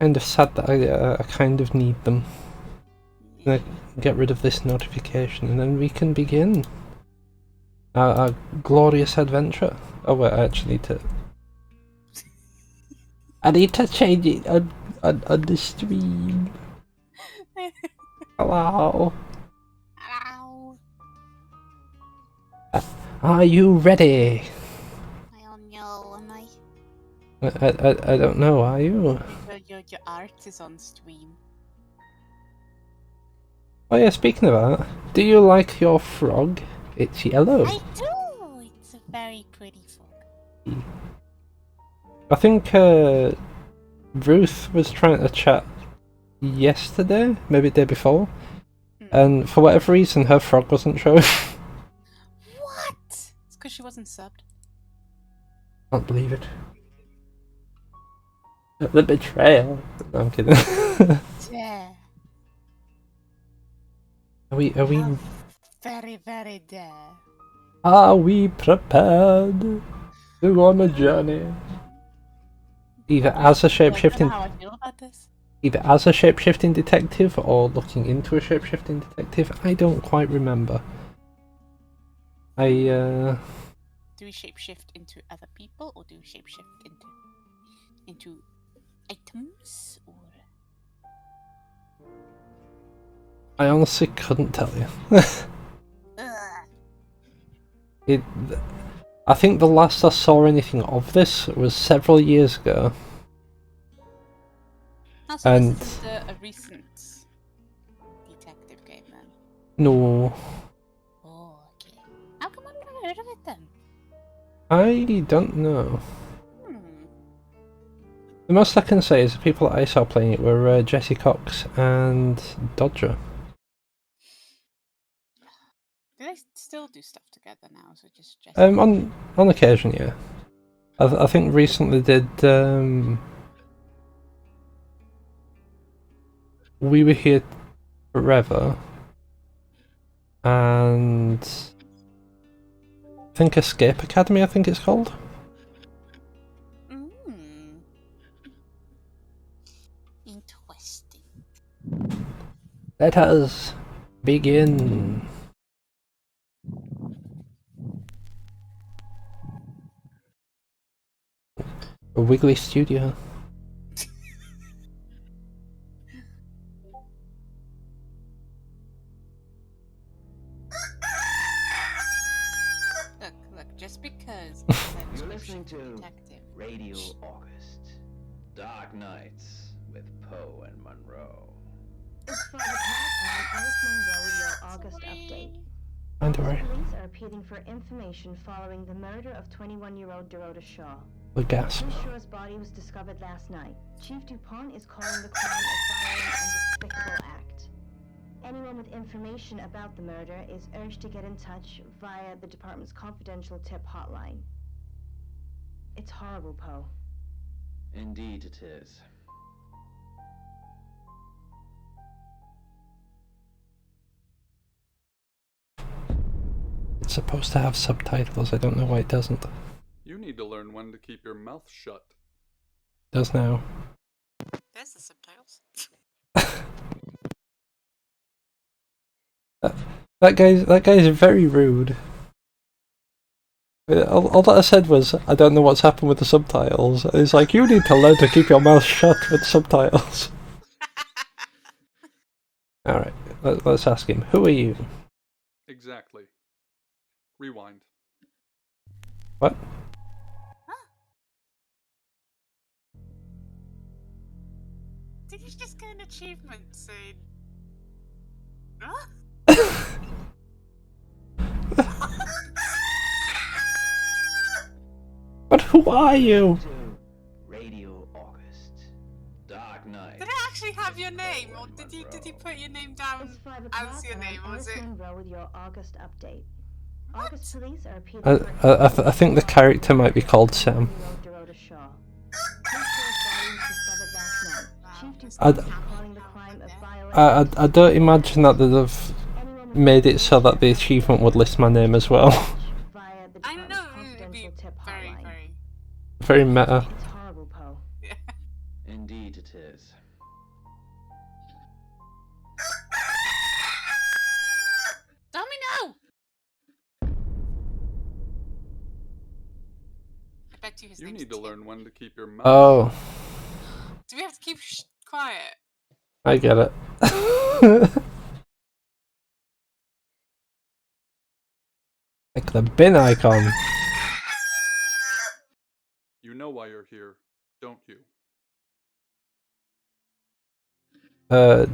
Kind of sad that I kind of need them. I'm gonna get rid of this notification and then we can begin our glorious adventure. Oh wait, I actually need to... I need to change it on the stream. Hello. Hello. Are you ready? I don't know, am I? I don't know, are you? Your art is on stream. Oh yeah, speaking of that, do you like your frog? It's yellow. I do! It's a very pretty frog. I think Ruth was trying to chat yesterday, maybe the day before, and for whatever reason her frog wasn't showing. What? It's because she wasn't subbed. Can't believe it. The betrayal. No, I'm kidding. Yeah. Are we Very, very there. Are we prepared to go on a journey? Either as a shapeshifting... How I feel about this. Either as a shapeshifting detective or looking into a shapeshifting detective. I don't quite remember. Do we shapeshift into other people or do we shapeshift into items or? I honestly couldn't tell you. I think the last I saw anything of this was several years ago. Oh, so and this is a recent detective game then? No. Oh, okay. How come I've never heard of it then? I don't know. The most I can say is the people that I saw playing it were Jesse Cox and Dodger. Do they still do stuff together now? So just Jesse? On occasion, yeah. I think recently did We Were Here Forever and I think Escape Academy, I think it's called. Interesting. Let us begin. A Wiggly Studio. Look, just because you're listening to detective. Radio August, Dark Nights with Poe and Monroe. It's 5 o'clock and Alice Monroe with your August update. Police are appealing for information following the murder of 21-year-old Dorota Shaw. A gasp. Miss Shaw's body was discovered last night. Chief DuPont is calling the crime a violent and despicable act. Anyone with information about the murder is urged to get in touch via the department's confidential tip hotline. It's horrible, Poe. Indeed it is. It's supposed to have subtitles, I don't know why it doesn't. You need to learn when to keep your mouth shut. It does now. There's the subtitles. That guy's very rude. All that I said was, I don't know what's happened with the subtitles. It's like, you need to learn to keep your mouth shut with subtitles. Alright, let's ask him. Who are you? Exactly. Rewind. What? Did you just get an achievement saying... Huh? But who are you? Radio August, Dark Night. Did it actually have your name, or did you put your name down It's 5 as your o'clock name, and or was Alice it? Monroe with your August update. What? August police are appealing for I think the character might be called Sam. Dorota Shaw. Miss Shaw's body was discovered last night. Chief I- DuPont is calling the crime a violent... I don't imagine that they've made it so that the achievement would list my name as well. I know it would be very, very... Very meta. It's horrible, Poe. Yeah. Indeed it is. learn when to keep your mouth Oh, shut. Do we have to keep quiet? I get it. Like the bin icon. You know why you're here, don't you?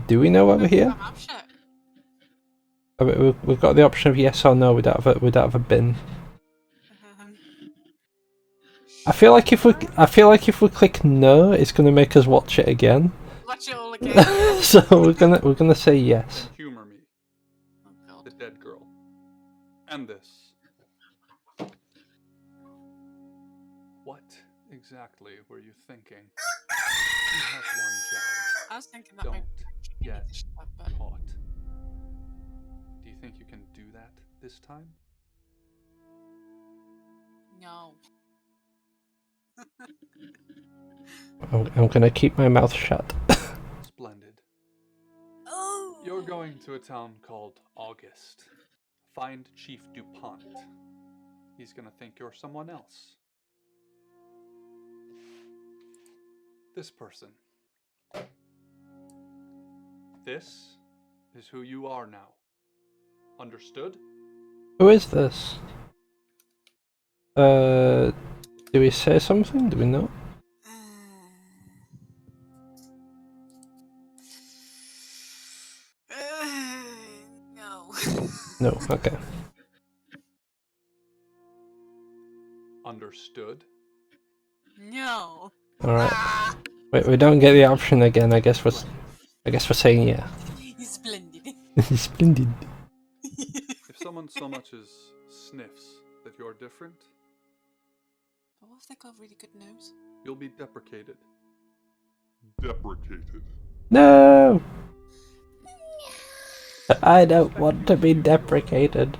Do we know why we're here? My mouth shut. We've got the option of yes or no. We don't have a bin. I feel like if we click no, it's gonna make us watch it again. Watch it all again. Yeah. So we're gonna say yes. Then humor me, Oh god. the dead girl. And this. What exactly were you thinking? You have one job. I was thinking that Don't maybe you get need to shut up, but caught. Do you think you can do that this time? no. I'm gonna keep my mouth shut. Splendid. Oh. You're going to a town called August. Find Chief DuPont. He's gonna think you're someone else. This person. This is who you are now. Understood? Who is this? Do we say something? Do we know? No. No. Okay. Understood? No. All right. Ah, Wait, we don't get the option again. I guess we're saying yeah. he's splendid. Splendid. If someone so much as sniffs that you're different, But what if they got a really good nose? you'll be deprecated. Deprecated. No. I don't want to be deprecated.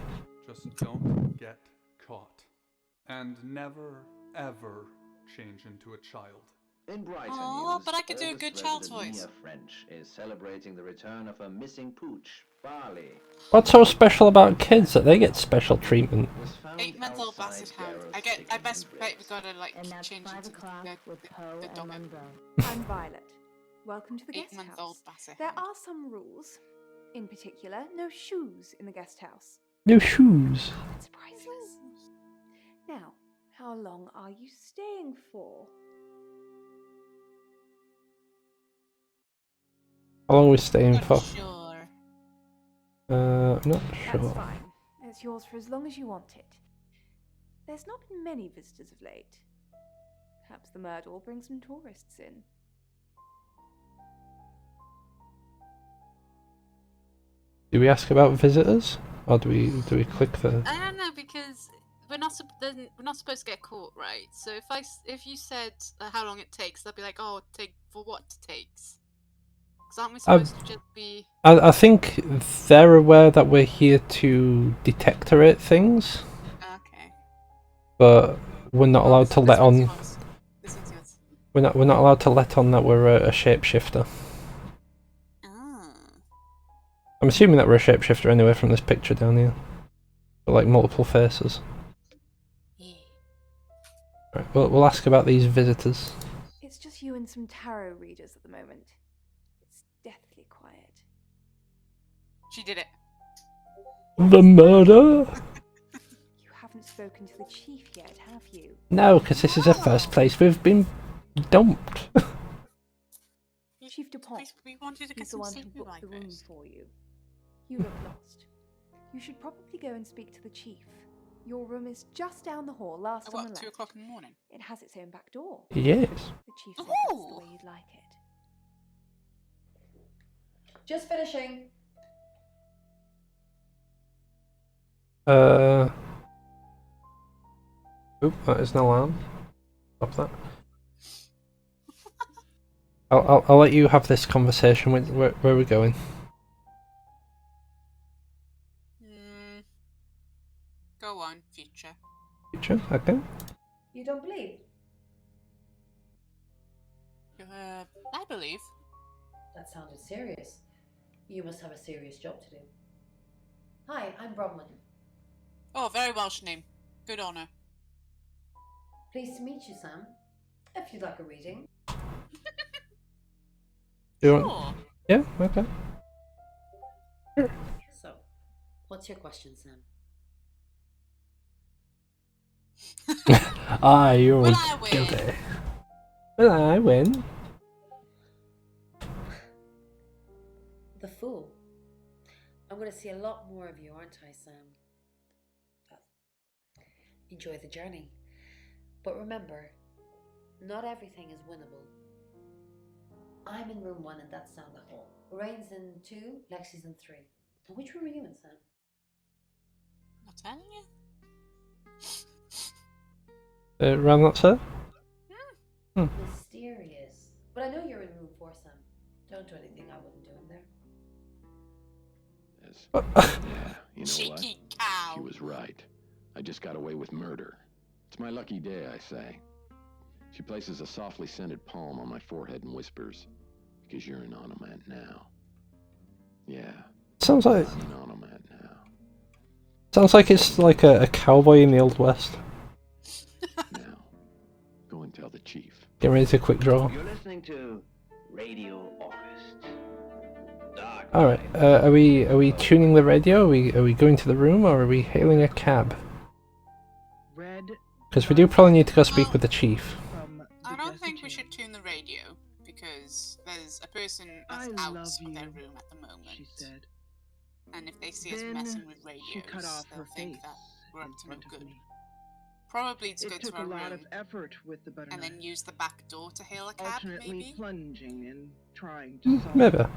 Just don't get caught. And never, ever change into a child. In brighter Aw, news, but I could do a August good child's resident voice. Mia French is celebrating the return of her missing pooch, Barley. What's so special about kids that they get special treatment? Was found 8-month-old outside basset hound. Darrow's I chicken best and bet we ribs. gotta like And that's change 5 into o'clock with Poe the and dog. Monroe. I'm Violet. Welcome to the guest 8-month-old house. basset There hound. are some rules. In particular, no shoes in the guest house. No shoes. It's priceless. Now, how long are you staying for? How long are we staying Not for? sure. I'm not That's sure. fine. It's yours for as long as you want it. There's not been many visitors of late. Perhaps the murder will bring some tourists in. Do we ask about visitors, or do we click the? I don't know because we're not supposed to get caught, right? So if you said how long it takes, they'll be like, oh, take for what it takes. Because aren't we supposed to just be? I think they're aware that we're here to detectorate things, Okay. but we're not Oh, allowed to let on. This one's yours. We're not allowed to let on that we're a shapeshifter. Ah. I'm assuming that we're a shapeshifter anyway from this picture down here. But like multiple faces. Yeah. Right, we'll ask about these visitors. It's just you and some tarot readers at the moment. It's deathly quiet. She did it. The murder? You haven't spoken to the chief yet, have you? No, because this is the first place we've been dumped. Chief DuPont. We wanted to get He's the some one who sleep booked the room first. for you. You look lost. You should probably go and speak to the chief. Your room is just down the hall, last on the What, left. 2 o'clock in the morning? It has its own back door. Yes. The chief says that's the Ooh. way you'd like it. Just finishing. Oop, that is an alarm. Stop that. I'll let you have this conversation with where are we going? Go on, future. Future? Okay. You don't believe? I believe. That sounded serious. You must have a serious job to do. Hi, I'm Bronwyn. Oh, very Welsh name. Good honour. Pleased to meet you, Sam. If you'd like a reading. Do you want... Sure. Yeah, okay. So, what's your question, Sam? You're Will I win? guilty. Will I win? The Fool. I'm going to see a lot more of you, aren't I, Sam? Well, enjoy the journey. But remember, not everything is winnable. I'm in room 1 and that's down the hall. Rain's in 2, Lexi's in 3. And which room are you in, Sam? Not telling you. Round that, sir? Mysterious. But I know you're in room 4, Sam. Don't do anything I wouldn't do in there. Yes. Yeah, you know what? Cheeky cow. She was right. I just got away with murder. It's my lucky day, I say. She places a softly scented palm on my forehead and whispers, because you're an onomat now. Yeah, Sounds like I'm an onomat now. it's like a cowboy in the Old West. Now, go and tell the chief. Get ready to quick draw. You're listening to Radio August. Dark Alright, Night. are we tuning the radio? Are we going to the room, or are we hailing a cab? Red. Because we do probably need to go speak with the chief. From I the don't Jesse think we should James. tune the radio because there's a person that's I out love of their you, room at the moment. She said. And if they see us Then messing with radios, she cut off they'll her think face that we're in up to no front of good. me. Probably to go It to took our a lot room of effort with the butter and then knife, use the back door to hail a cab, alternately maybe? plunging and trying to solve Maybe. it.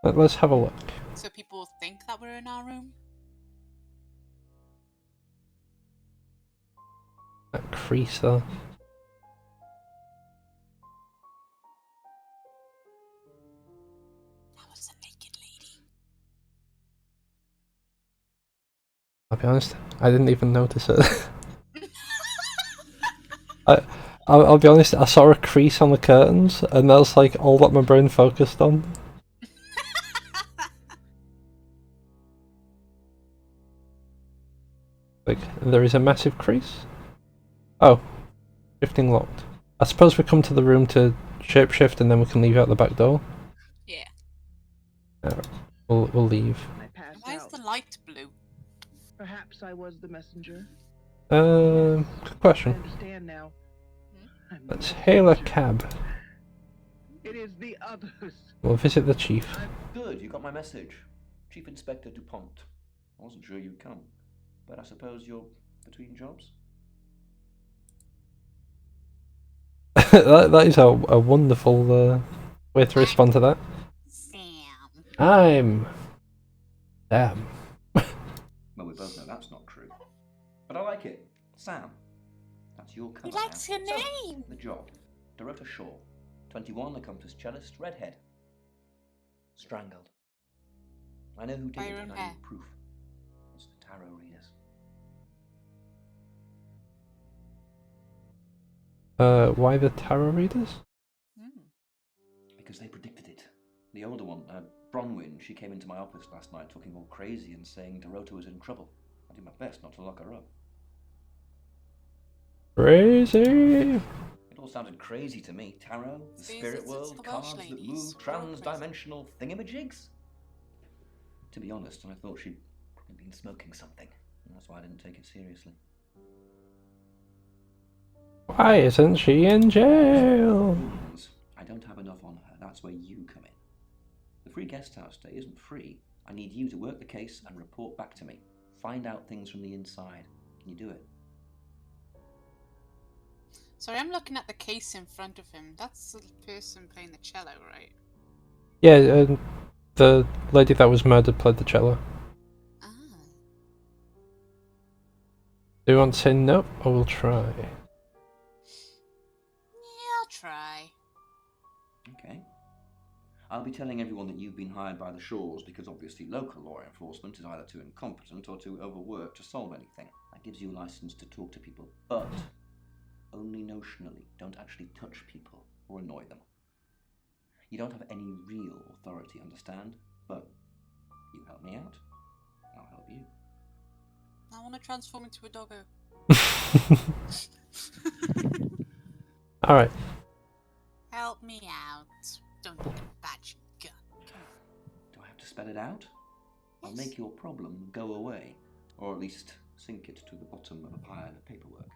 Let's have a look. So people think that we're in our room? That crease though. That was a naked lady. I'll be honest, I didn't even notice it. I'll be honest, I saw a crease on the curtains, and that's like all that my brain focused on. Like, there is a massive crease? Oh. Shifting locked. I suppose we come to the room to shapeshift and then we can leave out the back door. Yeah. Alright, we'll leave. I passed Why is out. the light blue? Perhaps I was the messenger. Good I question. understand now. I'm the Let's hail a messenger. cab. It is the others. We'll visit the chief. Good, you got my message. Chief Inspector DuPont. I wasn't sure you'd come, but I suppose you're between jobs? that is a wonderful way to respond to that. Sam. I'm... Damn. Well, we both know that's not true. But I like it. Sam. That's your cover. He likes your So, name. the job. Dorota Shaw. 21, accomplished cellist, redhead. Strangled. I know who did By it, your and own I hair. need proof. It's the tarot readers. Why the tarot readers? Because they predicted it. The older one, Bronwyn, she came into my office last night talking all crazy and saying Dorota was in trouble. I did my best not to lock her up. Crazy! It all sounded crazy to me. Tarot, the See, spirit it's world, the Welsh cards that ladies. move, We're all crazy. trans-dimensional thingamajigs. To be honest, I thought she'd probably been smoking something, and that's why I didn't take it seriously. Why isn't she in jail? Fools. I don't have enough on her. That's where you come in. The free guest house stay isn't free. I need you to work the case and report back to me. Find out things from the inside. Can you do it? Sorry, I'm looking at the case in front of him. That's the person playing the cello, right? Yeah, the lady that was murdered played the cello. Ah. Do you want to say no, or we'll try? Yeah, I'll try. Okay. I'll be telling everyone that you've been hired by the Shaws because obviously local law enforcement is either too incompetent or too overworked to solve anything. That gives you a license to talk to people, but only notionally. Don't actually touch people or annoy them. You don't have any real authority, understand? But you help me out, I'll help you. I want to transform into a doggo. Alright. Help me out. Don't need a badge and gun. Come on. Do I have to spell it out? I'll Yes. make your problem go away, or at least sink it to the bottom of a pile of paperwork.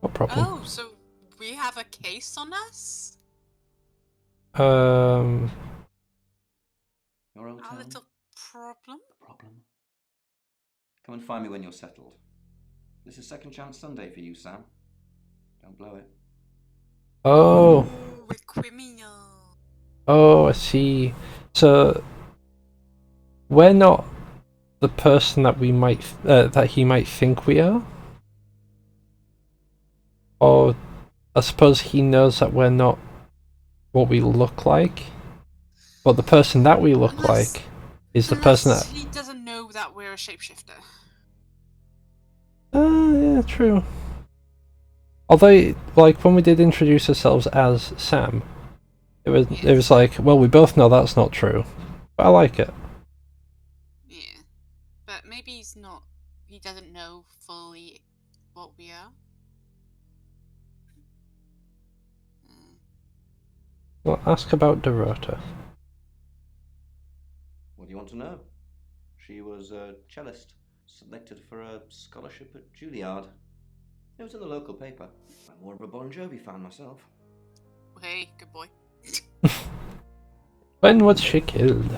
What problem? Oh, so we have a case on us? Your old Our town? little problem? The problem? Come and find me when you're settled. This is Second Chance Sunday for you, Sam. Don't blow it. Oh. Ooh, we're criminal. Oh, I see. So we're not the person that we might that he might think we are, or I suppose he knows that we're not what we look like, but the person that we look like is the person that. He doesn't know that we're a shapeshifter. Yeah, true. Although, like when we did introduce ourselves as Sam, it was like, well, we both know that's not true, but I like it. Yeah, but maybe he's not. He doesn't know fully what we are. Well, ask about Dorota. What do you want to know? She was a cellist, selected for a scholarship at Juilliard. It was in the local paper. I'm more of a Bon Jovi fan myself. Hey, good boy. When was she killed?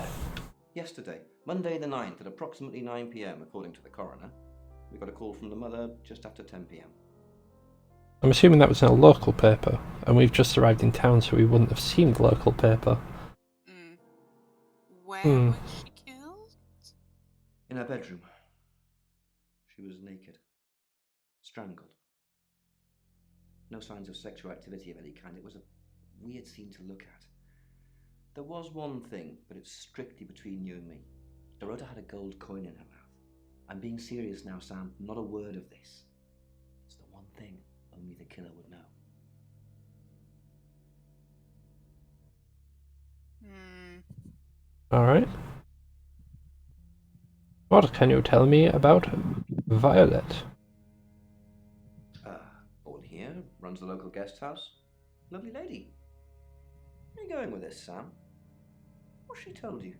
Yesterday, Monday the 9th at approximately 9 p.m, according to the coroner. We got a call from the mother just after 10 p.m. I'm assuming that was in a local paper, and we've just arrived in town, so we wouldn't have seen the local paper. Where was she killed? In her bedroom. She was naked. Strangled. No signs of sexual activity of any kind. It was a weird scene to look at. There was one thing, but it's strictly between you and me. Dorota had a gold coin in her mouth. I'm being serious now, Sam. Not a word of this. It's the one thing only the killer would know. Alright. What can you tell me about Violet? Born here, runs the local guest house. Lovely lady. Where are you going with this, Sam? What's she told you?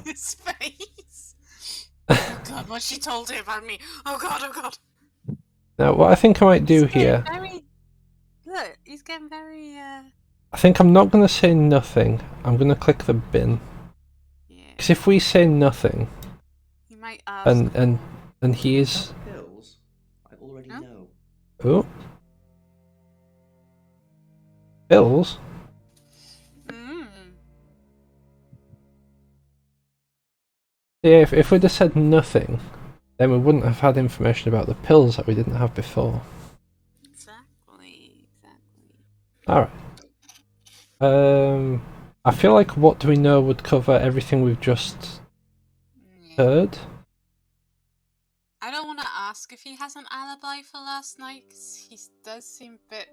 His face. Oh god, what she told him about me. Oh god, oh god. Now, what I think I might do here... Look, he's getting very, I think I'm not going to say nothing. I'm going to click the bin. Because if we say nothing... He might ask... And he is... Pills? I already know. Oh. Pills? Yeah, if we'd have said nothing, then we wouldn't have had information about the pills that we didn't have before. Exactly. Alright. I feel like what do we know would cover everything we've just heard. I don't want to ask if he has an alibi for last night, because he does seem a bit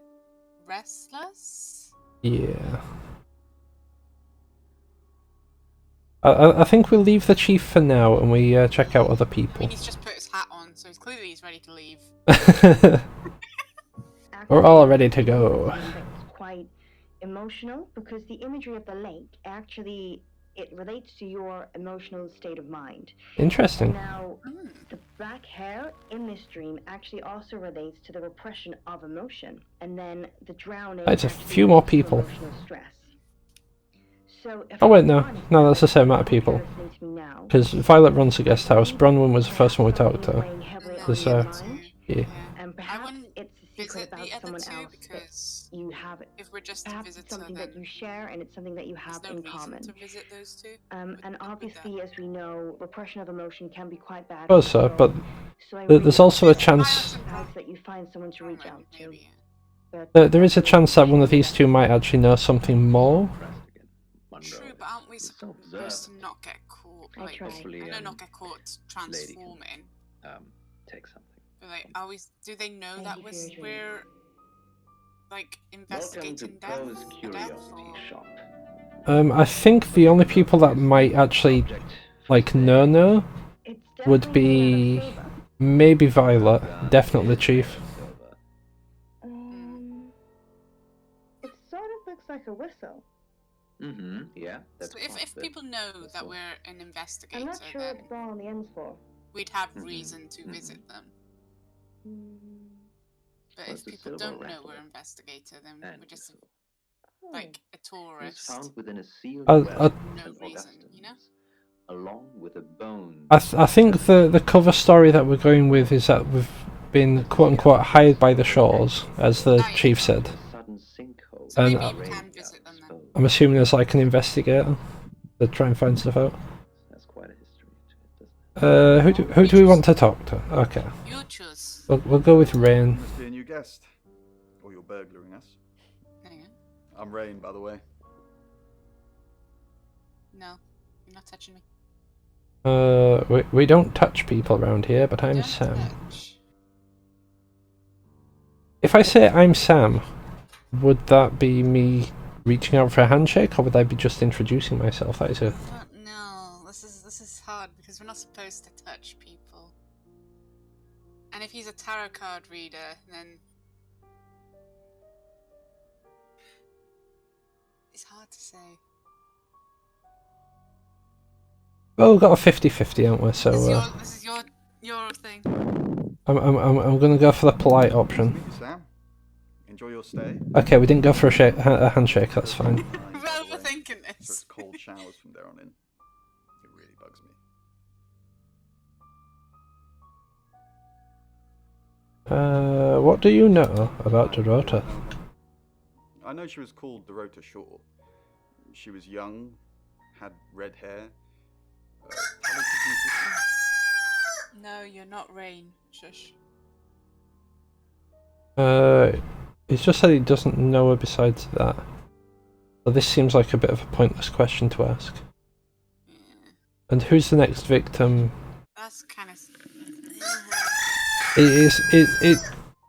restless. Yeah. I think we'll leave the chief for now and we check out other people. I mean, he's just put his hat on, so clearly he's ready to leave. We're all ready to go. It's quite emotional because the imagery of the lake actually it relates to your emotional state of mind. Interesting. Now, the black hair in this dream actually also relates to the repression of emotion, and then the drowning. It's a few more people. Emotional stress. So oh wait, no, that's the same amount of people. Because Violet runs the guest house. Bronwyn was the first one we talked to. Because, yeah. And perhaps it's a secret about someone else because you have. If we're just a visitor, something that you share and it's something that you have in common. To visit those two. And obviously, as we know, repression of emotion can be quite bad. Oh, so, but there's also a chance that you find someone to reach out to. There is a chance that one of these two might actually know something more. True, but aren't we supposed to not get caught? Like, I know not get caught transforming. Take something. But like, do they know that we're like investigating death? Shop. I think the only people that might actually like know would be Maybe Violet, definitely Chief. It sort of looks like a whistle. Mm-hmm. Yeah, that's So if people know that we're an investigator, I'm not sure then what the ball on the end's for. we'd have reason to visit them. But Well, if it's a people silver don't know rattle we're an investigator, then and we're just Oh. like a It was tourist. found within a sealed I- well I- in No St. reason, you know? Augustine's, along with a bone. I think the cover story that we're going with is that we've been quote-unquote hired by the Shores, as the Chief said. So And maybe we can visit them then. I'm assuming there's like an investigator to try and find stuff out. That's quite a history to it, doesn't it? Who do we want to talk to? Okay. You choose. We'll go with Rain. Must be a new guest. Or you're burglaring us. There you go. I'm Rain, by the way. No, you're not touching me. We don't touch people around here, but I'm Don't Sam. touch. If I say I'm Sam, would that be me reaching out for a handshake, or would I be just introducing myself? That is a... No, this is hard because we're not supposed to touch people. And if he's a tarot card reader, then it's hard to say. Well, we've got a 50-50, haven't we? So This is your thing. I'm gonna go for the polite option. Nice to meet you, Sam. Enjoy your stay. Okay, we didn't go for a handshake. That's fine. We're overthinking this. So it's cold showers from there on in. It really bugs me. What do you know about Dorota? I know she was called Dorota Shaw. She was young, had red hair, talented musician. No, you're not Rain. Shush. He's just said he doesn't know her besides that. So this seems like a bit of a pointless question to ask. Yeah. And who's the next victim? That's kind of.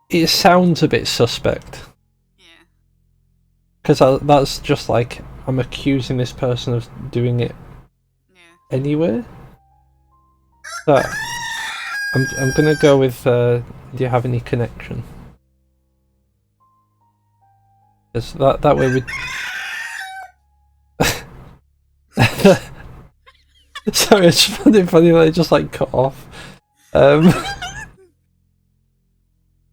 It sounds a bit suspect. Yeah. Because that's just like, I'm accusing this person of doing it anyway. So, I'm gonna go with, do you have any connection? Because that way we... Sorry, it's funny that I just like cut off.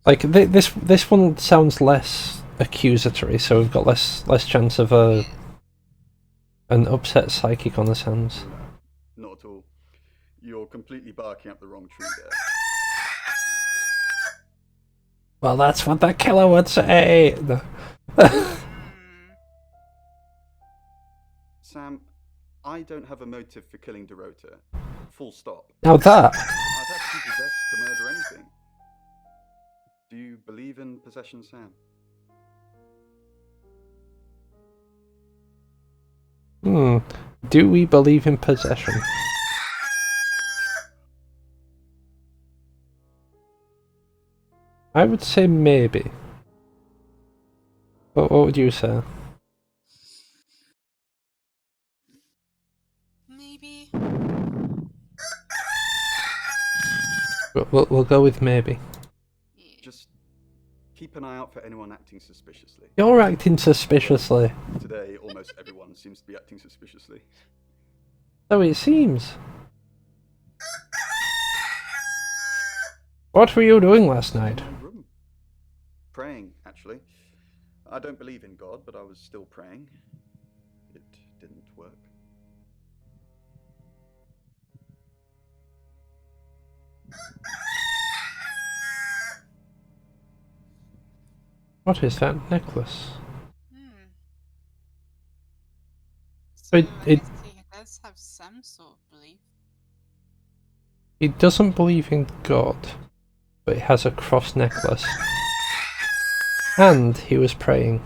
Like this one sounds less accusatory, so we've got less chance of an upset psychic on the hands. Not at all. You're completely barking up the wrong tree there. Well, that's what the killer would say. No. Sam, I don't have a motive for killing Dorota. Full stop. Now that... I'd have to be possessed to murder anything. Do you believe in possession, Sam? Do we believe in possession? I would say maybe. What would you say? Maybe. We'll go with maybe. Just keep an eye out for anyone acting suspiciously. You're acting suspiciously. Today, almost everyone seems to be acting suspiciously. So it seems. What were you doing last night? In my room. Praying, actually. I don't believe in God, but I was still praying. It didn't work. What is that necklace? So It I guess he does have some sort of belief. He doesn't believe in God, but he has a cross necklace. And he was praying.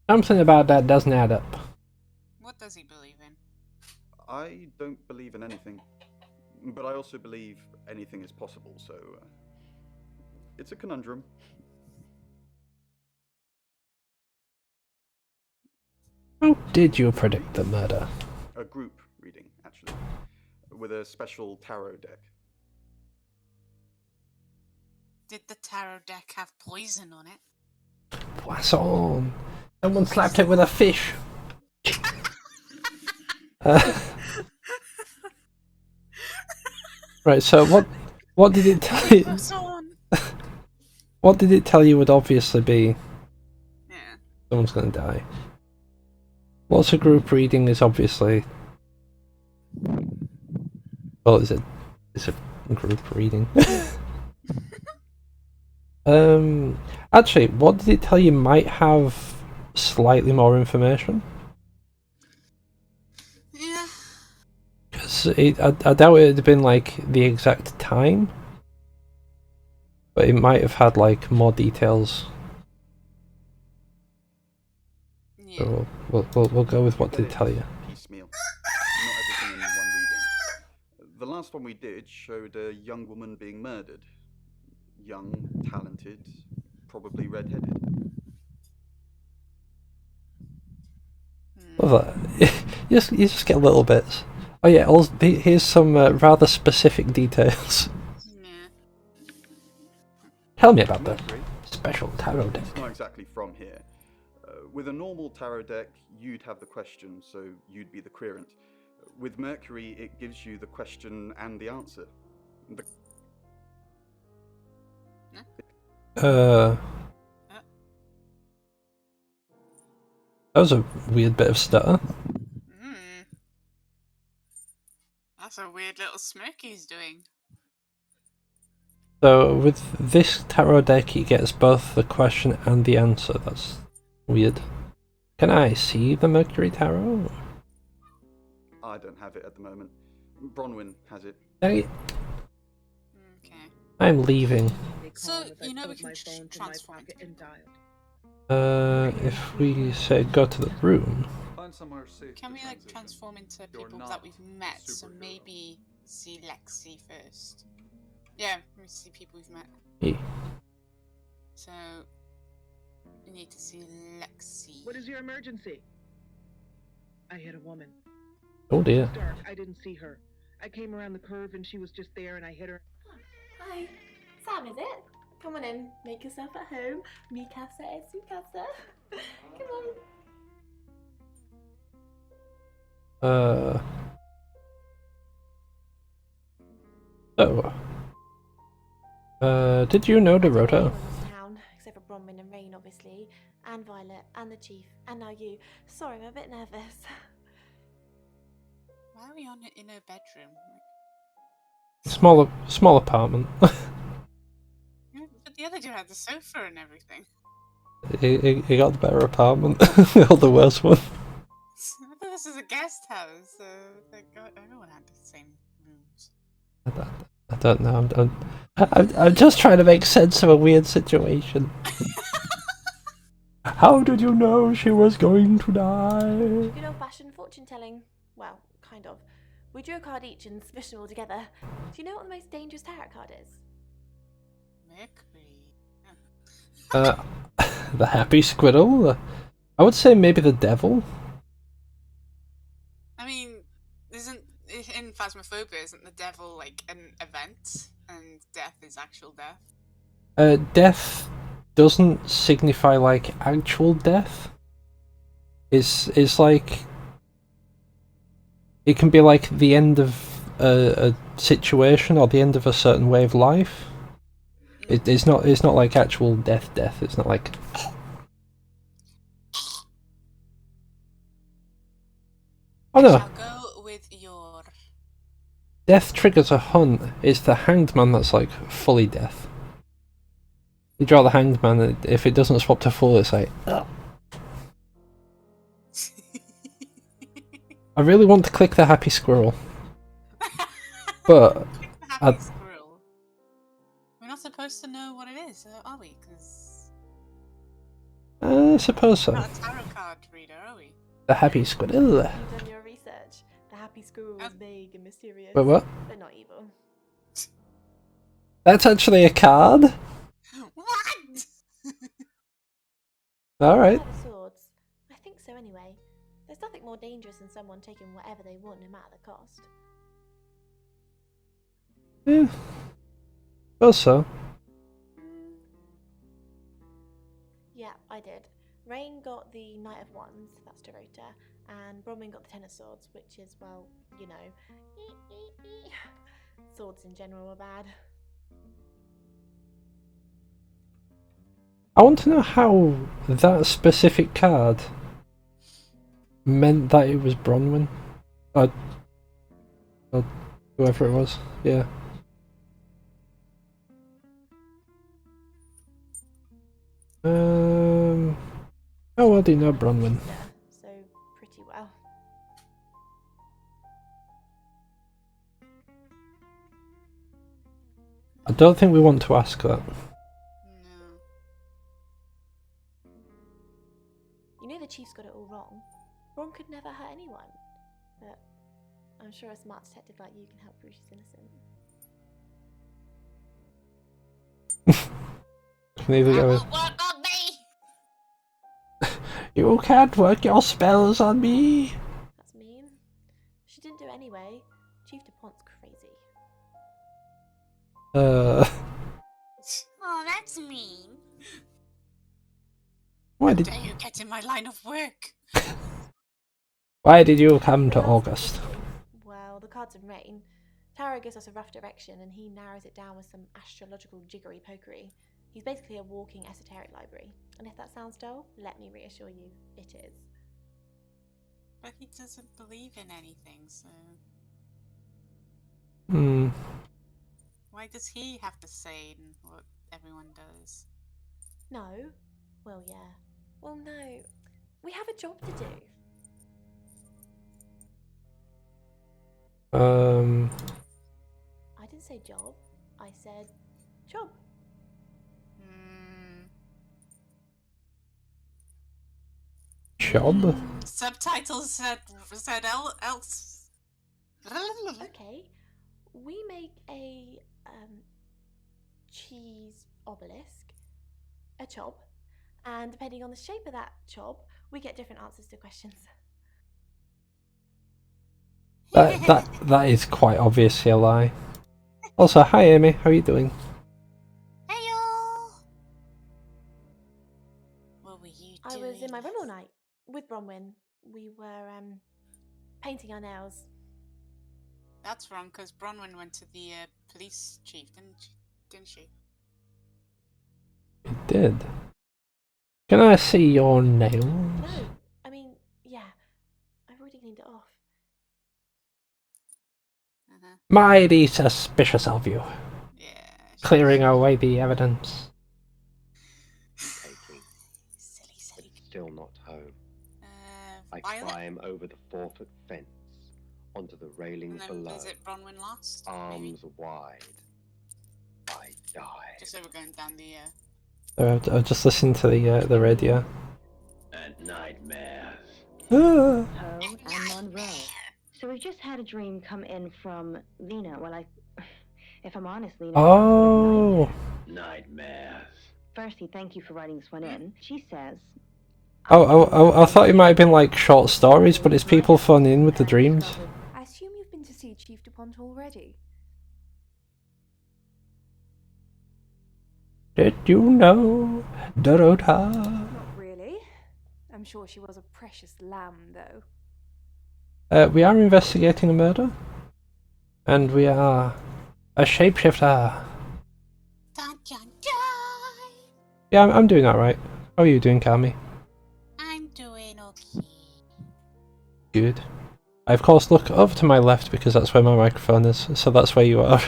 Something about that doesn't add up. What does he believe in? I don't believe in anything, but I also believe anything is possible, so it's a conundrum. How did you predict the murder? A group reading, actually. with a special tarot deck. Did the tarot deck have poison on it? Poisson! Someone slapped it with a fish! Right, so what did it tell you? What did it tell you would obviously be? Yeah. Someone's gonna die. What's a group reading is obviously... Well, it's a group reading. Actually, what did it tell you might have slightly more information? Yeah. Because I doubt it had been like the exact time, but it might have had like more details. Yeah. So we'll go with what did it tell you. Piecemeal. Not everything in one reading. The last one we did showed a young woman being murdered. Young, talented, probably red-headed. Love that. You just get little bits. Oh yeah, also, here's some rather specific details. Yeah. Tell me about the Mercury. special tarot deck. It's not exactly from here. With a normal tarot deck, you'd have the question, so you'd be the querent. With Mercury, it gives you the question and the answer. That was a weird bit of stutter. That's a weird little smirk he's doing. So with this tarot deck, he gets both the question and the answer. That's weird. Can I see the Mercury Tarot? I don't have it at the moment. Bronwyn has it. Dang it. Okay. I'm leaving. So, you know we can transform into people. If we say go to the room. Find somewhere safe Can to we like transition. transform into You're people not that we've met? a So superhero. maybe see Lexi first. Yeah, we see people we've met. Yeah. So we need to see Lexi. What is your emergency? I hit a woman. Oh dear. It was dark. I didn't see her. I came around the curve and she was just there and I hit her. Hi, Sam, is it? Come on in, make yourself at home. Mi casa es su casa. Come on. Did you know Dorota? Town, except for Bronwyn and Rain, obviously, and Violet, and the Chief, and now you. Sorry, I'm a bit nervous. Why are we in her bedroom? Small apartment. Yeah, but the other two had the sofa and everything. He got the better apartment. Or the worst one. I thought this was a guest house, so everyone had the same rooms. I don't know. I'm just trying to make sense of a weird situation. How did you know she was going to die? Good old-fashioned fortune telling. Well, kind of. We drew a card each and smushed them all together. Do you know what the most dangerous tarot card is? Mercury. The happy squirrel? I would say maybe the devil. I mean, in Phasmophobia, isn't the devil like an event, and death is actual death? Death doesn't signify like actual death. It's like it can be like the end of a situation or the end of a certain way of life. It's not like actual death. It's not like. Oh no. Shall go with your... Death triggers a hunt. It's the hanged man that's like fully death. You draw the hanged man, and if it doesn't swap to full, it's like. Ugh. I really want to click the happy squirrel, but Click the happy squirrel. We're not supposed to know what it is, are we? Because I suppose so. we're not a tarot card reader, are we? The happy squirrel. You've done your research. The happy squirrel is vague and mysterious. Wait, what? But not evil. That's actually a card? What? Alright. Swords. I think so anyway. There's nothing more dangerous than someone taking whatever they want, no matter the cost. Yeah. Also, Yeah, I did. Rain got the Knight of Wands, that's Dorota, and Bronwyn got the Ten of Swords, which is, well, you know, swords in general are bad. I want to know how that specific card meant that it was Bronwyn. Or whoever it was, yeah. How well do you know Bronwyn? So, pretty well. I don't think we want to ask that. No. You know the chief's got it all wrong. Ron could never hurt anyone. But I'm sure a smart detective like you can help prove she's innocent. Neither go. Work on me! You can't work your spells on me. That's mean. She didn't do it anyway. Chief DuPont's crazy. Oh, that's mean. Why How did dare you get in my line of work? Why did you come to August? Well, the cards of Rain. Tarot gives us a rough direction and he narrows it down with some astrological jiggery pokery. He's basically a walking esoteric library. And if that sounds dull, let me reassure you, it is. But he doesn't believe in anything, so... Why does he have to say in what everyone does? No. Well, yeah. Well, no. We have a job to do. I didn't say job. I said job. Job? Subtitles said else. Okay. We make a cheese obelisk, a chob, and depending on the shape of that chob, we get different answers to questions. That is quite obviously a lie. Also, hi Amy, how are you doing? Heyo! What were you I doing? was in my room all night with Bronwyn. We were painting our nails. That's wrong, because Bronwyn went to the police chief, didn't she? You did. Can I see your nails? No, I mean, yeah, I've already cleaned it off. Mighty suspicious of you. Yeah. Clearing away the evidence. Taking. But still not home. I climb over the 4-foot fence onto the railing and then below. visit Bronwyn last, Arms maybe? wide. I die. Just so we're going down the I've just listened to the radio. And nightmares. Poe and Monroe. So we've just had a dream come in from Lena. Well, if I'm honest, Lena. Oh. Nightmares. Firstly, thank you for writing this one in. She says. I thought it might have been like short stories, but it's people phoning in with the dreams. I assume you've been to see Chief DuPont already. Did you know, Dorota? Not really. I'm sure she was a precious lamb, though. We are investigating a murder, and we are a shapeshifter. Dun, dun, dun. Yeah, I'm doing alright. How are you doing, Kamii? I'm doing okay. Good. I of course look over to my left because that's where my microphone is, so that's where you are.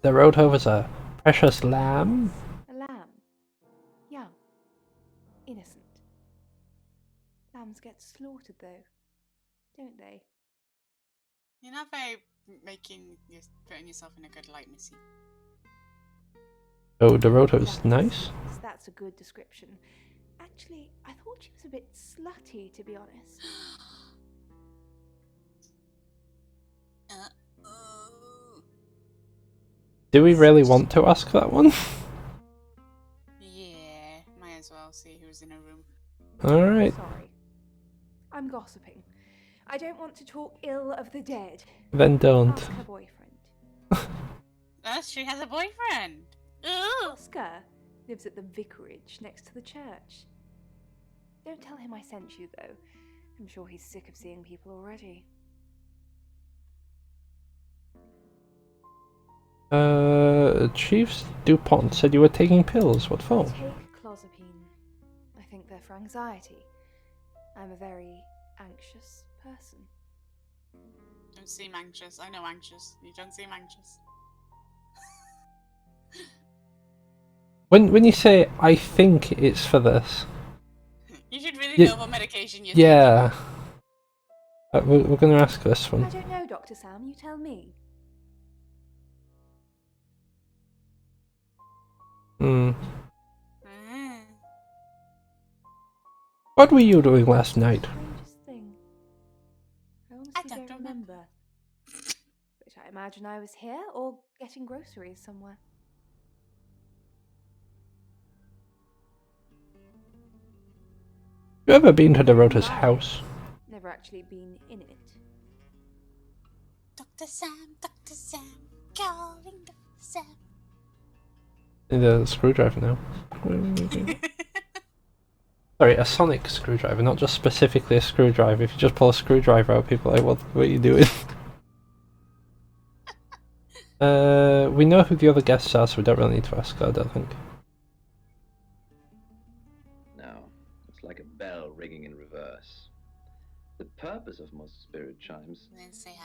The Roadhover's a precious lamb. A lamb. Young. Innocent. Lambs get slaughtered, though, don't they? You're not very putting yourself in a good light, Missy. Oh, the Roadhover's nice. That's a good description. Actually, I thought she was a bit slutty, to be honest. Do we really want to ask that one? Yeah, might as well see who's in a room. Alright. Sorry. I'm gossiping. I don't want to talk ill of the dead. Then don't. Ask her boyfriend. She has a boyfriend. Ooh. Oscar lives at the vicarage next to the church. Don't tell him I sent you, though. I'm sure he's sick of seeing people already. Chief DuPont said you were taking pills. What for? I take clozapine. I think they're for anxiety. I'm a very anxious person. Don't seem anxious. I know anxious. You don't seem anxious. When you say I think it's for this, you should really know what medication you're taking. We're going to ask this one. I don't know, Dr. Sam. You tell me. What were you doing last night? Strangest thing. I honestly don't remember. But I imagine I was here or getting groceries somewhere. You ever been to Dorota's house? Never actually been in it. Dr. Sam, calling Dr. Sam. Need a screwdriver now. Sorry, a sonic screwdriver, not just specifically a screwdriver. If you just pull a screwdriver out, people are like, what are you doing? We know who the other guests are, so we don't really need to ask her, I don't think. No, it's like a bell ringing in reverse. The purpose of most spirit chimes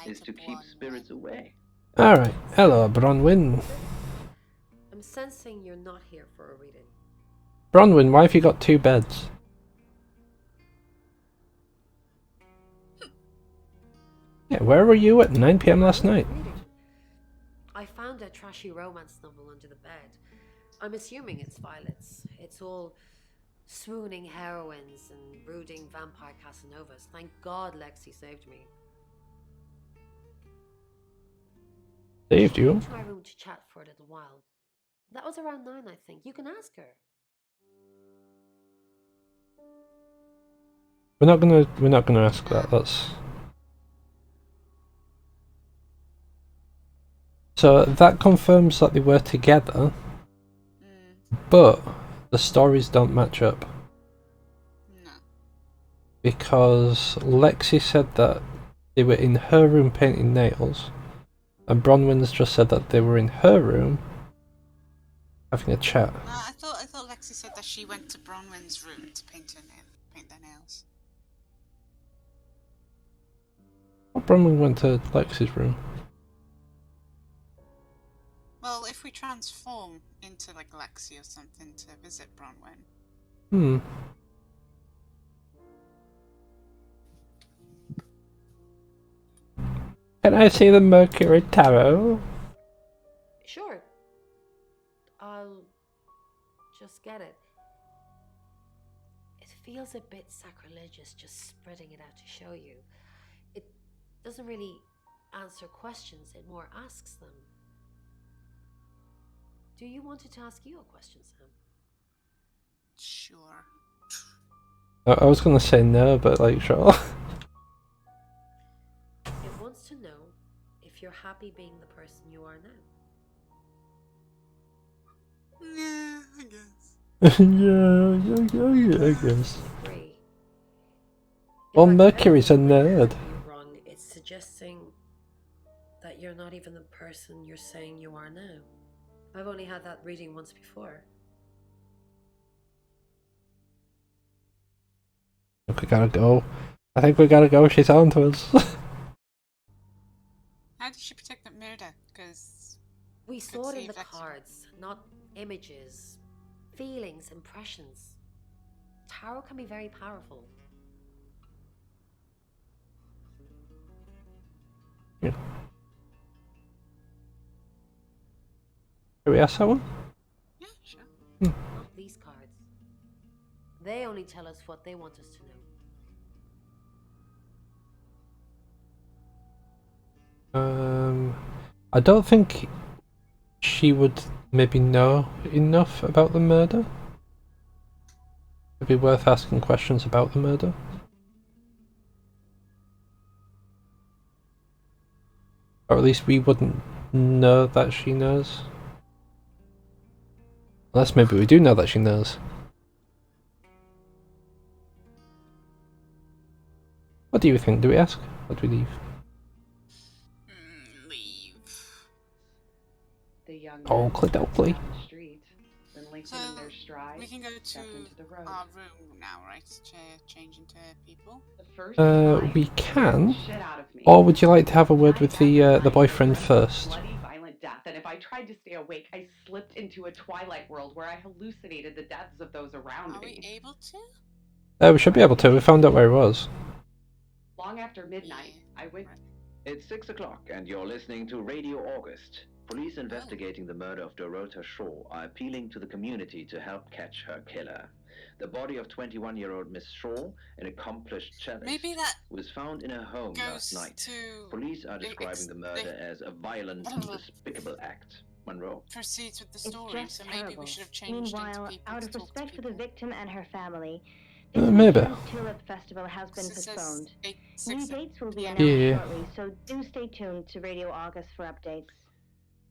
is to keep spirits away. Alright, hello Bronwyn. I'm sensing you're not here for a reading. Bronwyn, why have you got 2 beds? Yeah, where were you at 9 PM last night? I found a trashy romance novel under the bed. I'm assuming it's Violet's. It's all swooning heroines and brooding vampire Casanovas. Thank God Lexi saved me. Saved you? I went to my room to chat for a little while. That was around 9, I think. You can ask her. We're not gonna ask that. That's so that confirms that they were together, but the stories don't match up. No. Because Lexi said that they were in her room painting nails, and Bronwyn's just said that they were in her room having a chat. I thought Lexi said that she went to Bronwyn's room to paint their nails. Well, Bronwyn went to Lexi's room. Well, if we transform into like Lexi or something to visit Bronwyn. Can I see the Mercury Tarot? Sure. I'll just get it. It feels a bit sacrilegious just spreading it out to show you. It doesn't really answer questions, it more asks them. Do you want it to ask you a question, Sam? Sure. I was gonna say no, but like, sure. It wants to know if you're happy being the person you are now. Yeah, I guess. yeah, I guess. Free. Well, Mercury's a nerd. Wrong. It's suggesting that you're not even the person you're saying you are now. I've only had that reading once before. We gotta go. I think we gotta go. She's on to us. How did she protect that murder? Because we saw it in the cards, not images, feelings, impressions. Tarot can be very powerful. Yeah. Can we ask that one? Yeah, sure. Not these cards. They only tell us what they want us to know. I don't think she would maybe know enough about the murder. It'd be worth asking questions about the murder. Or at least we wouldn't know that she knows. Unless maybe we do know that she knows. What do you think? Do we ask? Or do we leave? Leave. The young Oh, men click out, play. down the street, then lengthening their stride, We can go stepped into the to road. our room now, right? To change into people. The first We time, can. shit out of me. Or would you like to have a word with the Night boyfriend led to first? bloody, violent death, and if I tried to stay awake, I slipped into a twilight world where I hallucinated the deaths of those around Are me. we able to? We should be able to. We found out where he was. Long after midnight, I went. It's 6 o'clock, and you're listening to Radio August. Police investigating the murder of Dorota Shaw are appealing to the community to help catch her killer. The body of 21-year-old Miss Shaw, an accomplished cellist, Maybe that was found in her home last night. Police are describing the murder as a violent and despicable act. Monroe proceeds with the It's story, just so terrible. maybe we should have changed Meanwhile, into people out to of talk to respect for people. the victim and her family, this Maybe. weekend's Tulip Festival has been It says postponed. 6 New dates will be PM. announced Yeah. shortly, so do stay tuned to Radio August for updates.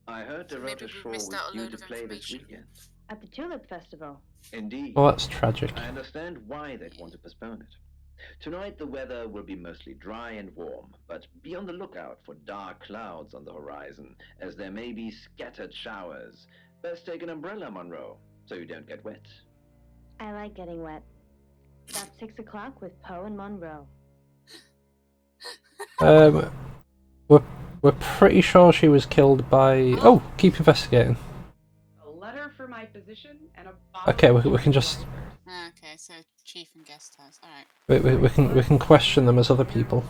I heard So maybe Dorota we Shaw missed was out a due load to of play this information. weekend. At the Tulip Festival. Indeed. Well, that's tragic. I understand why they'd want to postpone it. Tonight the weather will be mostly dry and warm, but be on the lookout for dark clouds on the horizon, as there may be scattered showers. Best take an umbrella, Monroe, so you don't get wet. I like getting wet. That's 6 o'clock with Poe and Monroe. We're pretty sure she was killed by. Oh, keep investigating. A letter for my physician and a Okay, we can just. Okay, so chief and guest house. All right. We can question them as other people.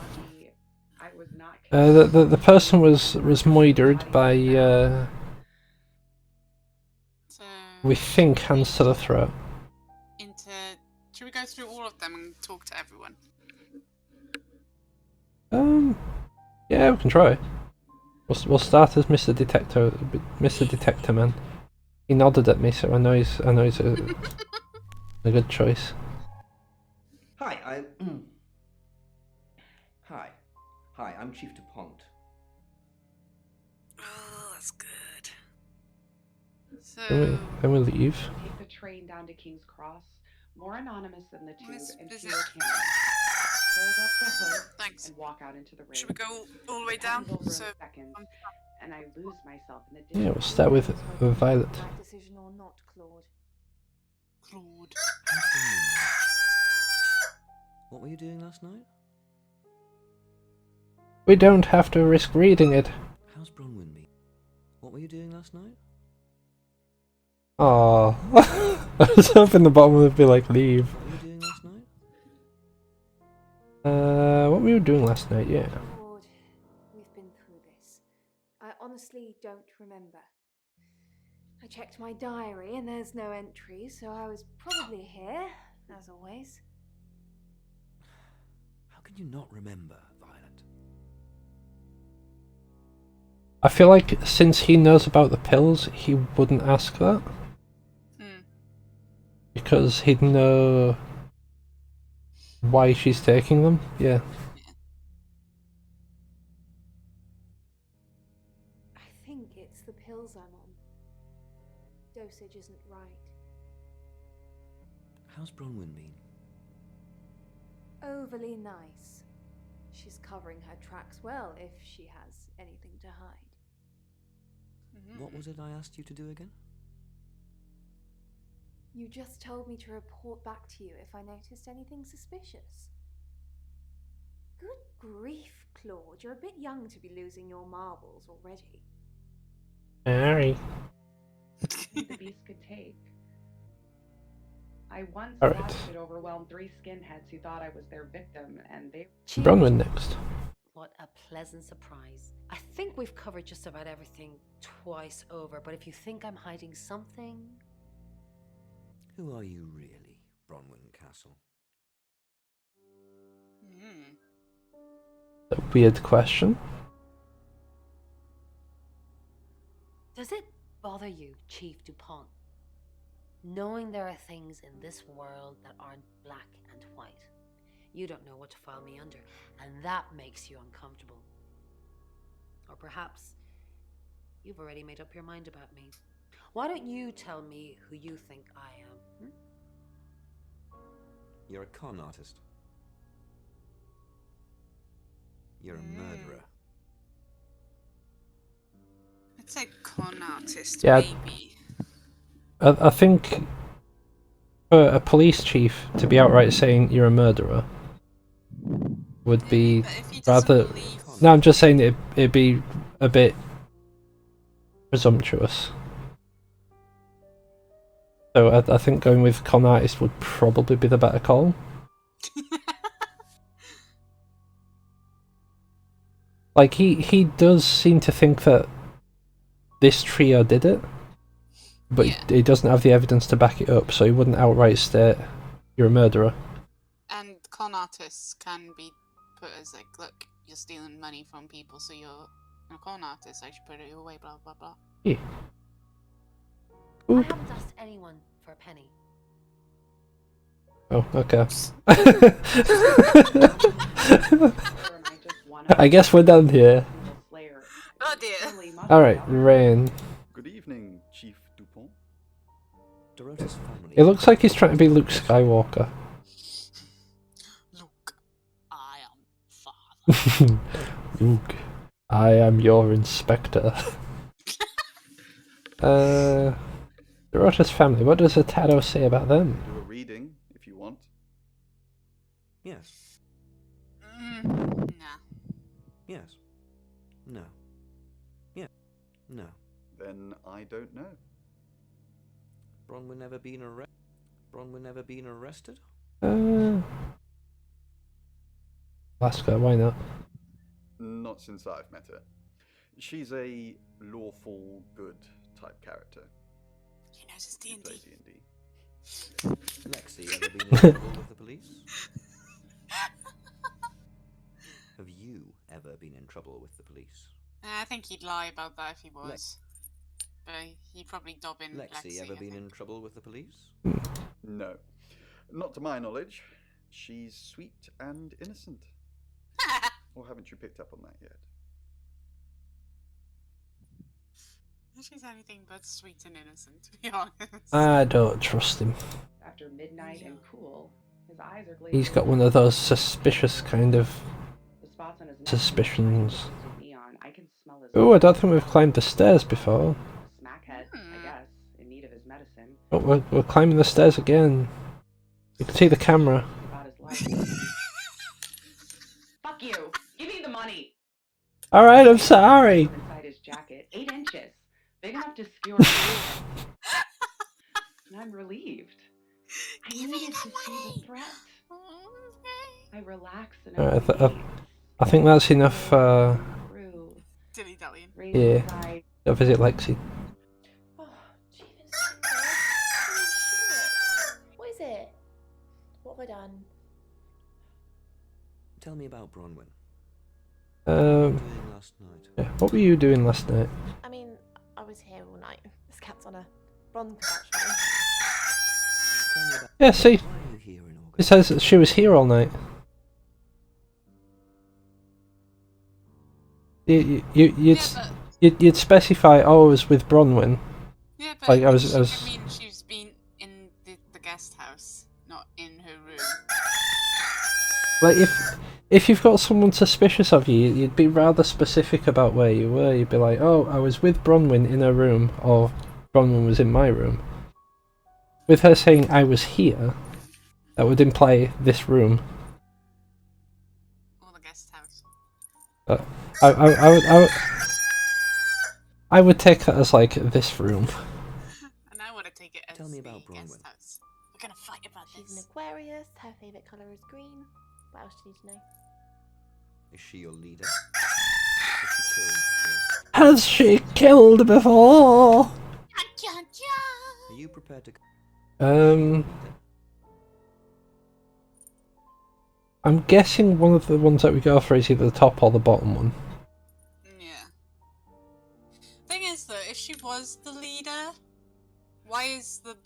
I was not. The person was murdered by So we think hands to the throat. Should we go through all of them and talk to everyone? Yeah, we can try. We'll start as Mr. Detector Man. He nodded at me, so I know he's a good choice. Hi, Hi, I'm Chief DuPont. Oh, that's good. So Then we leave. Take the train down to King's Cross, more anonymous than the tube, and is fewer it? cameras. Hold up the hood Thanks. and walk out into the rain. Should we go all the way down? It happens So over a second, and I lose myself in the Yeah, we'll start with Violet. Right decision or not, Claude? Claude. What were you doing last night? We don't have to risk reading it. How's Bronwyn been? What were you doing last night? Aww. I was hoping the bottom would be like, leave. What were you doing last night? What we were doing last night, yeah. Claude, we've been through this. I honestly don't remember. I checked my diary and there's no entry, so I was probably here, as always. How can you not remember, Violet? I feel like since he knows about the pills, he wouldn't ask that. Because he'd know why she's taking them, yeah. I think it's the pills I'm on. Dosage isn't right. How's Bronwyn been? Overly nice. She's covering her tracks well if she has anything to hide. What was it I asked you to do again? You just told me to report back to you if I noticed anything suspicious. Good grief, Claude. You're a bit young to be losing your marbles already. Sorry. The beast could take. I once All right. watched it overwhelm 3 skinheads who thought I was their victim, and they... Bronwyn next. What a pleasant surprise. I think we've covered just about everything twice over, but if you think I'm hiding something... Who are you really, Bronwyn Castle? A weird question. Does it bother you, Chief DuPont, knowing there are things in this world that aren't black and white? You don't know what to file me under, and that makes you uncomfortable. Or perhaps you've already made up your mind about me. Why don't you tell me who you think I am? You're a con artist. You're a murderer. I'd say con artist, Yeah. maybe. I think for a police chief to be outright saying you're a murderer would be But if he doesn't rather... believe... No, I'm just saying it'd be a bit presumptuous. So I think going with con artist would probably be the better call. Like, he does seem to think that this trio did it, but he doesn't have the evidence to back it up, so he wouldn't outright state you're a murderer. And con artists can be put as like, look, you're stealing money from people, so you're a con artist, I should put it away, blah blah blah. Yeah. I haven't asked anyone for a penny. Oh, okay. I guess we're done here. Oh dear. Alright, Rain. Good evening, Chief Dupont. Dorota's family. It looks like he's trying to be Luke Skywalker. Luke, I am father. Luke, I am your inspector. Dorota's family, what does Ataro say about them? Do a reading, if you want. Yes. Nah. Yes. No. Yeah. No. Then I don't know. Bronwyn never been arrested? Ask her, why not? Not since I've met her. She's a lawful good type character. He knows his D&D. Plays D&D. Lexi ever been in trouble with the police? Have you ever been in trouble with the police? I think he'd lie about that if he was. But he'd probably dob in Lexi ever been in trouble with the police? No. Not to my knowledge. She's sweet and innocent. Or haven't you picked up on that yet? She's anything but sweet and innocent, to be honest. I don't trust him. After midnight and cool, his eyes are glazing. He's got one of those suspicious kind of The spots on his neck suspicions. are neon. I can smell his Oh, I don't think we've climbed the stairs before. smackhead, I guess, in need of his medicine. Oh, we're climbing the stairs again. You can see the camera. About his life. Fuck you! Give me the money! Alright, I'm sorry. Inside his jacket, 8 inches, big enough to skewer through. And I'm relieved. I needed to see the threat. I relax and Alright, I think that's enough. Dilly-dallying. Yeah. Go visit Lexi. Oh, Chief Inspector. What is it? What have I done? Tell me about Bronwyn. Last night. Yeah. What were you doing last night? I mean, I was here all night. This cat's on a bronze actually. Yeah, see? It says that she was here all night. You'd specify, oh, I was with Bronwyn. Yeah, but like, I was mean she's been in the guest house, not in her room. Like, if you've got someone suspicious of you, you'd be rather specific about where you were. You'd be like, oh, I was with Bronwyn in her room, or Bronwyn was in my room. With her saying I was here, that would imply this room. Or the guest house. I would take that as like this room. And I want to take it as Tell me about the guest Bronwyn. house. We're gonna fight about She's this. an Aquarius. Her favourite colour is green. What else do you need to know? Is she your leader? Has she killed before? Are you prepared to... I'm guessing one of the ones that we go for is either the top or the bottom one. Yeah. Thing is though, if she was the leader, why is the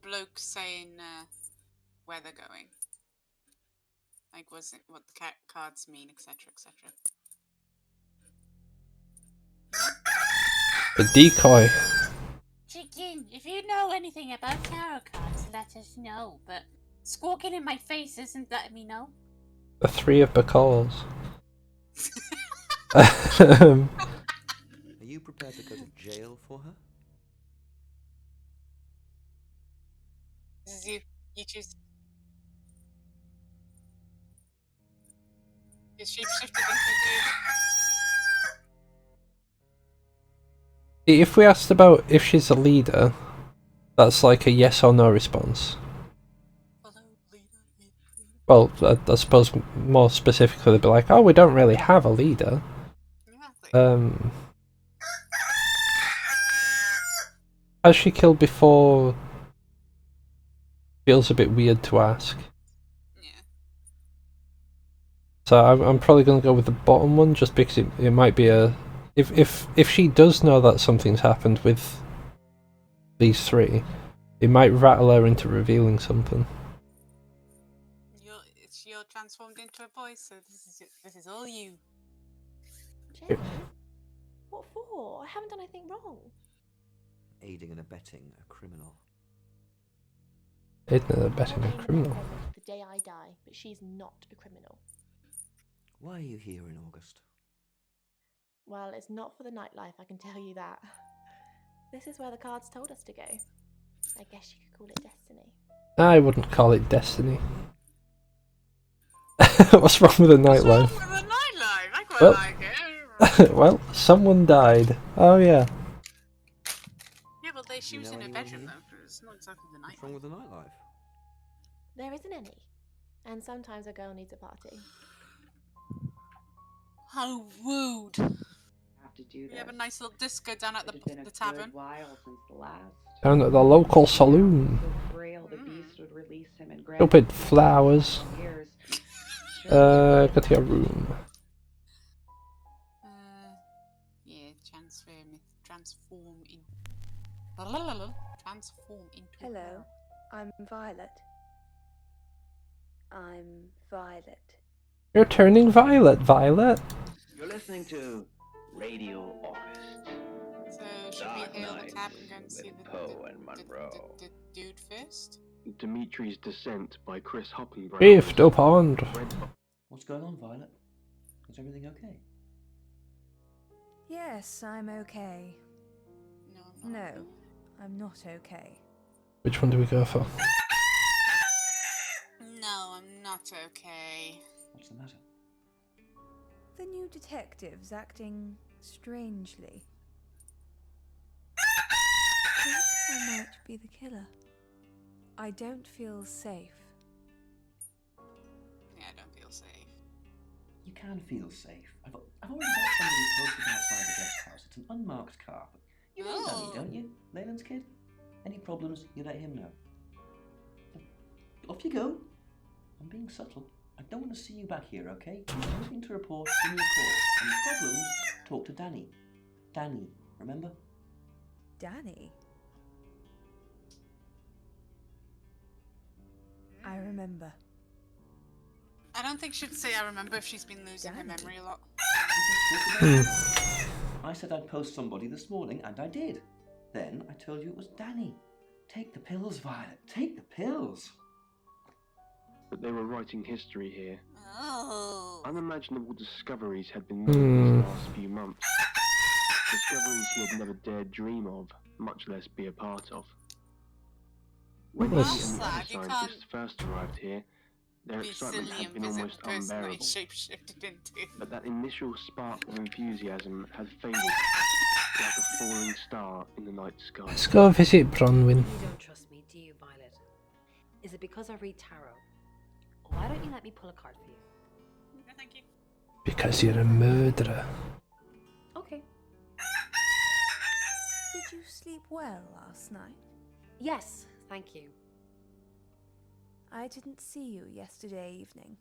bloke saying where they're going? Like, was it what the cards mean, etc., etc. A decoy. Chicken, if you know anything about tarot cards, let us know. But squawking in my face isn't letting me know. The three of Bacalls. Are you prepared to go to jail for her? This is you. You choose. Is shapeshifted into If we asked about if she's a leader, that's like a yes or no response. Well, I suppose more specifically, they'd be like, "Oh, we don't really have a leader." Has she killed before? Feels a bit weird to ask. So I'm probably going to go with the bottom one, just because it might be a... If she does know that something's happened with these three, it might rattle her into revealing something. You're transformed into a boy, so this is all you. Jenny? What for? I haven't done anything wrong. Aiding and abetting a criminal. Aiding and abetting a criminal. The day I die, but she's not a criminal. Why are you here in August? Well, it's not for the nightlife, I can tell you that. This is where the cards told us to go. I guess you could call it destiny. I wouldn't call it destiny. What's wrong with the nightlife? What's wrong with the nightlife? I quite like it. Well, someone died. Oh yeah. Yeah, but she was in her bedroom though. It's not exactly the nightlife. What's wrong with the nightlife? There isn't any. And sometimes a girl needs a party. How rude. Have to do this. We have a nice little disco down at the It's tavern. been a good while since the last. Down at the local saloon. So frail, the beast would release him and grab Stupid flowers. Go to your room. Yeah, transform into. Hello, I'm Violet. I'm Violet. You're turning violet, Violet. You're listening to Radio August. So should we hail the cab and go and see the dude first? Dimitri's Descent by Chris Hoppenbrow. Chief DuPont. What's going on, Violet? Is everything okay? Yes, I'm okay. No, I'm not okay. Which one do we go for? No, I'm not okay. What's the matter? The new detective's acting strangely. I might be the killer. I don't feel safe. Yeah, I don't feel safe. You can feel safe. I've already got somebody posted outside the guest house. It's an unmarked car. But you know Danny, don't you? Leyland's kid? Any problems, you let him know. Off you go. I'm being subtle. I don't want to see you back here, okay? If you have anything to report, give me a call. Any problems, talk to Danny. Danny, remember? Danny? I remember. I don't think she'd say I remember if she's been losing her memory a lot. I said I'd post somebody this morning, and I did. Then I told you it was Danny. Take the pills, Violet. Take the pills. But they were writing history here. Oh. Unimaginable discoveries had been made in the last few months. Discoveries he had never dared dream of, much less be a part of. When he and the other scientists first arrived here, their excitement had been almost unbearable. But that initial spark of enthusiasm had faded, like a falling star in the night sky. Let's go visit Bronwyn. You don't trust me, do you, Violet? Is it because I read tarot? Or why don't you let me pull a card for you? No, thank you. Because you're a murderer. Okay. Did you sleep well last night? Yes, thank you. I didn't see you yesterday evening.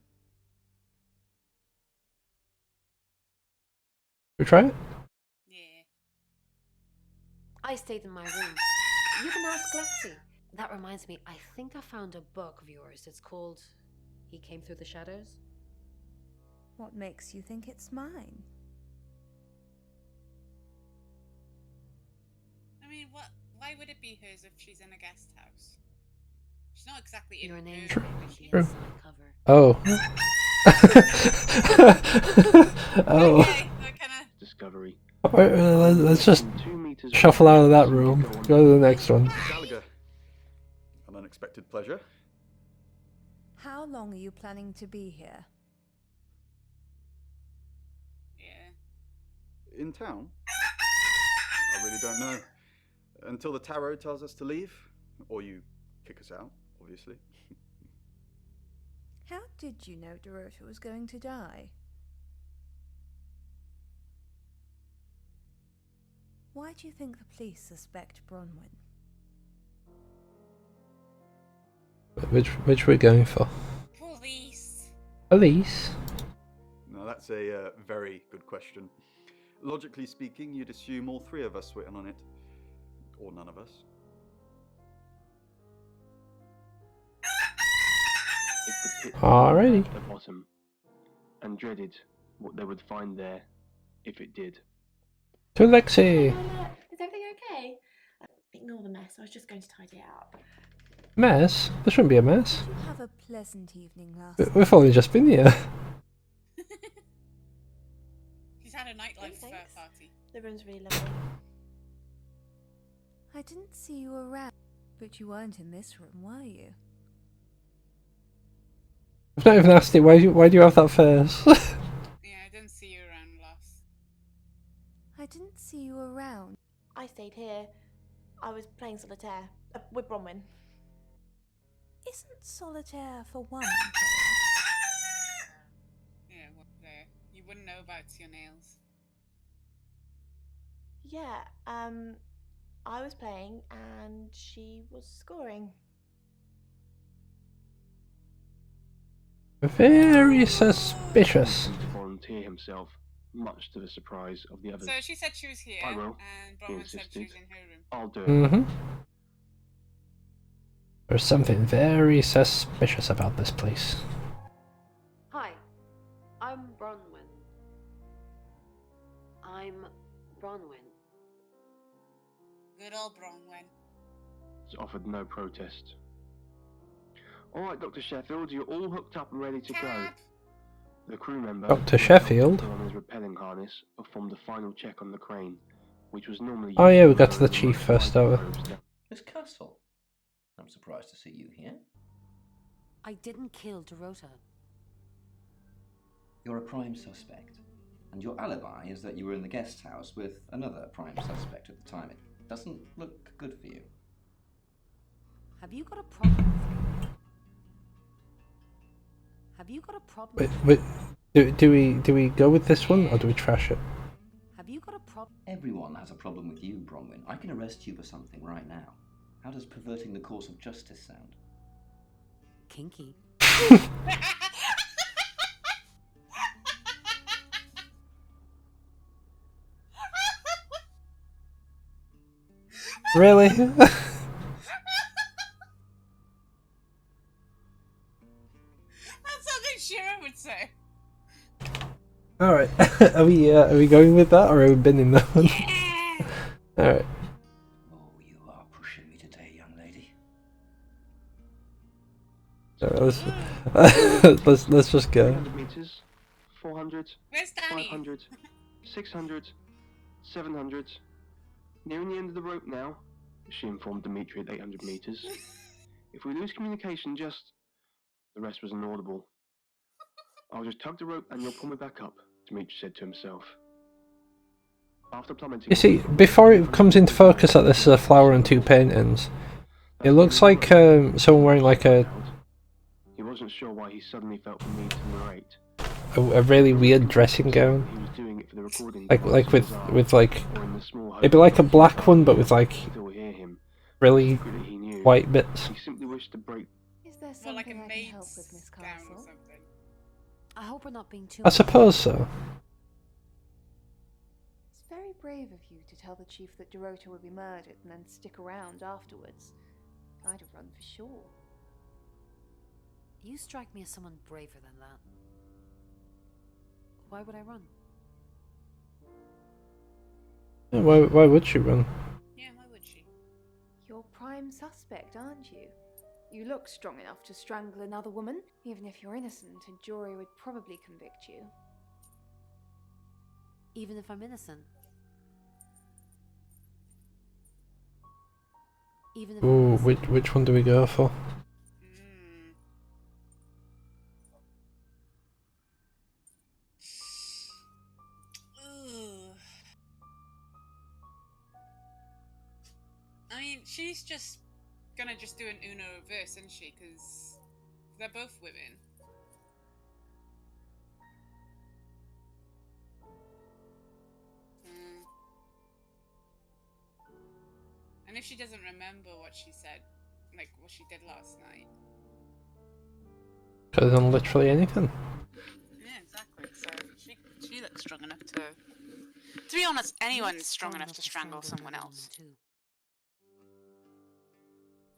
We try it? Yeah. I stayed in my room. You can ask Lexi. That reminds me, I think I found a book of yours. It's called He Came Through the Shadows. What makes you think it's mine? mean, what? Why would it be hers if she's in a guest house? She's not exactly in Your her name's room, on is she? the inside cover. Oh. Oh. Okay, so kind of. Discovery. Alright, let's just shuffle out of that room. Go to the next one. Gallagher. An unexpected pleasure. How long are you planning to be here? Yeah. In town? I really don't know. Until the tarot tells us to leave. Or you kick us out, obviously. How did you know Dorota was going to die? Why do you think the police suspect Bronwyn? Which we're going for? Police. Police? Now that's a very good question. Logically speaking, you'd assume all three of us were in on it. Or none of us. If the pit Alrighty. at the bottom, and dreaded what they would find there if it did. To Lexi! Is everything okay? Ignore the mess. I was just going to tidy it up. Mess? There shouldn't be a mess. Did you have a pleasant evening last night? We've only just been here. She's had a nightlife Thanks. party. The room's really lovely. I didn't see you around, but you weren't in this room, were you? I've not even asked it, why do you have that face? Yeah, I didn't see you around last. I didn't see you around. I stayed here. I was playing solitaire with Bronwyn. Isn't solitaire for one? Yeah, what player? You wouldn't know about your nails. Yeah, I was playing and she was scoring. Very suspicious. To volunteer himself, much to the surprise of the others. So she said she was here, I will, and he Bronwyn said she was insisted. in her room. I'll do it. Mm-hmm. There's something very suspicious about this place. Hi, I'm Bronwyn. I'm Bronwyn. Good old Bronwyn. He's offered no protest. All right, Dr. Sheffield, you're all hooked up and ready to go. The crew member, Dr. Sheffield? on his rappelling harness, performed the final check on the crane, which was normally. Oh yeah, we got to the chief first, over. Miss Castle, I'm surprised to see you here. I didn't kill Dorota. You're a prime suspect, and your alibi is that you were in the guest house with another prime suspect at the time. It doesn't look good for you. Have you got a problem with me? Have you got a problem? Wait, do we go with this one or do we trash it? Have you got a problem? Everyone has a problem with you, Bronwyn. I can arrest you for something right now. How does perverting the course of justice sound? Kinky. Really? That's something Shira would say. Alright, are we going with that or are we binning that one? Alright. Oh, you are pushing me today, young lady. Let's just go. 300 meters, 400, Where's Danny? 500, 600, 700. Nearing the end of the rope now, she informed Dimitri at 800 meters. If we lose communication, just... The rest was inaudible. I'll just tug the rope and you'll pull me back up, Dimitri said to himself. After plummeting... You see, before it comes into focus that this is a flower and two paintings, it looks like someone wearing like a He wasn't sure why he suddenly felt the need to narrate. a really weird dressing gown. He was doing it for the recording. Like with like maybe like a black one but with like really white bits. He simply wished to break. Is there Well, like a something I can help maid's with, Miss gown or Castle? something. I hope we're not being too. I suppose so. It's very brave of you to tell the chief that Dorota would be murdered and then stick around afterwards. I'd have run for sure. You strike me as someone braver than that. Why would I run? Yeah, why would she run? Yeah, why would she? prime suspect, aren't you? You look strong enough to strangle another woman. Even if you're innocent, a jury would probably convict you. Even if I'm innocent? Even if I'm Ooh, innocent? which one do we go for? I mean, she's just gonna just do an Uno reverse, isn't she? Because they're both women. And if she doesn't remember what she said, like what she did last night. Could have done literally anything. Yeah, exactly. So she looks strong enough to be honest, anyone's strong enough to strangle someone else.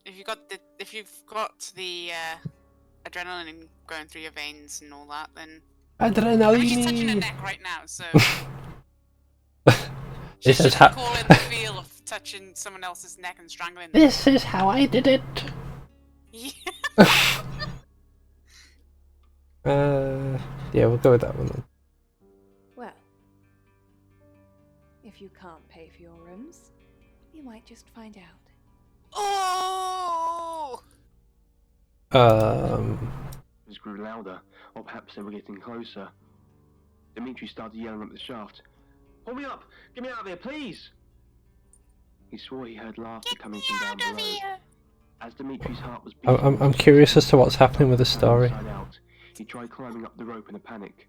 If you've got the adrenaline going through your veins and all that, then Adrenaline. I mean, she's touching her neck right now, so This she's is just how. recalling the feel of touching someone else's neck and strangling them. This is how I did it. Yeah, we'll go with that one then. Well, if you can't pay for your rooms, you might just find out. Oh! It grew louder, or perhaps they were getting closer. Dimitri started yelling up the shaft. Pull me up! Get me out of here, please! He swore he heard laughter coming from down below. As Dimitri's heart was beating, I'm curious as to what's happening with the story. out, he tried climbing up the rope in a panic.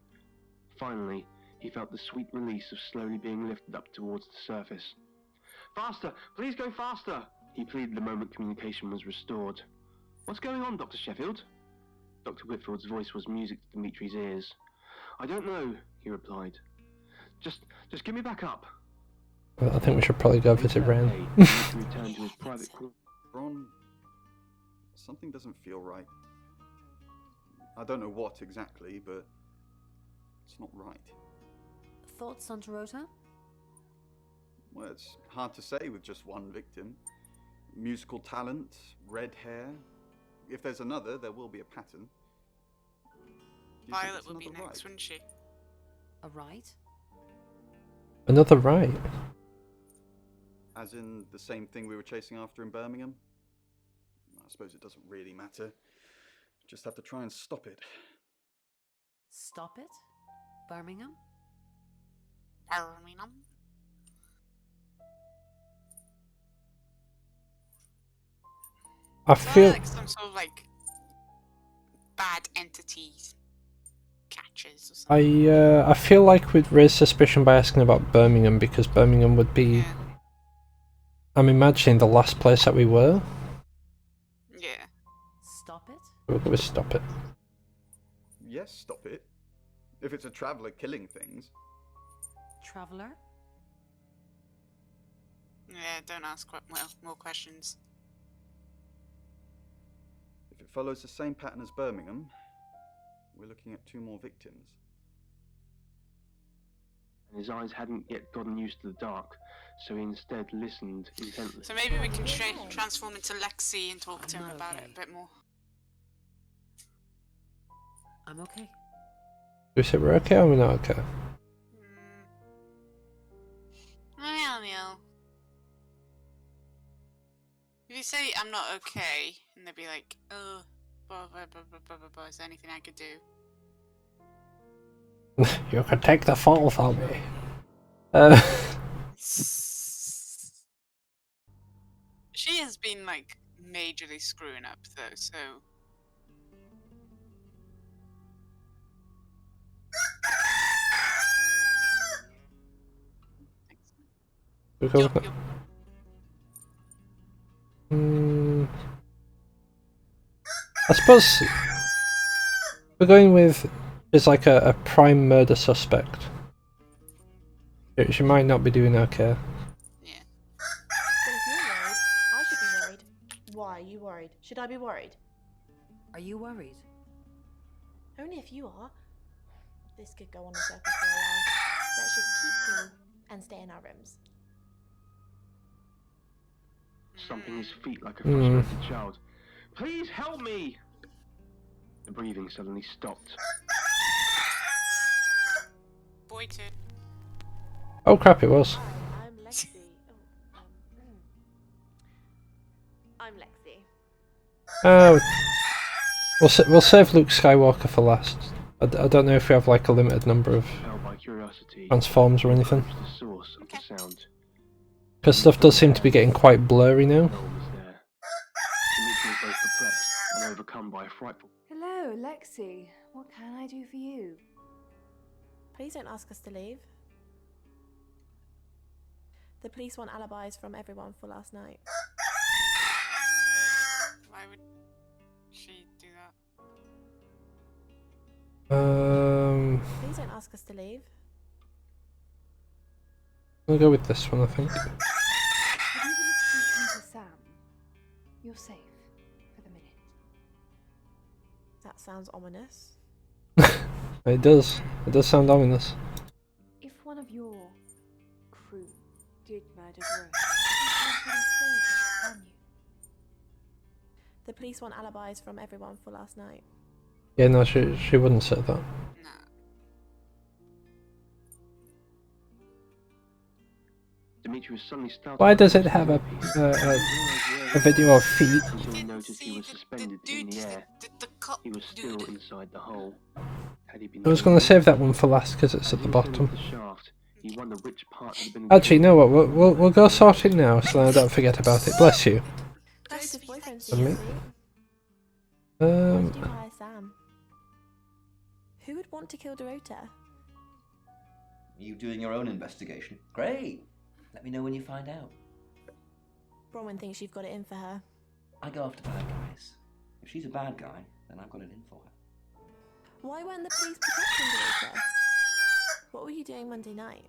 Finally, he felt the sweet release of slowly being lifted up towards the surface. Faster! Please go faster! He pleaded the moment communication was restored. What's going on, Dr. Sheffield? Dr. Whitfield's voice was music to Dimitri's ears. I don't know, he replied. Just get me back up. Well, I think we should probably go visit Ren. Dimitri returned to his private quarters. Bron, something doesn't feel right. I don't know what exactly, but it's not right. Thoughts on Dorota? Well, it's hard to say with just one victim. Musical talent, red hair. If there's another, there will be a pattern. Violet will be next, wouldn't she? A right? Another right. As in the same thing we were chasing after in Birmingham? I suppose it doesn't really matter. Just have to try and stop it. Stop it? Birmingham? Birmingham? I feel like some sort of like bad entities catches or something. I feel like we'd raise suspicion by asking about Birmingham because Birmingham would be, I'm imagining, the last place that we were. Yeah. Stop it? We'll go with stop it. Yes, stop it. If it's a traveller killing things. Traveller? Yeah, don't ask more questions. If it follows the same pattern as Birmingham, we're looking at 2 more victims. And his eyes hadn't yet gotten used to the dark, so he instead listened intently. So maybe we can transform into Lexi and talk to him about it a bit more. I'm okay. Do we say we're okay or we're not okay? I don't know. If you say I'm not okay, and they'll be like, oh, blah, blah, blah, blah, blah, blah, blah, is there anything I could do? You can take the fall from me. She has been, like, majorly screwing up, though, so... We'll go with that. I suppose we're going with is like a prime murder suspect. She might not be doing okay. Well, if you're worried, I should be worried. Why are you worried? Should I be worried? Are you worried? Only if you are. This could go on in circles for a while. Let's just keep cool and stay in our rooms. stomping his feet like a frustrated child. Please help me! The breathing suddenly stopped. Boy turn. Oh crap! It was. Hi, I'm Lexi. I'm Lexi. Oh, we'll save Luke Skywalker for last. I don't know if we have like a limited number of By curiosity, transforms or anything. the source of the sound. Because stuff does seem to be getting quite blurry now. No one was there. Dimitri was both perplexed and overcome by a frightful. Hello, Lexi. What can I do for you? Please don't ask us to leave. The police want alibis from everyone for last night. Why would she do that? Please don't ask us to leave. We'll go with this one, I think. Have you been speaking to Sam? You're safe for the minute. That sounds ominous. It does. It does sound ominous. If one of your crew did murder Rose, you can't really say, can you? The police want alibis from everyone for last night. Yeah, no, she wouldn't say that. Dimitri was suddenly startled. Why does it have a video of feet? Until he noticed he was suspended in the air. He was still inside the hole. Had he been I was going to save that one for last because it's at the bottom. the shaft, he wondered which part had been. Actually, no, what? We'll go sort it now, so I don't forget about it. Bless you. That's his boyfriend. Pardon me? Why did you hire Sam? Who would want to kill Dorota? You doing your own investigation? Great! Let me know when you find out. Bronwyn thinks you've got it in for her. I go after bad guys. If she's a bad guy, then I've got it in for her. Why weren't the police protecting Dorota? What were you doing Monday night?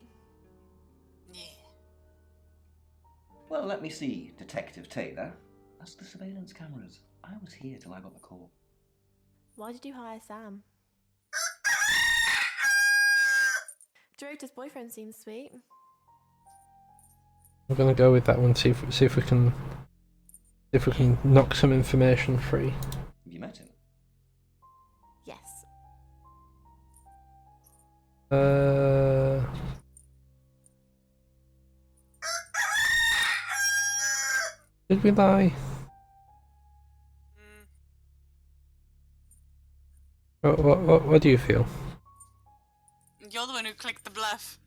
Well, let me see, Detective Taylor. Ask the surveillance cameras. I was here till I got the call. Why did you hire Sam? Dorota's boyfriend seems sweet. We're gonna go with that one. See if we can knock some information free. Have you met him? Yes. Did we lie? What do you feel? You're the one who clicked the bluff.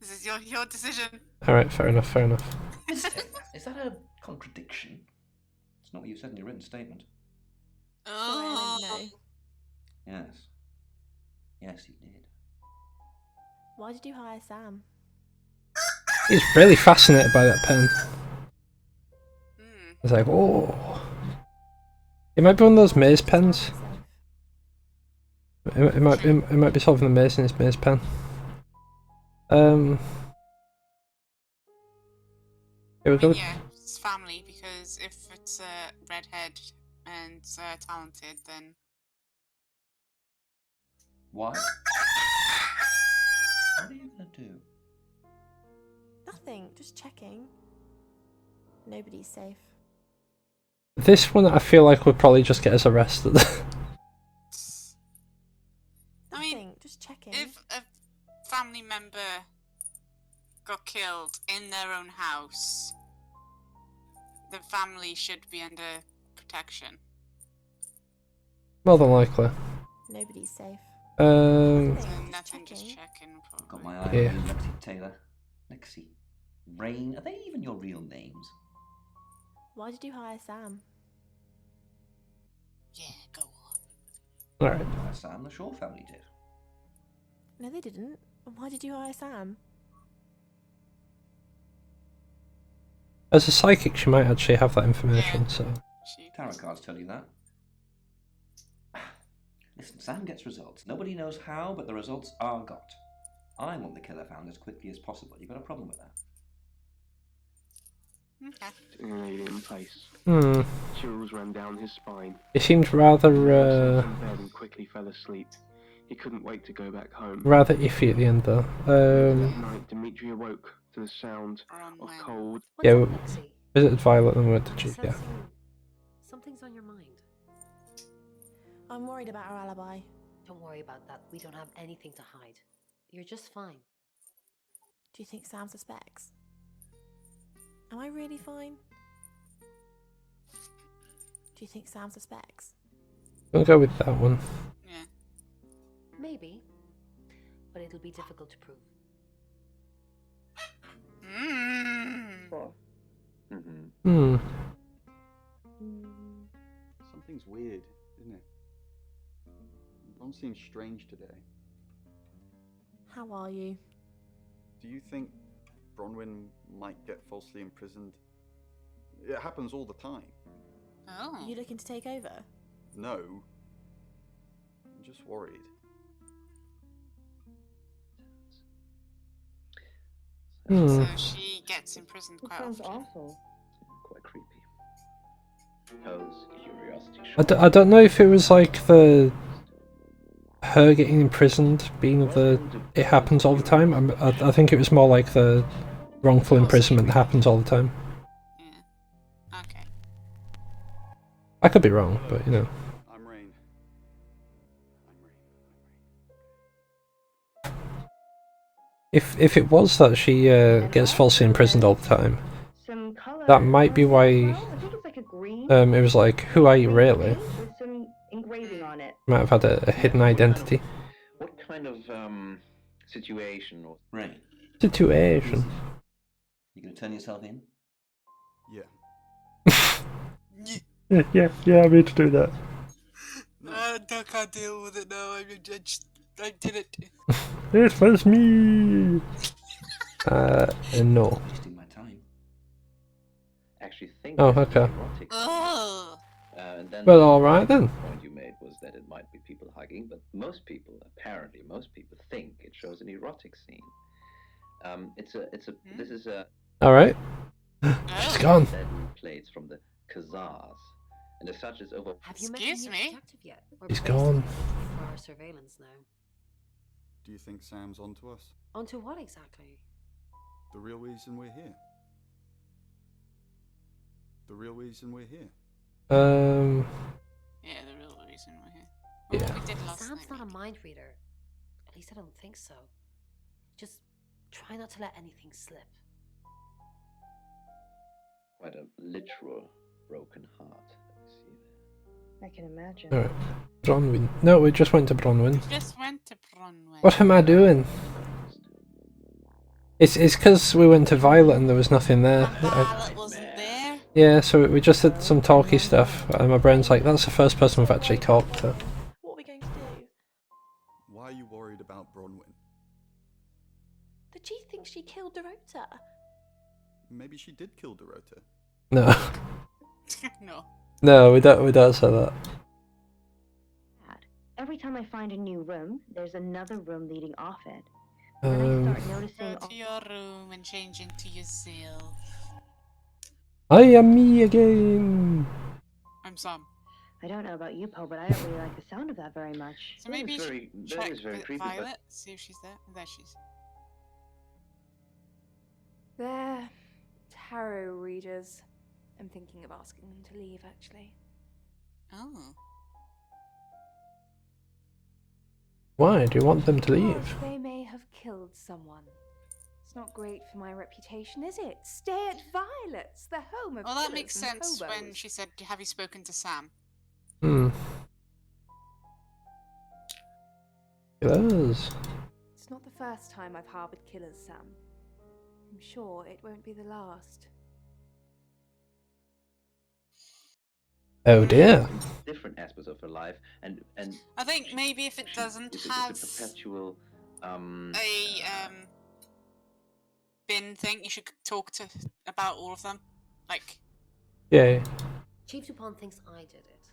This is your decision. Alright, fair enough, fair enough. Miss Taylor, is that a contradiction? It's not what you said in your written statement. Oh. No. Yes. Yes, you did. Why did you hire Sam? He's really fascinated by that pen. It's like, oh. It might be one of those maze pens. It might be solving the maze in his maze pen. Here we go. Yeah, it's family, because if it's a redhead and talented, then... What? What are you gonna do? Nothing, just checking. Nobody's safe. This one I feel like would probably just get us arrested. I mean, just checking. If a family member got killed in their own house, the family should be under protection. More than likely. Nobody's safe. Nothing, just checking. Got my eye Yeah. on you, Lexi Taylor. Lexi. Rain. Are they even your real names? Why did you hire Sam? Yeah, go on. Alright. Sam, the Shaw family did. No, they didn't. Why did you hire Sam? As a psychic, she might actually have that information, so... Tarot cards tell you that. Listen, Sam gets results. Nobody knows how, but the results are got. I want the killer found as quickly as possible. You got a problem with that? Okay. In place. Chills ran down his spine. He seemed rather, In bed and quickly fell asleep. He couldn't wait to go back home. rather iffy at the end, though. That night, Dimitri awoke to the sound of cold. Yeah, Visited Violet and went to Chief, yeah. Something's on your mind. I'm worried about her alibi. Don't worry about that. We don't have anything to hide. You're just fine. Do you think Sam suspects? Am I really fine? Do you think Sam suspects? We'll go with that one. Yeah. Maybe. But it'll be difficult to prove. Hmm. Something's weird, isn't it? Ron seems strange today. How are you? Do you think Bronwyn might get falsely imprisoned? It happens all the time. Oh. Are you looking to take over? No. I'm just worried. So she gets imprisoned quite Sounds often. awful. Quite creepy. Pose curiosity. I don't know if it was like her getting imprisoned being it happens all the time. I think it was more like the wrongful imprisonment that happens all the time. Yeah. Okay. I could be wrong, but you know. I'm Rain. If it was that she gets falsely imprisoned all the time, that might be why it was like, who are you really? With some engraving on it. Might have had a hidden identity. What kind of situation or Rain. Situation. You gonna turn yourself in? Yeah. Yeah, I mean to do that. I can't deal with it now. I did it. It was me. No. Wasting my time. actually think Oh, that okay. erotic Oh. and then Well, all right then. The point you made was that it might be people hugging, but most people think it shows an erotic scene. This is a. All right. She's gone. Plates from the Khazars, and as such, it's over. Have you met Excuse the me? detective yet? We're He's basically gone. looking for our surveillance now. Do you think Sam's onto us? Onto what exactly? The real reason we're here. The real reason we're here. Yeah, the real reason we're here. Well, Yeah. what we did last Sam's night. not a mind reader. At least I don't think so. Just try not to let anything slip. Quite a literal broken heart that we see there. I can imagine. Alright. Bronwyn. No, we just went to Bronwyn. Just went to Bronwyn. What am I doing? It's because we went to Violet and there was nothing there. Violet wasn't there? Yeah, so we just did some talky stuff, and my brain's like, that's the first person we've actually talked to. What are we going to do? Why are you worried about Bronwyn? The chief thinks she killed Dorota. Maybe she did kill Dorota. No. No. No, we don't say that. Every time I find a new room, there's another room leading off it. Um, Then I start noticing. Go to your room and change into yourself. I am me again. I'm Sam. I don't know about you, Poe, but I don't really like the sound of that very much. So maybe you That should is check very with creepy, but- Violet, see if she's there. There she is. They're tarot readers. I'm thinking of asking them to leave, actually. Oh. Why do you want them to leave? Because they may have killed someone. It's not great for my reputation, is it? Stay at Violet's, the home of Well, that killers makes and sense when hobos. she said, have you spoken to Sam? It is. It's not the first time I've harbored killers, Sam. I'm sure it won't be the last. Oh dear. Different aspects of her life, and I think maybe if it doesn't it's have a perpetual bin thing, you should talk to about all of them. Like, Yeah. Chief Dupont thinks I did it.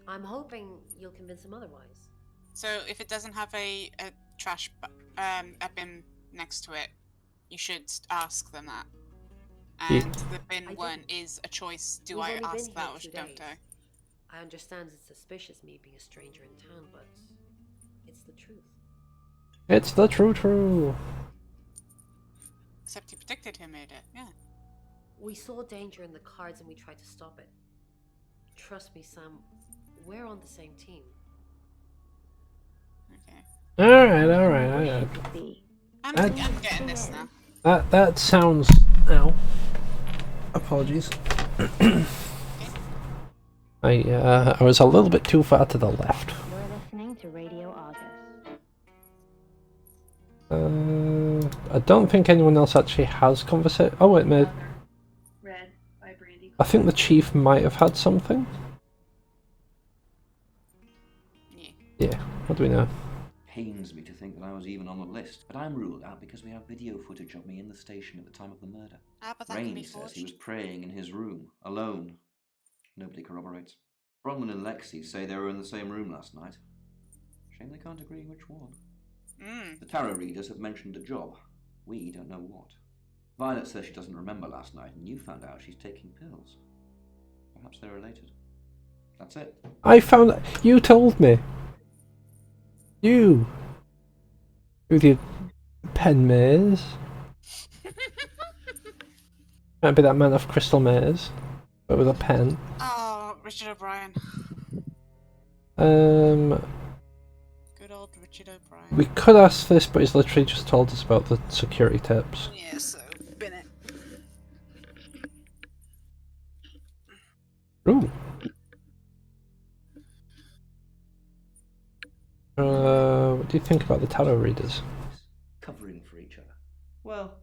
I'm hoping you'll convince him otherwise. so if it doesn't have a trash a bin next to it, you should ask them that. Yeah. And the bin I one didn't. is a choice. Do We've I only been ask that here or 2 don't days. I? I understand it's suspicious me being a stranger in town, but it's the truth. It's the true. Except he predicted who made it. Yeah. We saw danger in the cards and we tried to stop it. Trust me, Sam, we're on the same team. Okay. Alright. I'm getting this now. That sounds... Ow. Apologies. I was a little bit too far to the left. You're listening to Radio August. I don't think anyone else actually has conversation. Oh wait, maybe. Red by Brandy. I think the chief might have had something. Yeah, what do we know? Pains me to think that I was even on the list, but I'm ruled out because we have video footage of me in the station at the time of the murder. But that can Rain be says he forged. was praying in his room, alone. Nobody corroborates. Bronwyn and Lexi say they were in the same room last night. Shame they can't agree which one. The tarot readers have mentioned a job. We don't know what. Violet says she doesn't remember last night, and you found out she's taking pills. Perhaps they're related. That's it. I found... You told me! You! With your pen maze. Might be that man of crystal maze, but with a pen. Oh, Richard O'Brien. Good old Richard O'Brien. We could ask this, but he's literally just told us about the security tips. Yeah, so bin it. Ooh. What do you think about the tarot readers? Covering for each other. Well,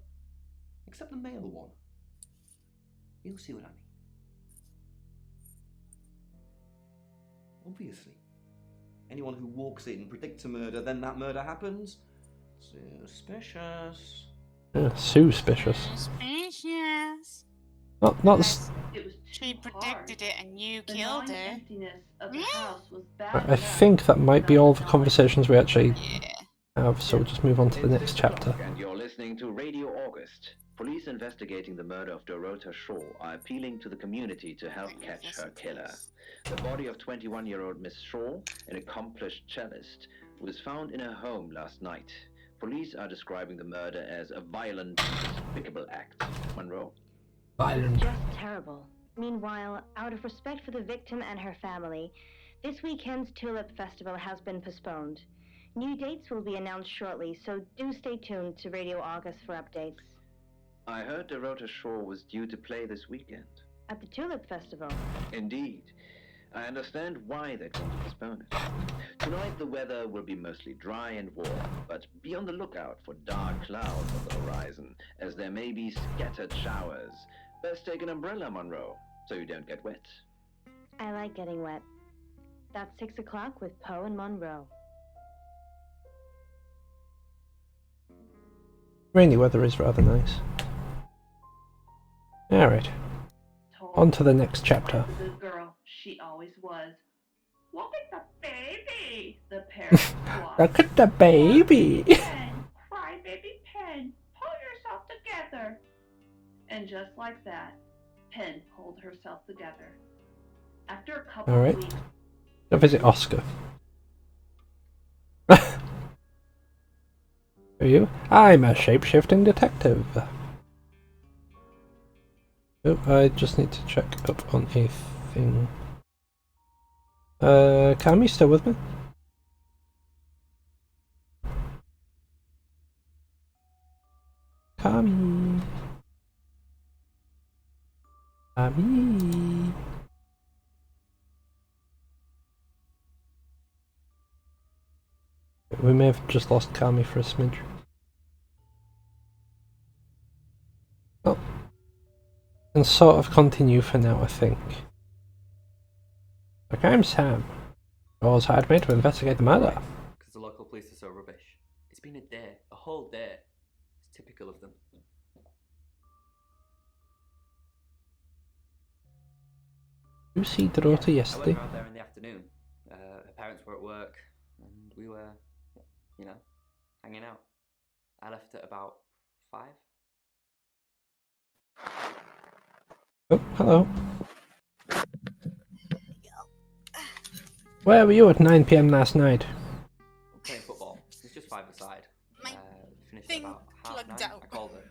except the male one. You'll see what I mean. Obviously. Anyone who walks in, predicts a murder, then that murder happens? Suspicious. Yeah, suspicious. Suspicious. Not It was She predicted it and you killed her. Emptiness of the house was bad I enough. think that might be all the conversations we actually have, so we'll just move on to the next chapter. And you're listening to Radio August. Police investigating the murder of Dorota Shaw are appealing to the community to help catch her killer. The body of 21-year-old Miss Shaw, an accomplished cellist, was found in her home last night. Police are describing the murder as a violent, despicable act. Monroe? Violent. Just terrible. Meanwhile, out of respect for the victim and her family, this weekend's Tulip Festival has been postponed. New dates will be announced shortly, so do stay tuned to Radio August for updates. I heard Dorota Shaw was due to play this weekend. At the Tulip Festival? Indeed. I understand why they'd want to postpone it. Tonight the weather will be mostly dry and warm, but be on the lookout for dark clouds on the horizon, as there may be scattered showers. Best take an umbrella, Monroe, so you don't get wet. I like getting wet. That's 6 o'clock with Poe and Monroe. Rainy weather is rather nice. Alright. On to the next chapter. The good girl she always was. Look at the baby, the parrot squawked. Look at the baby! Pen, cry baby Pen, pull yourself together. And just like that, Pen pulled herself together. After a couple Alright. of weeks, Go visit Oscar. Who are you? I'm a shapeshifting detective. Oh, I just need to check up on a thing. Kamii still with me? Kamii. Kamii. We may have just lost Kamii for a smidge. Oh. And sort of continue for now, I think. Okay, I'm Sam. Yours hired me to investigate the murder. Because the local police are so rubbish. It's been a day, a whole day. It's typical of them. Did you see Dorota yesterday? I went around there in the afternoon. Her parents were at work, and we were, you know, hanging out. I left at about 5. Oh, hello. Where were you at 9 PM last night? Playing football. It's just 5-a-side. Finished at about 9:30. I called her.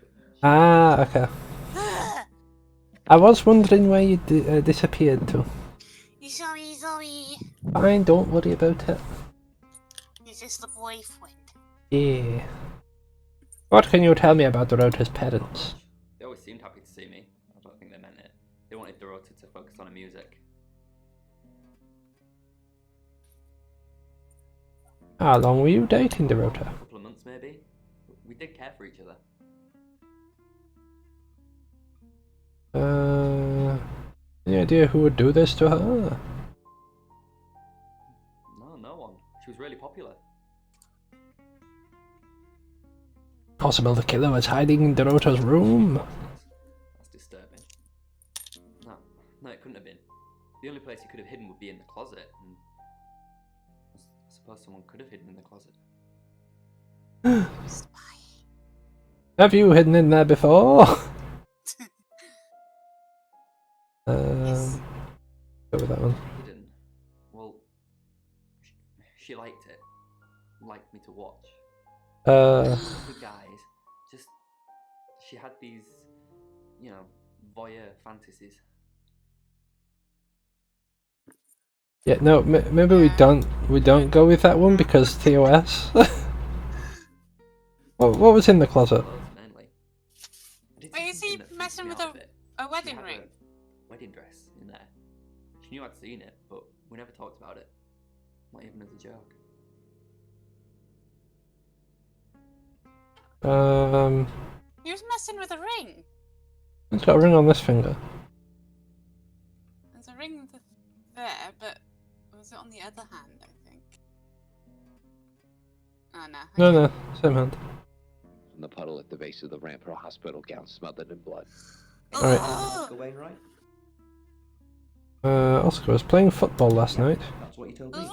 Ah, okay. I was wondering where you disappeared to. Sorry. Fine, don't worry about it. Is this the boyfriend? Yeah. What can you tell me about Dorota's parents? They always seemed happy to see me. I don't think they meant it. They wanted Dorota to focus on her music. How long were you dating Dorota? A couple of months, maybe. We did care for each other. Any idea who would do this to her? No one. She was really popular. Possible the killer was hiding in Dorota's room. That's disturbing. No, it couldn't have been. The only place he could have hidden would be in the closet, and I suppose someone could have hidden in the closet. Have you hidden in there before? Go with that one. Hidden. Well, she liked it. Liked me to watch. The guys, just she had these, voyeur fantasies. Yeah, no, maybe we don't go with that one because TOS. what was in the closet? Wait, is he messing with a wedding ring? Wedding dress in there. She knew I'd seen it, but we never talked about it. Not even as a joke. He was messing with a ring. He's got a ring on this finger. There's a ring there, but was it on the other hand, I think? Oh, no. No, same hand. In the puddle at the base of the ramp, her hospital gown smothered in blood. Alright. Oscar Wainwright? Oscar was playing football last night. That's what you told me.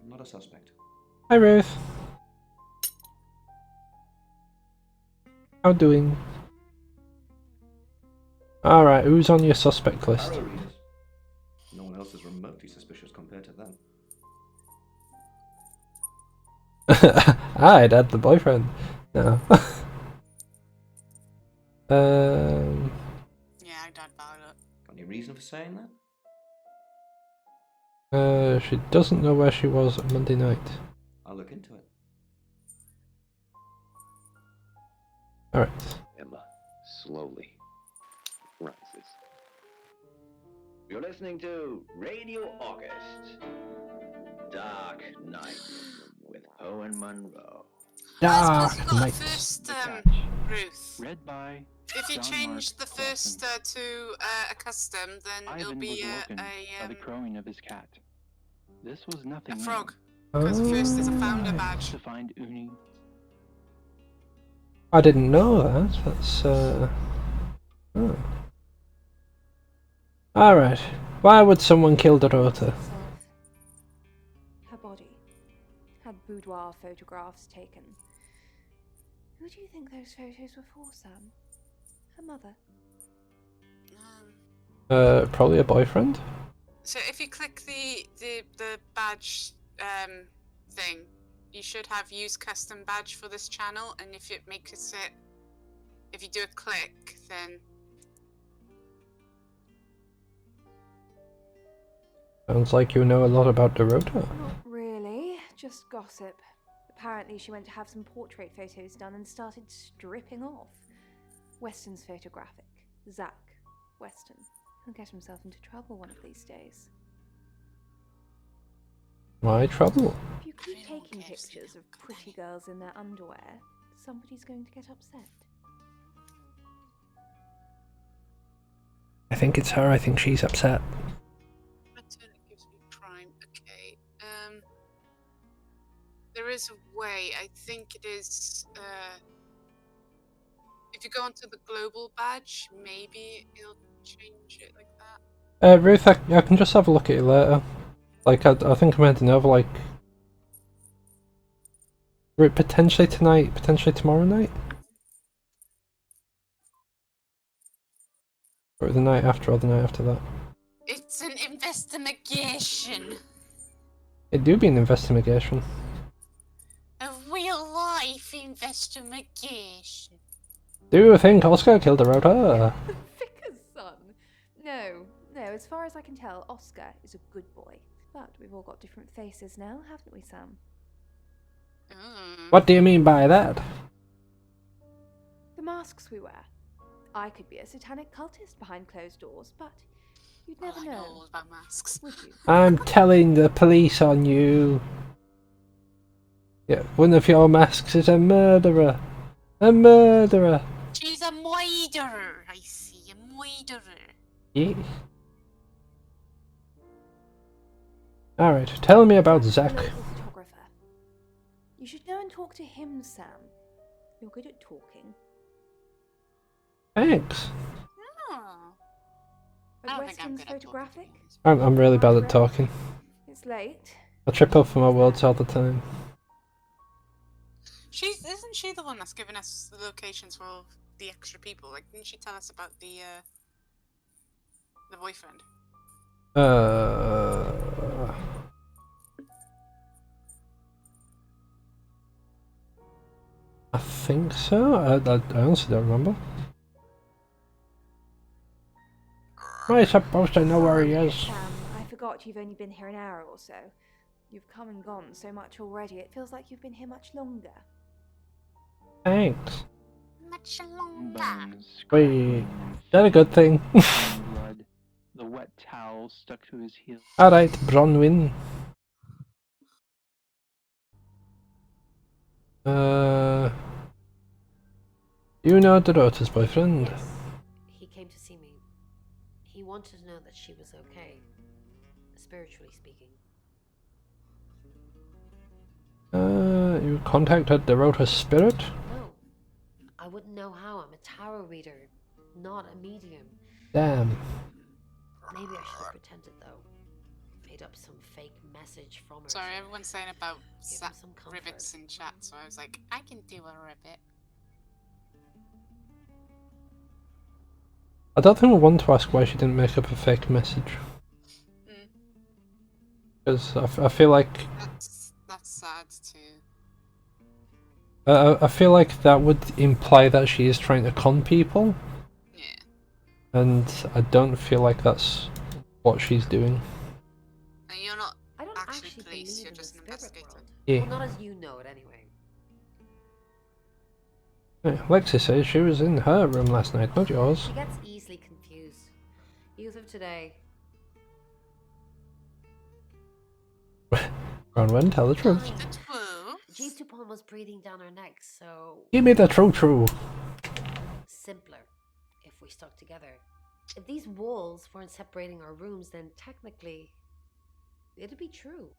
Not a suspect. Hi, Ruth. How doing? Alright, who's on your suspect list? Arrow readers. No one else is remotely suspicious compared to them. I'd add the boyfriend. No. Yeah, I'd add Violet. Got any reason for saying that? She doesn't know where she was on Monday night. I'll look into it. Alright. Emma, slowly rises. You're listening to Radio August. Dark Night with Poe and Monroe. Dark I Night. First, Ruth. Read by If you John change Mark the first to a custom, then it'll Ivan be was awoken by the crowing of his cat. This was nothing a frog. new. Because the first is a founder badge. To find Uni. I didn't know that. That's oh. Alright. Why would someone kill Dorota? Her body. Had boudoir photographs taken. Who do you think those photos were for, Sam? Her mother? Probably a boyfriend? So if you click the badge thing, you should have use custom badge for this channel, and if it makes it, if you do a click, then Sounds like you know a lot about Dorota. Not really, just gossip. Apparently she went to have some portrait photos done and started stripping off. Weston's photographic. Zach Weston. He'll get himself into trouble one of these days. Why trouble? If you keep taking pictures of pretty girls in their underwear, somebody's going to get upset. I think it's her. I think she's upset. Alternate gives me crime. Okay. There is a way. I think it is. If you go onto the global badge, maybe it'll change it like that. Ruth, I can just have a look at it later. Like, I think I'm heading over, like, potentially tonight, potentially tomorrow night? Or the night after, or the night after that. It's an investigation. It do be an investigation. A real life investigation. Do you think Oscar killed Dorota? Vicar's son. as far as I can tell, Oscar is a good boy. But we've all got different faces now, haven't we, Sam? What do you mean by that? The masks we wear. I could be a satanic cultist behind closed doors, but you'd never I know. know all about masks. Would you? I'm telling the police on you. Yeah, one of your masks is a murderer. A murderer. She's a murderer, I see, a murderer. Yeah. Alright, tell me about That's Zach. the local photographer. You should go and talk to him, Sam. You're good at talking. Thanks. At Weston's photographic? I'm really bad at talking. It's late. I trip up for my words all the time. Isn't she the one that's given us the locations for all the extra people? Like, didn't she tell us about the boyfriend? I think so. I honestly don't remember. Am I supposed to know where he is? Sam, I forgot you've only been here an hour or so. You've come and gone so much already, it feels like you've been here much longer. Thanks. Much longer. Wait, is that a good thing? Blood. The wet towel stuck to his heel. Alright, Bronwyn. You know Dorota's boyfriend? Yes. He came to see me. He wanted to know that she was okay, spiritually speaking. You contacted Dorota's spirit? No. I wouldn't know how. I'm a tarot reader, not a medium. Damn. Maybe I should have pretended, though. Made up some fake message from her. Sorry, everyone's saying about some comfort. ribbits in chat, so I was like, I can do a ribbit. I don't think we want to ask why she didn't make up a fake message. Because I feel like... That's sad too. I feel like that would imply that she is trying to con people. Yeah. And I don't feel like that's what she's doing. And you're not I don't actually police, you're just an investigator. Yeah. Well, not as you know it, anyway. Lexi says she was in her room last night, not yours. She gets easily confused. Youth of today. Bronwyn, tell the truth. Jeep Dupont was breathing down her neck, so... Give me the true. Simpler, if we stuck together. If these walls weren't separating our rooms, then technically, it'd be true.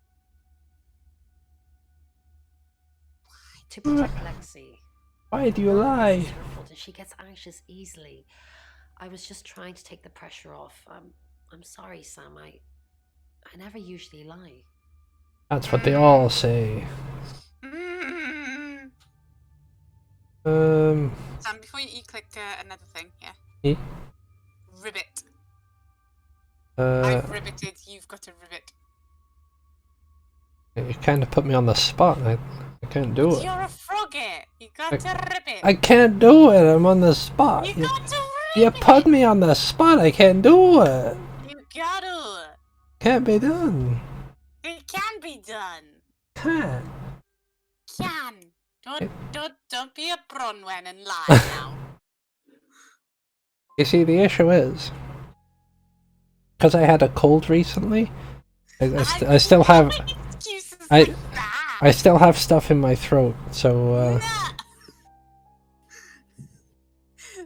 To protect Lexi. Why do you lie? It's her fault and she gets anxious easily. I was just trying to take the pressure off. I'm sorry, Sam. I never usually lie. That's what they all say. Sam, before you click another thing, yeah? Yeah? Ribbit. I've ribbited, you've got a ribbit. You kind of put me on the spot. I can't do it. You're a frogget! You got a ribbit! I can't do it. I'm on the spot. You got to ribbit! You put me on the spot. I can't do it. You gotta! Can't be done. It can be done! Can't. Can! Don't be a Bronwyn and lie now. You see, the issue is, because I had a cold recently, I still have, I still have stuff in my throat, so,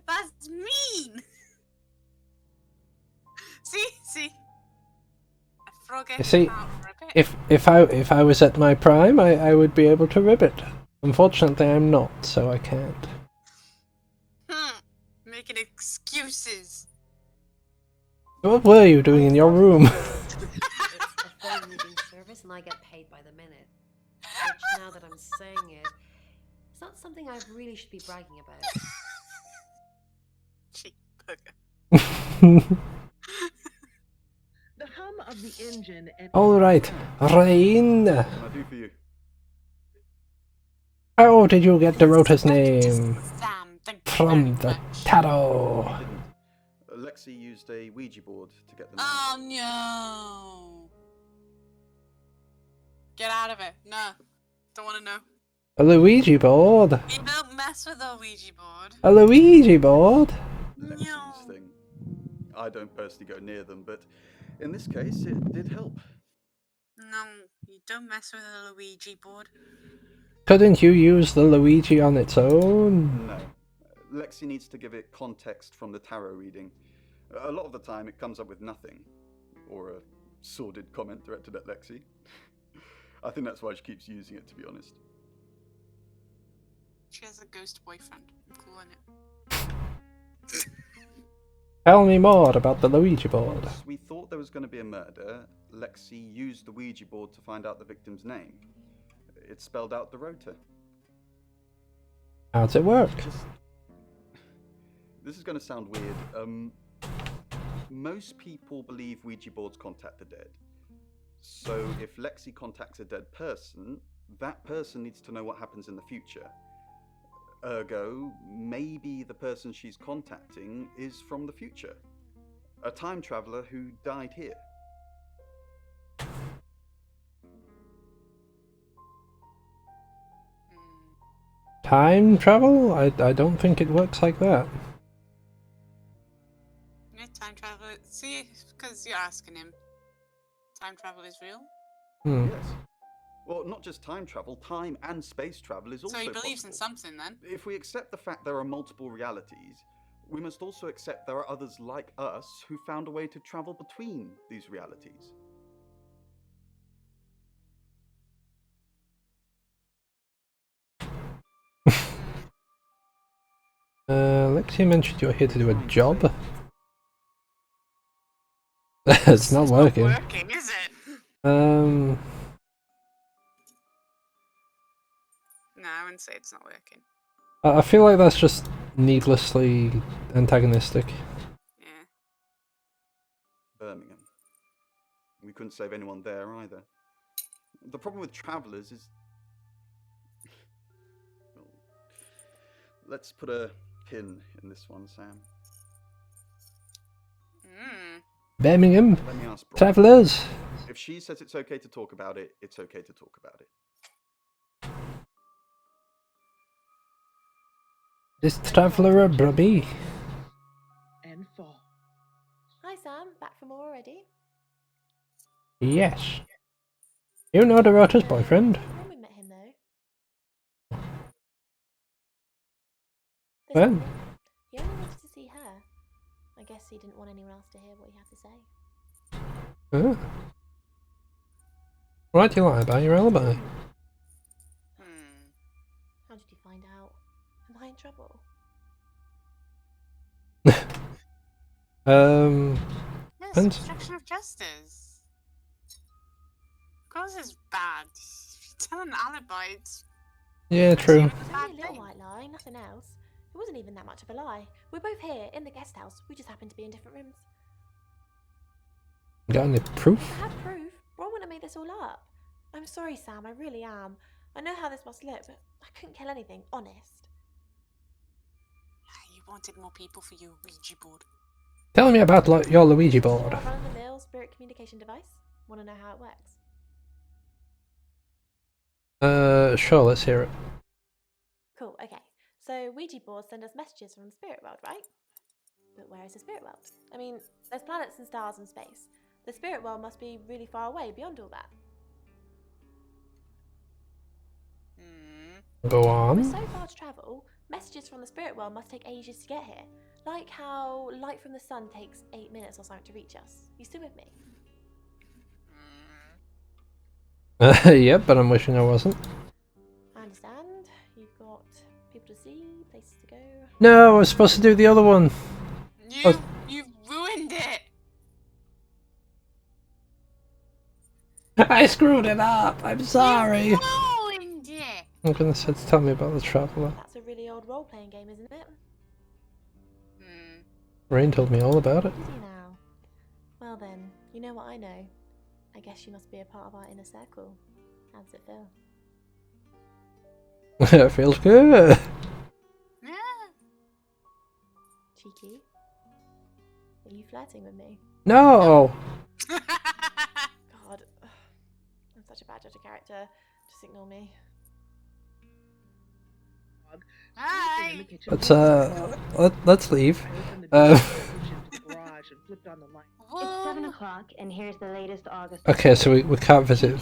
That's mean! See? A frogget you see, can't ribbit. if I was at my prime, I would be able to ribbit. Unfortunately, I'm not, so I can't. Making excuses. What were you doing in your room? It's a phone reading service and I get paid by the minute. Which, now that I'm saying it, it's not something I really should be bragging about. Cheap bugger. The hum of the engine and Alright, Rain. What can I do for you? How did you get Dorota's name? From the tarot. Lexi used a Ouija board to get the name. Oh no! Get out of it. No. Don't want to know. A Luigi board. You don't mess with a Ouija board. A Luigi board. Lexi's thing. I don't personally go near them, but in this case, it did help. No, you don't mess with a Luigi board. Couldn't you use the Luigi on its own? No. Lexi needs to give it context from the tarot reading. A lot of the time, it comes up with nothing. Or a sordid comment directed at Lexi. I think that's why she keeps using it, to be honest. She has a ghost boyfriend. I'm cool on it. Tell me more about the Luigi board. Once we thought there was going to be a murder, Lexi used the Ouija board to find out the victim's name. It spelled out the rota. How's it work? This is going to sound weird. Most people believe Ouija boards contact the dead. So if Lexi contacts a dead person, that person needs to know what happens in the future. Ergo, maybe the person she's contacting is from the future. A time traveler who died here. Time travel? I don't think it works like that. Yeah, time travel. See, because you're asking him. Time travel is real? Yes. Well, not just time travel, time and space travel is also So he believes possible. in something then? If we accept the fact there are multiple realities, we must also accept there are others like us who found a way to travel between these realities. Lexi mentioned you're here to do a job. It's not working. Not working, is it? Um. No, I wouldn't say it's not working. I feel like that's just needlessly antagonistic. Yeah. Birmingham. We couldn't save anyone there either. The problem with travellers is... Well, let's put a pin in this one, Sam. Birmingham. Let me ask Brian. Travellers. If she says it's okay to talk about it, it's okay to talk about it. This traveller a brubby. And 4. Hi Sam, back from more already? Yes. You know Dorota's boyfriend? When we met him though. When? He only wanted to see her. I guess he didn't want anyone else to hear what he had to say. Oh. Why'd you lie about your alibi? How did you find out? Am I in trouble? Yes, Depends. obstruction of justice. Of course it's bad. If you tell an alibi, it's... Yeah, true. It was only a little white lie, nothing else. It wasn't even that much of a lie. We're both here, in the guest house. We just happen to be in different rooms. Got any proof? I have proof. Ron wouldn't have made this all up. I'm sorry, Sam, I really am. I know how this must look, but I couldn't kill anything, honest. You wanted more people for your Ouija board. Tell me about your Luigi board. Or run-of-the-mill spirit communication device. Want to know how it works? Sure, let's hear it. Cool, okay. So Ouija boards send us messages from the spirit world, right? But where is the spirit world? I mean, there's planets and stars and space. The spirit world must be really far away beyond all that. Go on. With so far to travel, messages from the spirit world must take ages to get here. Like how light from the sun takes 8 minutes or something to reach us. You still with me? Yep, but I'm wishing I wasn't. I understand. You've got people to see, places to go. No, I was supposed to do the other one. You've ruined it! I screwed it up. I'm sorry. You ruined it! I'm gonna say tell me about the traveller. That's a really old role-playing game, isn't it? Rain told me all about it. Did you now? Well then, you know what I know. I guess you must be a part of our inner circle. How does it feel? It feels good. Cheeky. Are you flirting with me? No! God, I'm such a bad judge of character. Just ignore me. Hi. Let's leave. It's 7 o'clock, and here's the latest August. Okay, so we can't visit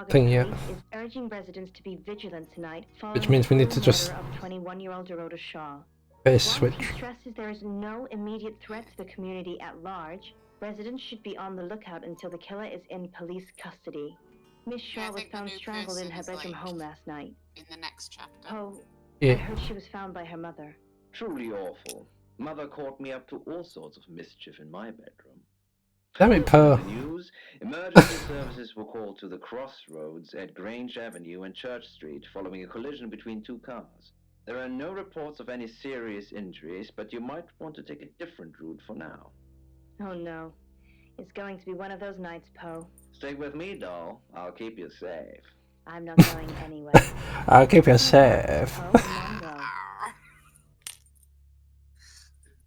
thing yet. Is urging residents to be vigilant tonight, Which means we need to just 21-year-old Dorota Shaw. base While switch. he stresses there is no immediate threat to the community at large, residents should be on the lookout until the killer is in police custody. Miss Shaw was found strangled in her bedroom home last night. In the next chapter. Oh, Yeah. I heard she was found by her mother. Truly awful. Mother caught me up to all sorts of mischief in my bedroom. Damn it, Poe. In the news, emergency services were called to the crossroads at Grange Avenue and Church Street following a collision between two cars. There are no reports of any serious injuries, but you might want to take a different route for now. Oh no. It's going to be one of those nights, Poe. Stick with me, doll. I'll keep you safe. I'm not going anywhere. I'll keep you safe.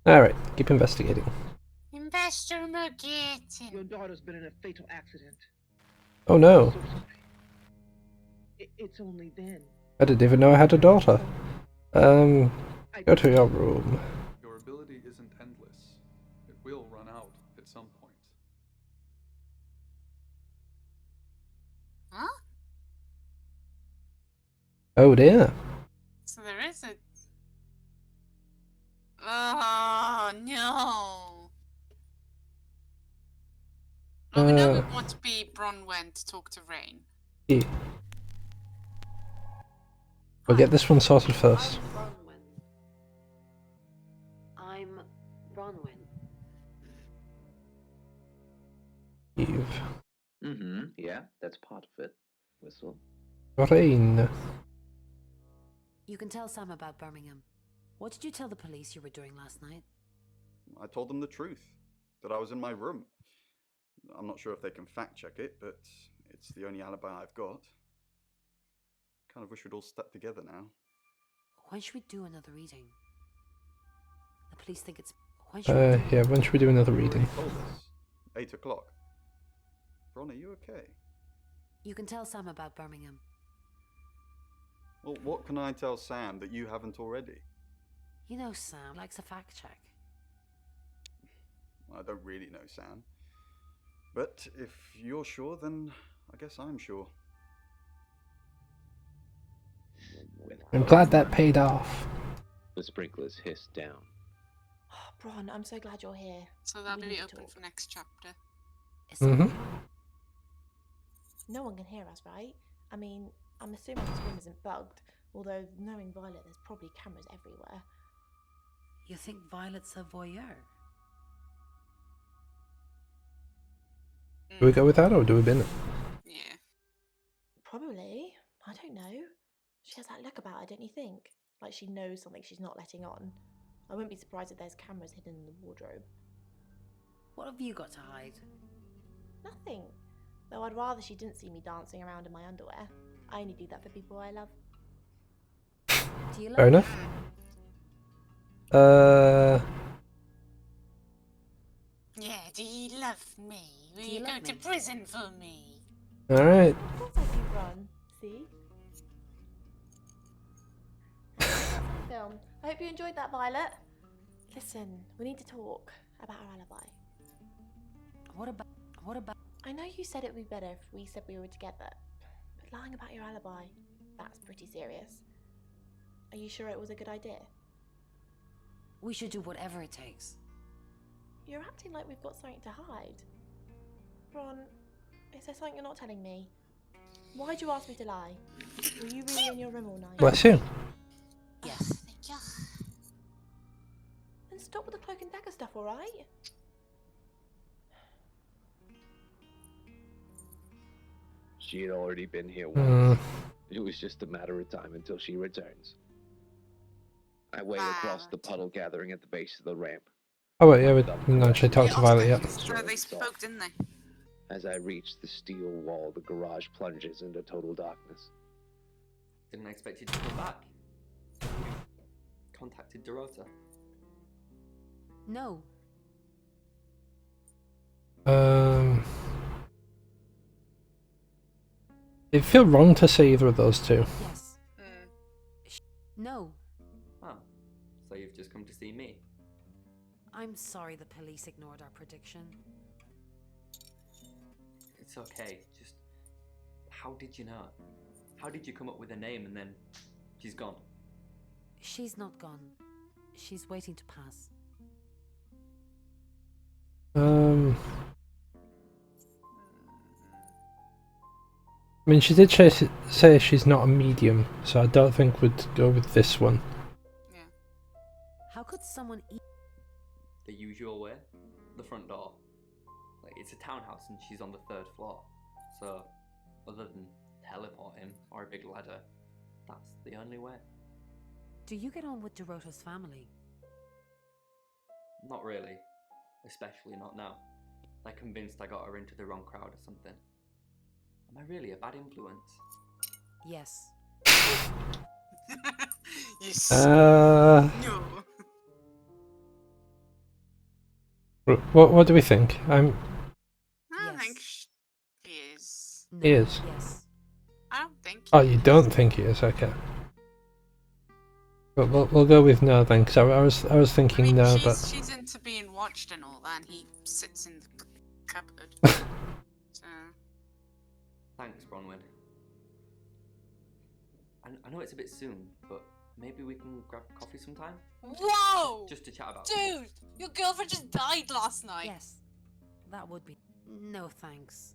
Alright, keep investigating. Investigating. Your daughter's been in a fatal accident. Oh no. It's only then. I didn't even know I had a daughter. Go to your room. Your ability isn't endless. It will run out at some point. Huh? Oh dear. So there is a... Oh, no. Well, we know we want to be Bronwyn to talk to Rain. Yeah. We'll get this one sorted first. I'm Bronwyn. Eve. Mm-hmm. Yeah, that's part of it. Whistle. Rain. You can tell Sam about Birmingham. What did you tell the police you were doing last night? I told them the truth, that I was in my room. I'm not sure if they can fact check it, but it's the only alibi I've got. Kind of wish we'd all stuck together now. When should we do another reading? The police think it's... Yeah, when should we do another reading? Told us. 8 o'clock. Bron, are you okay? You can tell Sam about Birmingham. Well, what can I tell Sam that you haven't already? You know Sam likes a fact check. I don't really know Sam. But if you're sure, then I guess I'm sure. I'm glad that paid off. The sprinklers hissed down. Oh, Bron, I'm so glad you're here. So that'll be open for next chapter. Mm-hmm. No one can hear us, right? I mean, I'm assuming this room isn't bugged, although knowing Violet, there's probably cameras everywhere. You think Violet's a voyeur? Do we go with that or do we bin it? Yeah. Probably. I don't know. She has that look about her, don't you think? Like she knows something she's not letting on. I wouldn't be surprised if there's cameras hidden in the wardrobe. What have you got to hide? Nothing. Though I'd rather she didn't see me dancing around in my underwear. I only do that for people I love. Do you love Fair enough. Yeah, do you love me? Will you go to prison for me? Alright. Of course I do, Bron. See? Film. I hope you enjoyed that, Violet. Listen, we need to talk about our alibi. What about... I know you said it would be better if we said we were together, but lying about your alibi, that's pretty serious. Are you sure it was a good idea? We should do whatever it takes. You're acting like we've got something to hide. Bron, is there something you're not telling me? Why'd you ask me to lie? Were you really in your room all night? Bless you. Yes. Then stop with the cloak and dagger stuff, alright? She had already been here once. It was just a matter of time until she returns. I wait across the puddle gathering at the base of the ramp. Oh wait, yeah, we didn't actually talk to Violet yet. So they spoke, didn't they? As I reach the steel wall, the garage plunges into total darkness. Didn't expect you to come back. Contacted Dorota. No. It'd feel wrong to say either of those two. Yes. No. Oh, so you've just come to see me? I'm sorry the police ignored our prediction. It's okay, just... How did you know? How did you come up with a name and then... she's gone? She's not gone. She's waiting to pass. I mean, she did say she's not a medium, so I don't think we'd go with this one. How could someone eat? The usual way? The front door. Like, it's a townhouse and she's on the 3rd floor. So, other than teleporting or a big ladder, that's the only way. Do you get on with Dorota's family? Not really. Especially not now. They're convinced I got her into the wrong crowd or something. Am I really a bad influence? Yes. What do we think? I don't think she is. He is. Yes. I don't think. Oh, you don't think he is? Okay. But we'll go with no then, because I was thinking no, but she's into being watched and all that, and he sits in the cupboard. So. Thanks, Bronwyn. I know it's a bit soon, but maybe we can grab coffee sometime? Whoa! Just to chat about Dude, your girlfriend just died last night. Yes. That would be... No thanks.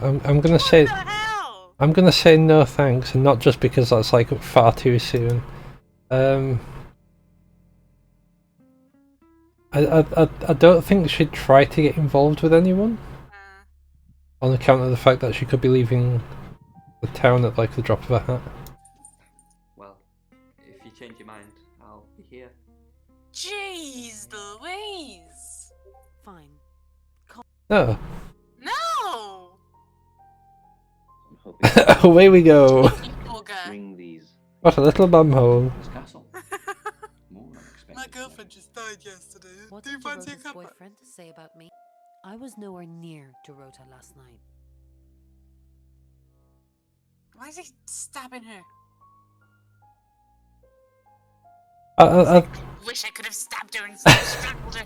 I'm gonna say... I'm gonna say no thanks, and not just because that's like far too soon. I don't think she'd try to get involved with anyone. On account of the fact that she could be leaving the town at like the drop of a hat. Well, if you change your mind, I'll be here. Jeez Louise! Fine. No. No! Away we go! Bring these. What a little bumhole. My girlfriend just died yesterday. What Do did you fancy a Dorota's cuppa? boyfriend say about me? I was nowhere near Dorota last night. Why is he stabbing her? I Wish I could have stabbed her and strangled her.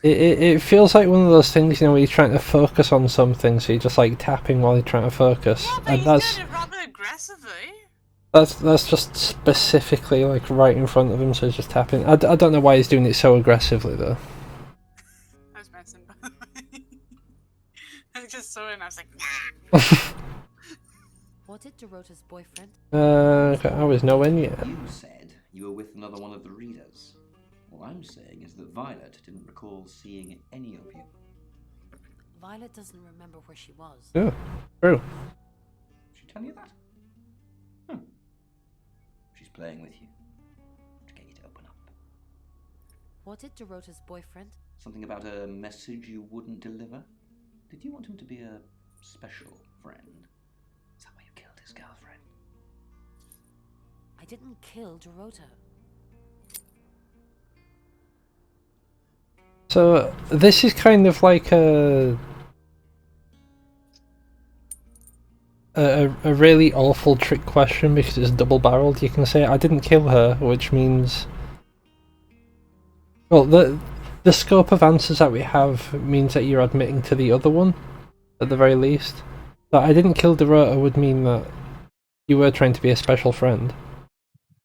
It feels like one of those things, you know, where you're trying to focus on something, so you're just like tapping while you're trying to focus. Yeah, but and he's that's doing it rather aggressively. that's just specifically like right in front of him, so he's just tapping. I don't know why he's doing it so aggressively though. I was messing, by the way. I just saw it and I was like, nah. What did Dorota's boyfriend? I was nowhere near. You said you were with another one of the readers. All I'm saying is that Violet didn't recall seeing any of you. Violet doesn't remember where she was. Yeah, true. She tell you that? She's playing with you to get you to open up. What did Dorota's boyfriend? Something about a message you wouldn't deliver? Did you want him to be a special friend? Is that why you killed his girlfriend? I didn't kill Dorota. So this is kind of like a really awful trick question because it's double-barreled. You can say I didn't kill her, which means, well, the scope of answers that we have means that you're admitting to the other one, at the very least. That I didn't kill Dorota would mean that you were trying to be a special friend,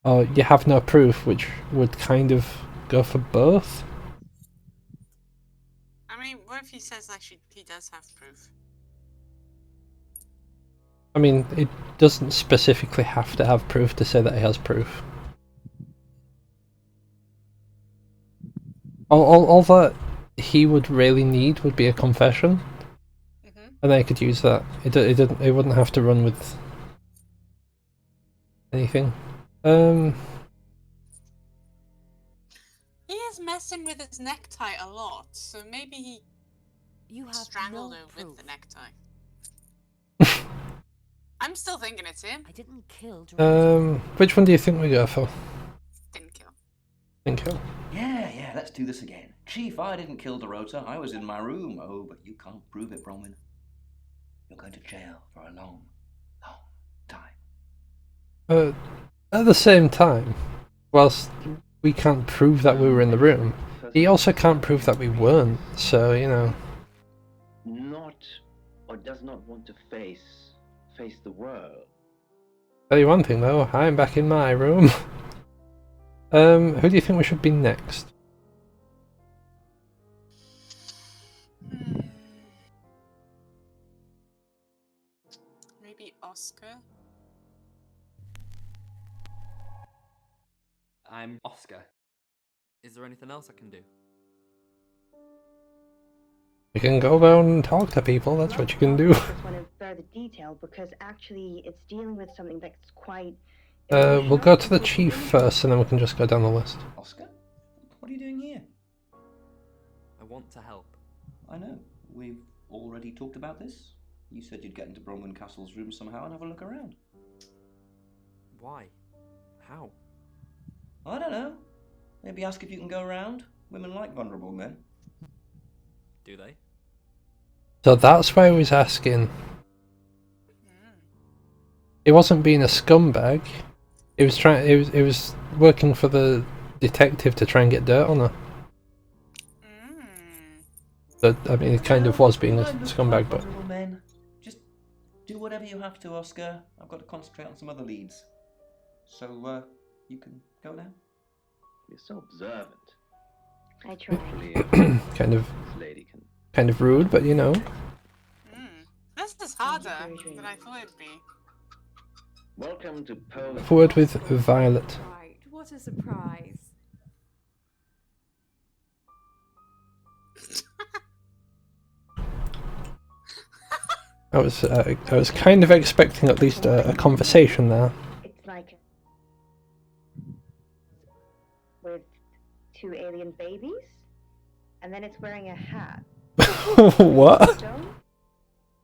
or you have no proof, which would kind of go for both. I mean, what if he says actually he does have proof? I mean, it doesn't specifically have to have proof to say that he has proof. All that he would really need would be a confession, and they could use that. It wouldn't have to run with anything. He is messing with his necktie a lot, so maybe he strangled her with the necktie. I'm still thinking it's him. I didn't kill Which one do you think we go for? Didn't kill. Didn't kill. Yeah, let's do this again. Chief, I didn't kill Dorota. I was in my room. Oh, but you can't prove it, Bronwyn. You're going to jail for a long, long time. At the same time, whilst we can't prove that we were in the room, he also can't prove that we weren't, so, you know. Not, or does not want to face the world. Tell you one thing though, I'm back in my room. Who do you think we should be next? Maybe Oscar? I'm Oscar. Is there anything else I can do? You can go around and talk to people, that's what you can do. This one in further detail because actually it's dealing with something that's quite. We'll go to the chief first and then we can just go down the list. Oscar? What are you doing here? I want to help. I know. We've already talked about this. You said you'd get into Bronwyn Castle's room somehow and have a look around. Why? How? I don't know. Maybe ask if you can go around. Women like vulnerable men. Do they? So that's why I was asking. It wasn't being a scumbag. It was trying. It was working for the detective to try and get dirt on her. But I mean, it kind of was being a scumbag, but. Vulnerable men. Just do whatever you have to, Oscar. I've got to concentrate on some other leads. So, you can go now. You're so observant. I try. kind of rude, but you know. This is harder than I thought it'd be. Welcome to Poe. Forward with Violet. Right, what a surprise. I was kind of expecting at least a conversation there. It's like with 2 alien babies, and then it's wearing a hat. What?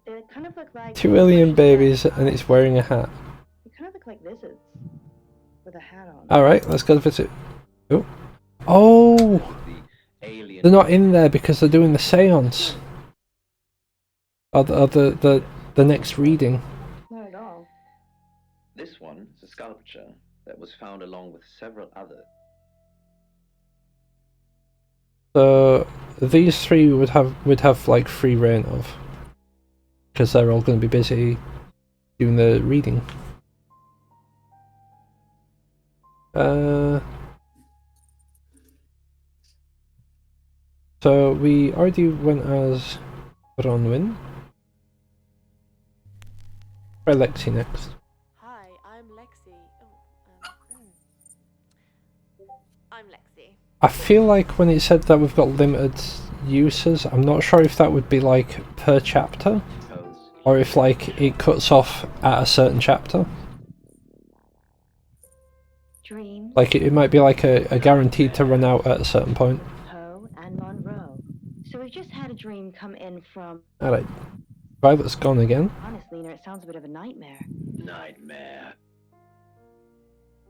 They kind of look like 2 alien babies and it's wearing a hat. They kind of look like lizards with a hat on. Alright, let's go visit. Oh. Oh! They're not in there because they're doing the seance. Or the next reading. Not at all. This one is a sculpture that was found along with several others. So these 3 would have like free reign of, because they're all going to be busy doing the reading. So we already went as Bronwyn. Try Lexi next. Hi, I'm Lexi. I'm Lexi. I feel like when it said that we've got limited uses, I'm not sure if that would be like per chapter, or if like it cuts off at a certain chapter. Dreams. Like it might be like a guaranteed to run out at a certain point. Poe and Monroe. So we've just had a dream come in from. Alright. Violet's gone again. Honestly, it sounds a bit of a nightmare. Nightmare.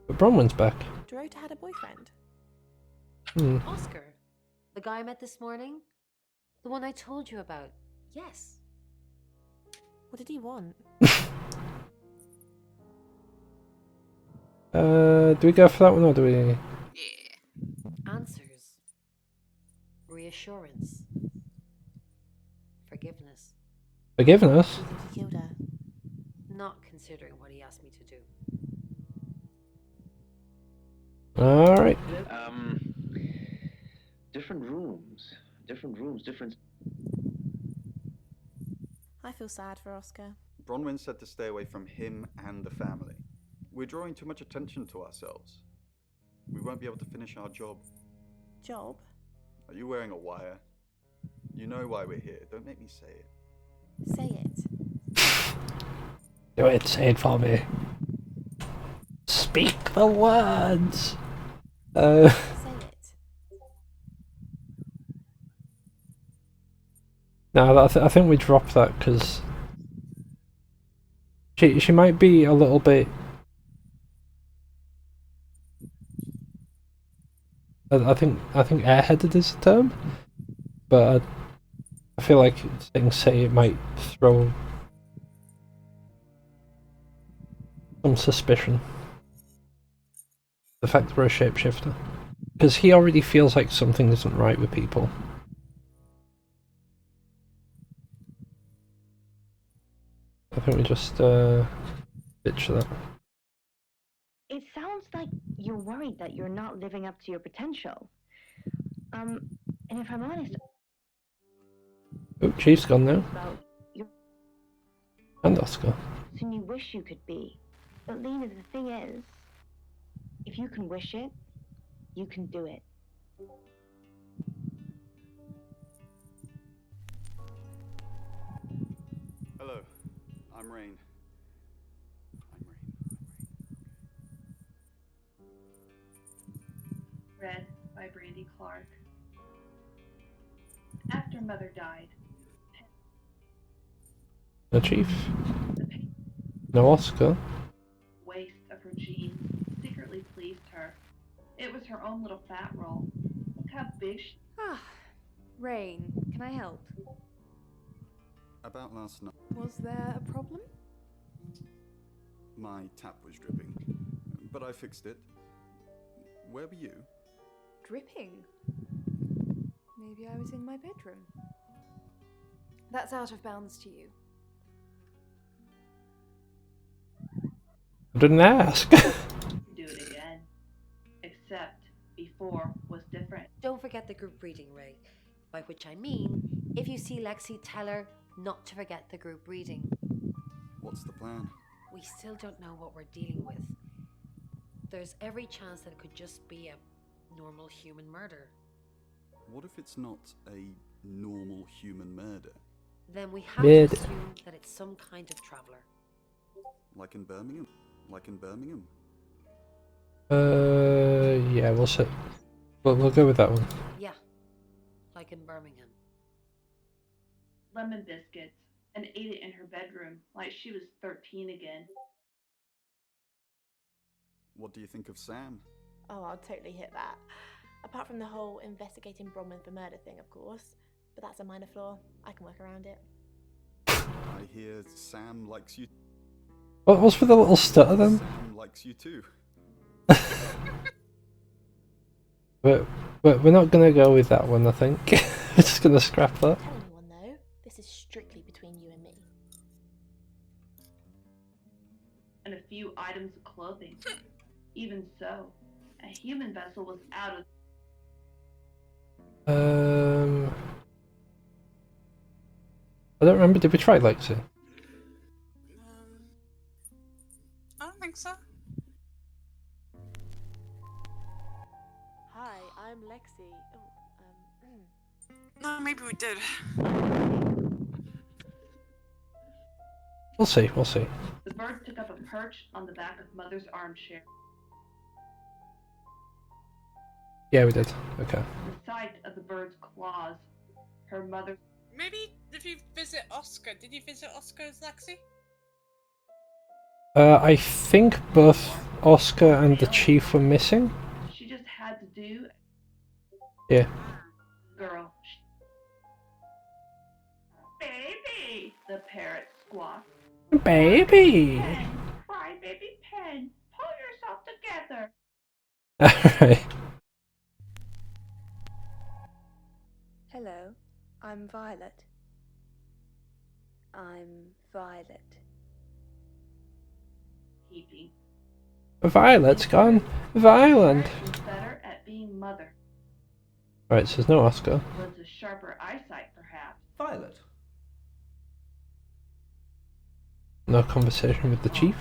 But Bronwyn's back. Dorota had a boyfriend. Oscar, the guy I met this morning, the one I told you about. Yes. What did he want? Do we go for that one or do we? Answers. Reassurance. Forgiveness. Forgiveness? You think he killed her? Not considering what he asked me to do. Alright. Different rooms. Different. I feel sad for Oscar. Bronwyn said to stay away from him and the family. We're drawing too much attention to ourselves. We won't be able to finish our job. Job? Are you wearing a wire? You know why we're here. Don't make me say it. Say it. Do it, say it for me. Speak the words! Say it. No, I think we drop that because she might be a little bit I think airheaded is the term, but I feel like say it might throw some suspicion. The fact that we're a shapeshifter. Because he already feels like something isn't right with people. I think we just ditch that. It sounds like you're worried that you're not living up to your potential. And if I'm honest... Oh, Chief's gone now. About your... And Oscar. Soon you wish you could be. But Lena, the thing is, if you can wish it, you can do it. Hello, I'm Rain. Read by Brandy Clark. After Mother died, No Chief. No Oscar. waste of her genes secretly pleased her. It was her own little fat roll. Look how big she... Ah, Rain, can I help? About last night, Was there a problem? my tap was dripping, but I fixed it. Where were you? Dripping? Maybe I was in my bedroom. That's out of bounds to you. I didn't ask. do it again. Except before was different. Don't forget the group reading, Ray. By which I mean, if you see Lexi, tell her not to forget the group reading. What's the plan? We still don't know what we're dealing with. There's every chance that it could just be a normal human murder. What if it's not a normal human murder? Then we have to assume that it's some kind of traveler. Like in Birmingham? Like in Birmingham? Yeah, we'll see. We'll go with that one. Yeah, like in Birmingham. Lemon biscuits and ate it in her bedroom like she was 13 again. What do you think of Sam? Oh, I'll totally hit that. Apart from the whole investigating Bronwyn for murder thing, of course. But that's a minor flaw. I can work around it. I hear Sam likes you. What was with the little stutter then? Sam likes you too. But we're not gonna go with that one, I think. We're just gonna scrap that. Don't tell anyone though. This is strictly between you and me. And a few items of clothing. Even so, a human vessel was out of... I don't remember, did we try Lexi? I don't think so. Hi, I'm Lexi. No, maybe we did. We'll see, we'll see. The bird took up a perch on the back of Mother's armchair. Yeah, we did. Okay. The sight of the bird's claws, her mother... Maybe if you visit Oscar, did you visit Oscar as Lexi? I think both Oscar and the Chief were missing. She just had to do... Yeah. Girl. Baby! The parrot squawked. Baby! Pen, cry baby Pen, pull yourself together. Alright. Hello, I'm Violet. I'm Violet. Keeping. Violet's gone violent. Was better at being mother. Right, so there's no Oscar. Was a sharper eyesight, perhaps. Violet. No conversation with the Chief.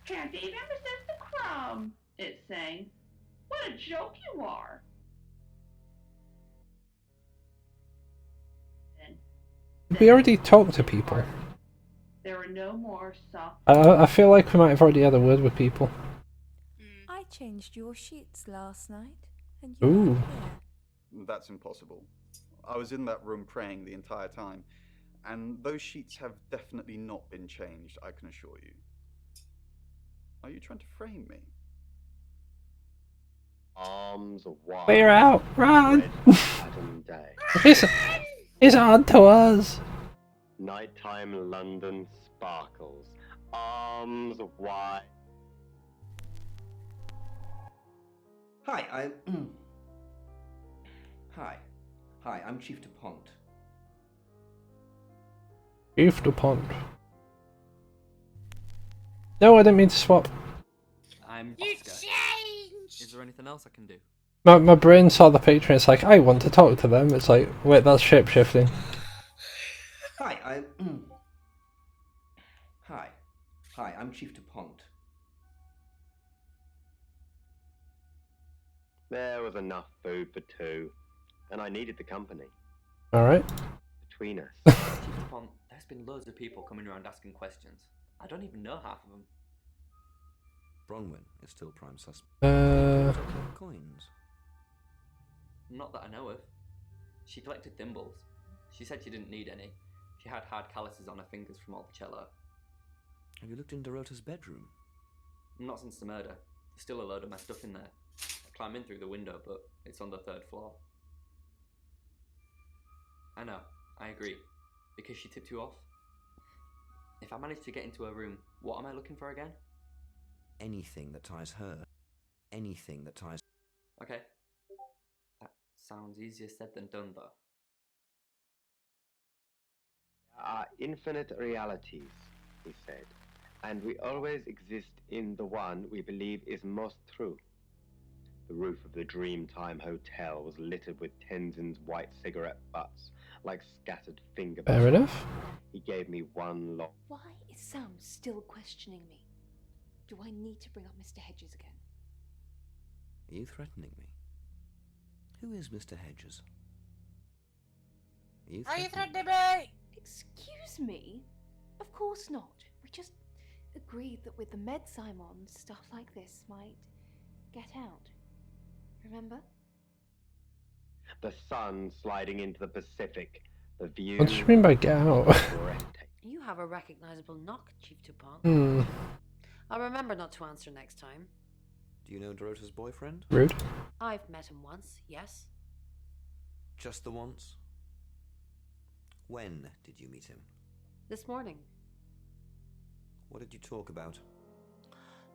Can't even resist the crumb, it sang. What a joke you are. We already talked to people. There were no more soft... I feel like we might have already had a word with people. I changed your sheets last night, and you Ooh. weren't here. That's impossible. I was in that room praying the entire time, and those sheets have definitely not been changed, I can assure you. Are you trying to frame me? Arms wide. Clear out! Run! Red Adam Day. He's on to us! Nighttime London sparkles. Arms wide. Hi, I'm Chief DuPont. Chief DuPont. No, I didn't mean to swap. I'm Oscar. Is there anything else I can do? My brain saw the picture and it's like, I want to talk to them. It's like, wait, that's shapeshifting. Hi, I'm Chief DuPont. There was enough food for two, and I needed the company. Alright. Between us. Chief DuPont, there's been loads of people coming around asking questions. I don't even know half of them. Bronwyn is still prime suspect. Coins. Not that I know of. She collected thimbles. She said she didn't need any. She had hard calluses on her fingers from all the cello. Have you looked in Dorota's bedroom? Not since the murder. There's still a load of my stuff in there. I climb in through the window, but it's on the 3rd floor. I know, I agree. Because she tipped you off. If I manage to get into her room, what am I looking for again? Anything that ties her. Anything that ties... Okay. That sounds easier said than done, though. There are infinite realities, he said, and we always exist in the one we believe is most true. The roof of the Dreamtime Hotel was littered with Tenzin's white cigarette butts, like scattered finger Fair enough. He gave me one lock. Why is Sam still questioning me? Do I need to bring up Mr. Hedges again? Are you threatening me? Who is Mr. Hedges? Are you threatening me? Excuse me? Of course not. We just agreed that with the meds I'm on, stuff like this might get out. Remember? The sun sliding into the Pacific. The view. What do you mean by get out? You have a recognizable knock, Chief DuPont. Hmm. I'll remember not to answer next time. Do you know Dorota's boyfriend? Rude. I've met him once, yes. Just the once? When did you meet him? This morning. What did you talk about?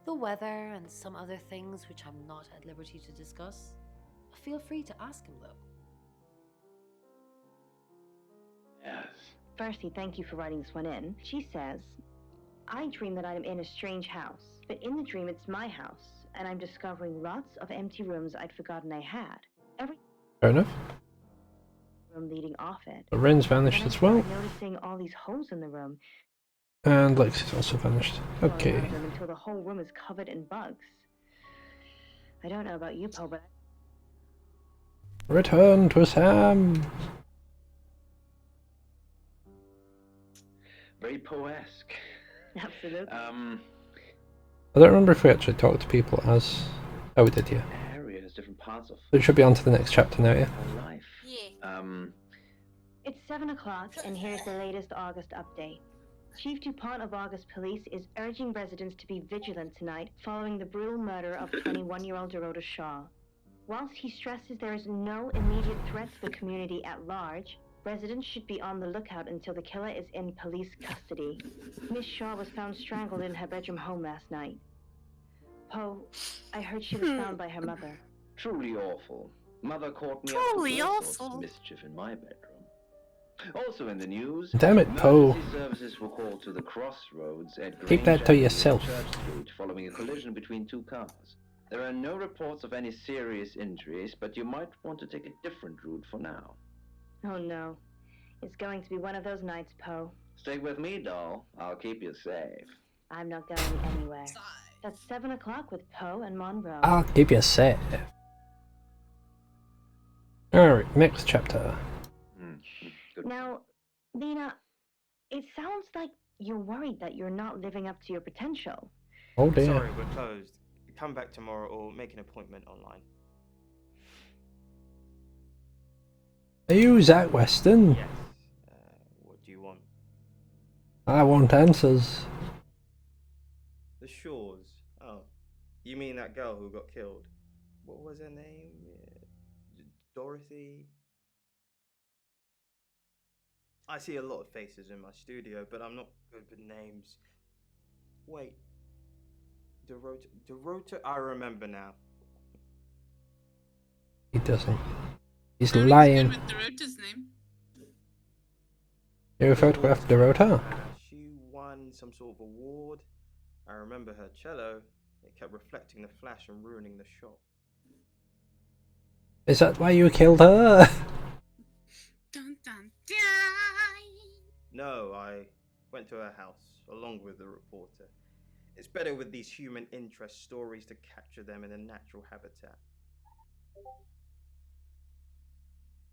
The weather and some other things which I'm not at liberty to discuss. Feel free to ask him, though. Yes. Firstly, thank you for writing this one in. She says, I dream that I'm in a strange house, but in the dream it's my house, and I'm discovering lots of empty rooms I'd forgotten I had. Every Fair enough. room leading off it. The rain's vanished Then I as well. started noticing all these holes in the room. And Lexi's also vanished. Okay. Going out of them until the whole room is covered in bugs. I don't know about you, Poe, but Return to Sam! Very Poe-esque. Absolutely. I don't remember if we actually talked to people as... Oh, we did, yeah. Areas, different parts of It should be on to the next chapter now, yeah? life. Yeah. It's 7 o'clock, and here's the latest August update. Chief DuPont of August Police is urging residents to be vigilant tonight following the brutal murder of 21-year-old Dorota Shaw. Whilst he stresses there is no immediate threat to the community at large, residents should be on the lookout until the killer is in police custody. Miss Shaw was found strangled in her bedroom home last night. Poe, I heard she was found by her mother. Truly awful. Mother caught me Truly up to all sorts awful. of mischief in my bedroom. Also in the news, Damn it, Poe. emergency services were called to the crossroads at Keep Grange that to Avenue yourself. and Church Street following a collision between two cars. There are no reports of any serious injuries, but you might want to take a different route for now. Oh no. It's going to be one of those nights, Poe. Stick with me, doll. I'll keep you safe. I'm not going anywhere. That's 7 o'clock with Poe and Monroe. I'll keep you safe. Alright, next chapter. Now, Lena, it sounds like you're worried that you're not living up to your potential. Oh dear. Sorry, we're closed. Come back tomorrow or make an appointment online. Are you Zach Weston? Yes. What do you want? I want answers. The Shores. Oh, you mean that girl who got killed? what was her name? Dorothy. I see a lot of faces in my studio, but I'm not good with names. Wait. Dorota, I remember now. He doesn't. He's Very lying. good with Dorota's name. You photographed Dorota? She won some sort of award. I remember her cello. It kept reflecting the flash and ruining the shot. Is that why you killed her? Dun, dun, dun. No, I went to her house along with the reporter. It's better with these human interest stories to capture them in a natural habitat.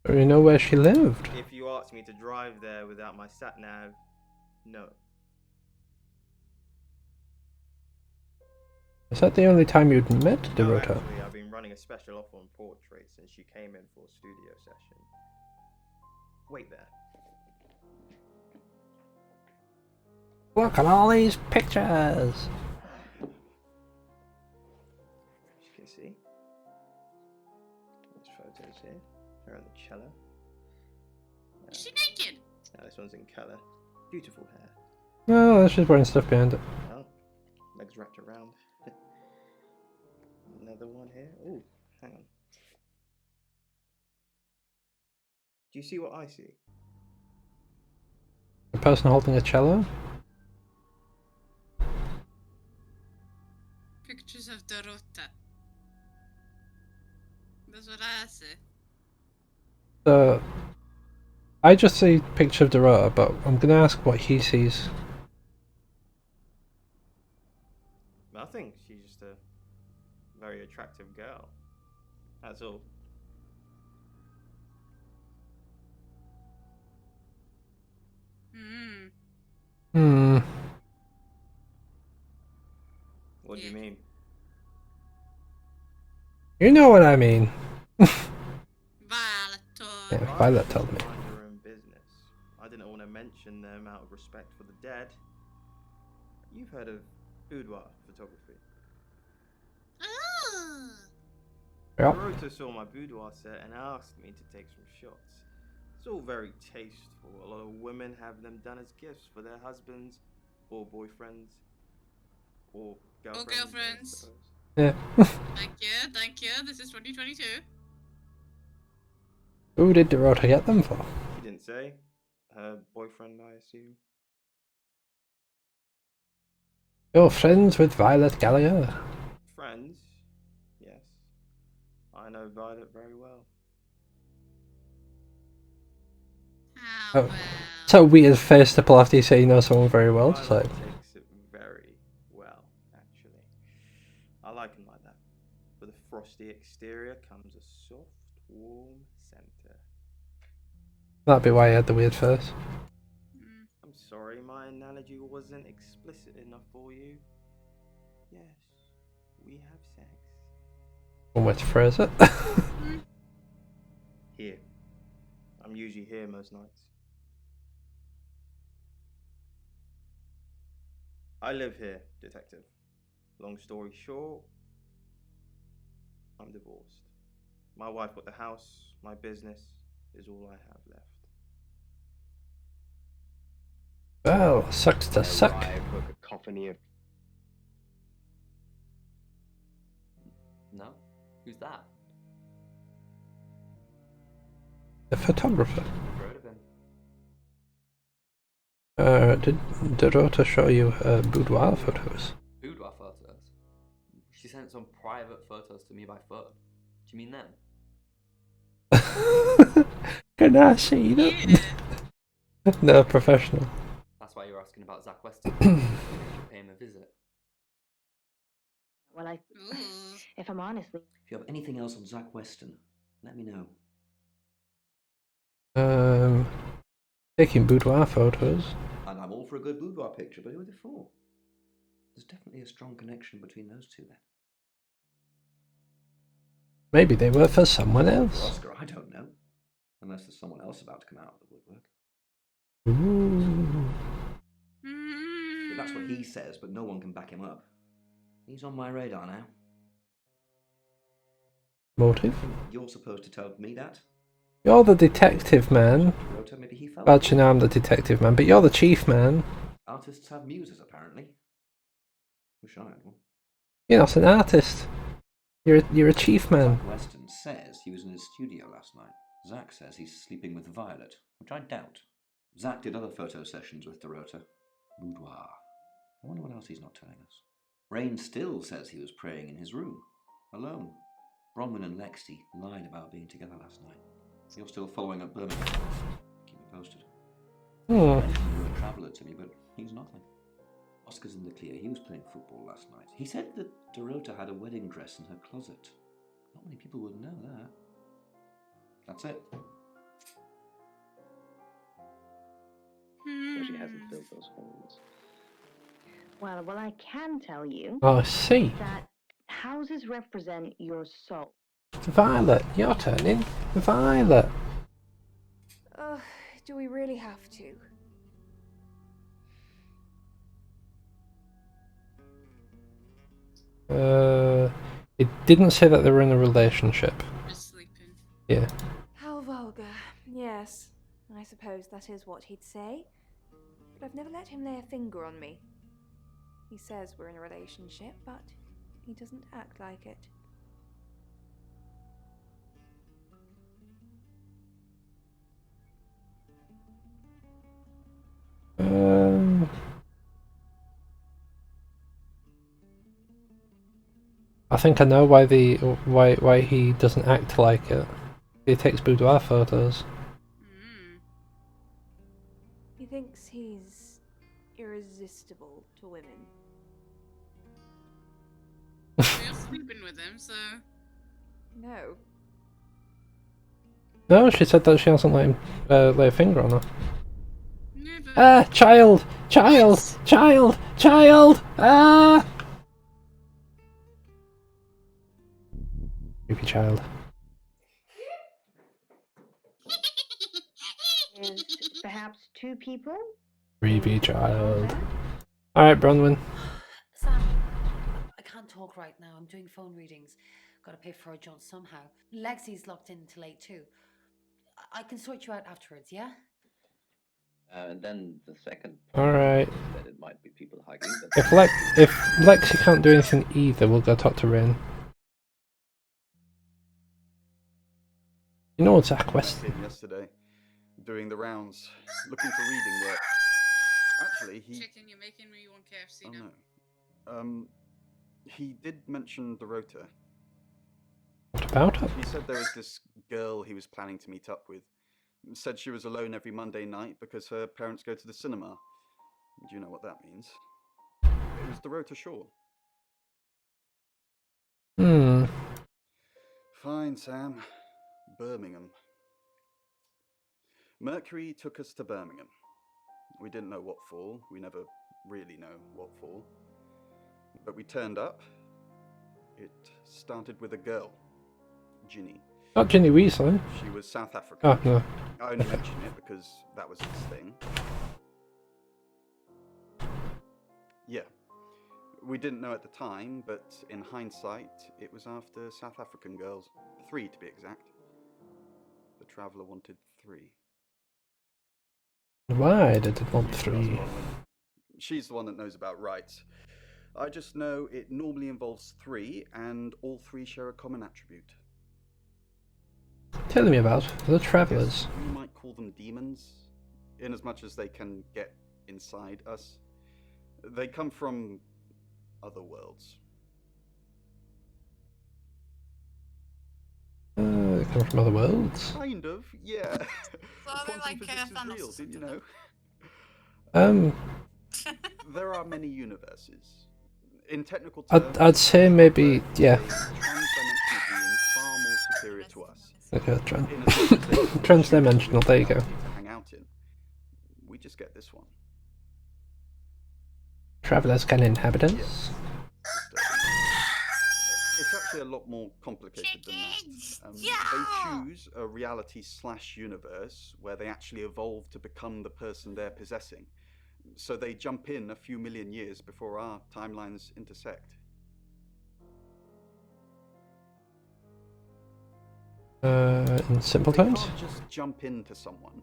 Do you know where she lived? If you asked me to drive there without my sat-nav, no. Is that the only time you'd met No, Dorota? actually, I've been running a special offer on portraits since she came in for a studio session. Wait there. Look at all these pictures! As you can see, there's photos here. Her on the cello. Is she naked? Now this one's in colour. Beautiful hair. Oh, she's wearing stuff behind it. Oh, legs wrapped around. Another one here. Oh, hang on. Do you see what I see? A person holding a cello? Pictures of Dorota. That's what I see. I just see a picture of Dorota, but I'm gonna ask what he sees. Nothing. She's just a very attractive girl. That's all. What do you mean? You know what I mean. Violet told. Yeah, Violet told me. Mind your own business. I didn't want to mention them out of respect for the dead. You've heard of boudoir photography. Yep. Dorota saw my boudoir set and asked me to take some shots. It's all very tasteful. A lot of women have them done as gifts for their husbands, or boyfriends, or girlfriends. Yeah. Thank you. This is 2022. Who did Dorota get them for? She didn't say. Her boyfriend, I assume. You're friends with Violet Gallagher. Friends? Yes. I know Violet very well. Oh, it's a weird face to pull after you say you know someone very well. Just like, Takes it very well, actually. I like him like that. With a frosty exterior comes a soft, warm center. that'd be why he had the weird face. I'm sorry, my analogy wasn't explicit enough for you. Yes, we have sex. One way to phrase it. Here. I'm usually here most nights. I live here, detective. Long story short, I'm divorced. My wife got the house, my business is all I have left. Well, sucks to suck. A cacophony of... No? Who's that? The photographer. I've heard of him. Did Dorota show you her boudoir photos? Boudoir photos? She sent some private photos to me by phone. Do you mean them? Can I see them? No, professional. That's why you're asking about Zach Weston. You should pay him a visit. Well, if I'm honest, If you have anything else on Zach Weston, let me know. Taking boudoir photos. And I'm all for a good boudoir picture, but who are they for? There's definitely a strong connection between those two then. Maybe they were for someone else. Oscar, I don't know. Unless there's someone else about to come out of the woodwork. Ooh. That's what he says, but no one can back him up. He's on my radar now. Motive? You're supposed to tell me that? You're the detective man. Rota, maybe he felt Actually, no, I'm the detective man, but you're the chief man. Artists have muses, apparently. Wish I had one. You're not an artist. You're a chief man. Zach Weston says he was in his studio last night. Zach says he's sleeping with Violet, which I doubt. Zach did other photo sessions with Dorota. Boudoir. I wonder what else he's not telling us. Rain still says he was praying in his room, alone. Bronwyn and Lexi lied about being together last night. You're still following up Birmingham. Keep me posted. Hmm. You're a traveller to me, but he's nothing. Oscar's in the clear. He was playing football last night. He said that Dorota had a wedding dress in her closet. Not many people would know that. That's it. So she hasn't filled those holes. Well, I can tell you. Oh, I see. That houses represent your soul. Violet, your turn. Violet. Do we really have to? It didn't say that they were in a relationship. Just sleeping. Yeah. How vulgar. Yes, I suppose that is what he'd say. But I've never let him lay a finger on me. He says we're in a relationship, but he doesn't act like it. I think I know why he doesn't act like it. He takes boudoir photos. He thinks he's irresistible to women. You're sleeping with him, so. No. No, she said that she hasn't let him lay a finger on her. Never. Ah, child! Child! Child! Child! Ah! Creepy child. Is perhaps two people? Creepy child. Alright, Bronwyn. Sam, I can't talk right now. I'm doing phone readings. Gotta pay for our jaunt somehow. Lexi's locked in till 8 too. I can sort you out afterwards, yeah? And then the second Alright. that it might be people hugging. But If Lexi can't do anything either, we'll go talk to Rain. You know what, Zach Weston? Yesterday, doing the rounds, looking for reading work. Actually, he. Chicken, you're making me want KFC now. No. He did mention Dorota. What about her? He said there was this girl he was planning to meet up with. Said she was alone every Monday night because her parents go to the cinema. Do you know what that means? It was Dorota Shaw. Fine, Sam. Birmingham. Mercury took us to Birmingham. We didn't know what for. We never really know what for. But we turned up. It started with a girl. Ginny. Not Ginny Weasley. She was South African. Oh, no. I only mention it because that was his thing. Yeah. We didn't know at the time, but in hindsight, it was after South African girls. 3 to be exact. The Traveller wanted 3. Why did it want 3? She's the one that knows about rights. I just know it normally involves 3, and all 3 share a common attribute. Tell me about the Travellers. You might call them demons, in as much as they can get inside us. They come from other worlds. They come from other worlds. Kind of, yeah. Well, they like Physics is Thanos real, or didn't you know? There are many universes. In technical terms, I'd say maybe, yeah. Trans-dimensional beings far more superior to us. Okay, trans-dimensional, there you go. To hang out in. We just get this one. Travellers can inhabitants. It's actually a lot more complicated than that. They choose a reality/universe where they actually evolve to become the person they're possessing. So they jump in a few million years before our timelines intersect. In simple They terms? can't just jump into someone.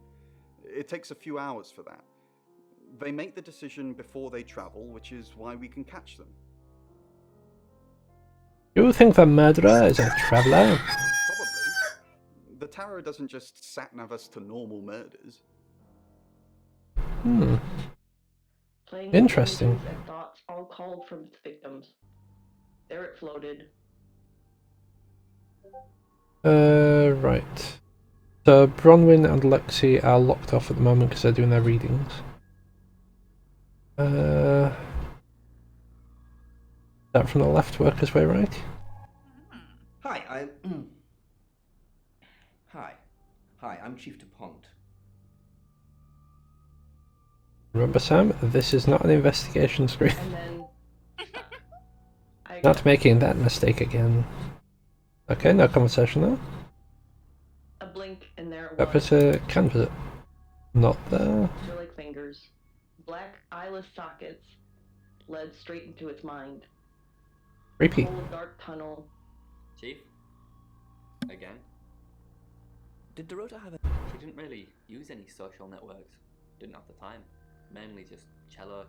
It takes a few hours for that. They make the decision before they travel, which is why we can catch them. You think the murderer is a traveller? Probably. The tarot doesn't just sat-nav us to normal murders. Hmm. Playing Interesting. images and thoughts all called from its victims. There it floated. Right. So Bronwyn and Lexi are locked off at the moment because they're doing their readings. That from the left work his way right? Hi, Hi, I'm Chief DuPont. Remember, Sam, this is not an investigation screen. And then Not making that mistake again. Okay, no conversation there. a blink and there it That was. was a canvas. Not there. Acrylic fingers, black eyeless sockets, led straight into its mind. Creepy. Cold, dark tunnel. Chief? Again? Did Dorota have a... She didn't really use any social networks. Didn't have the time. Mainly just cello.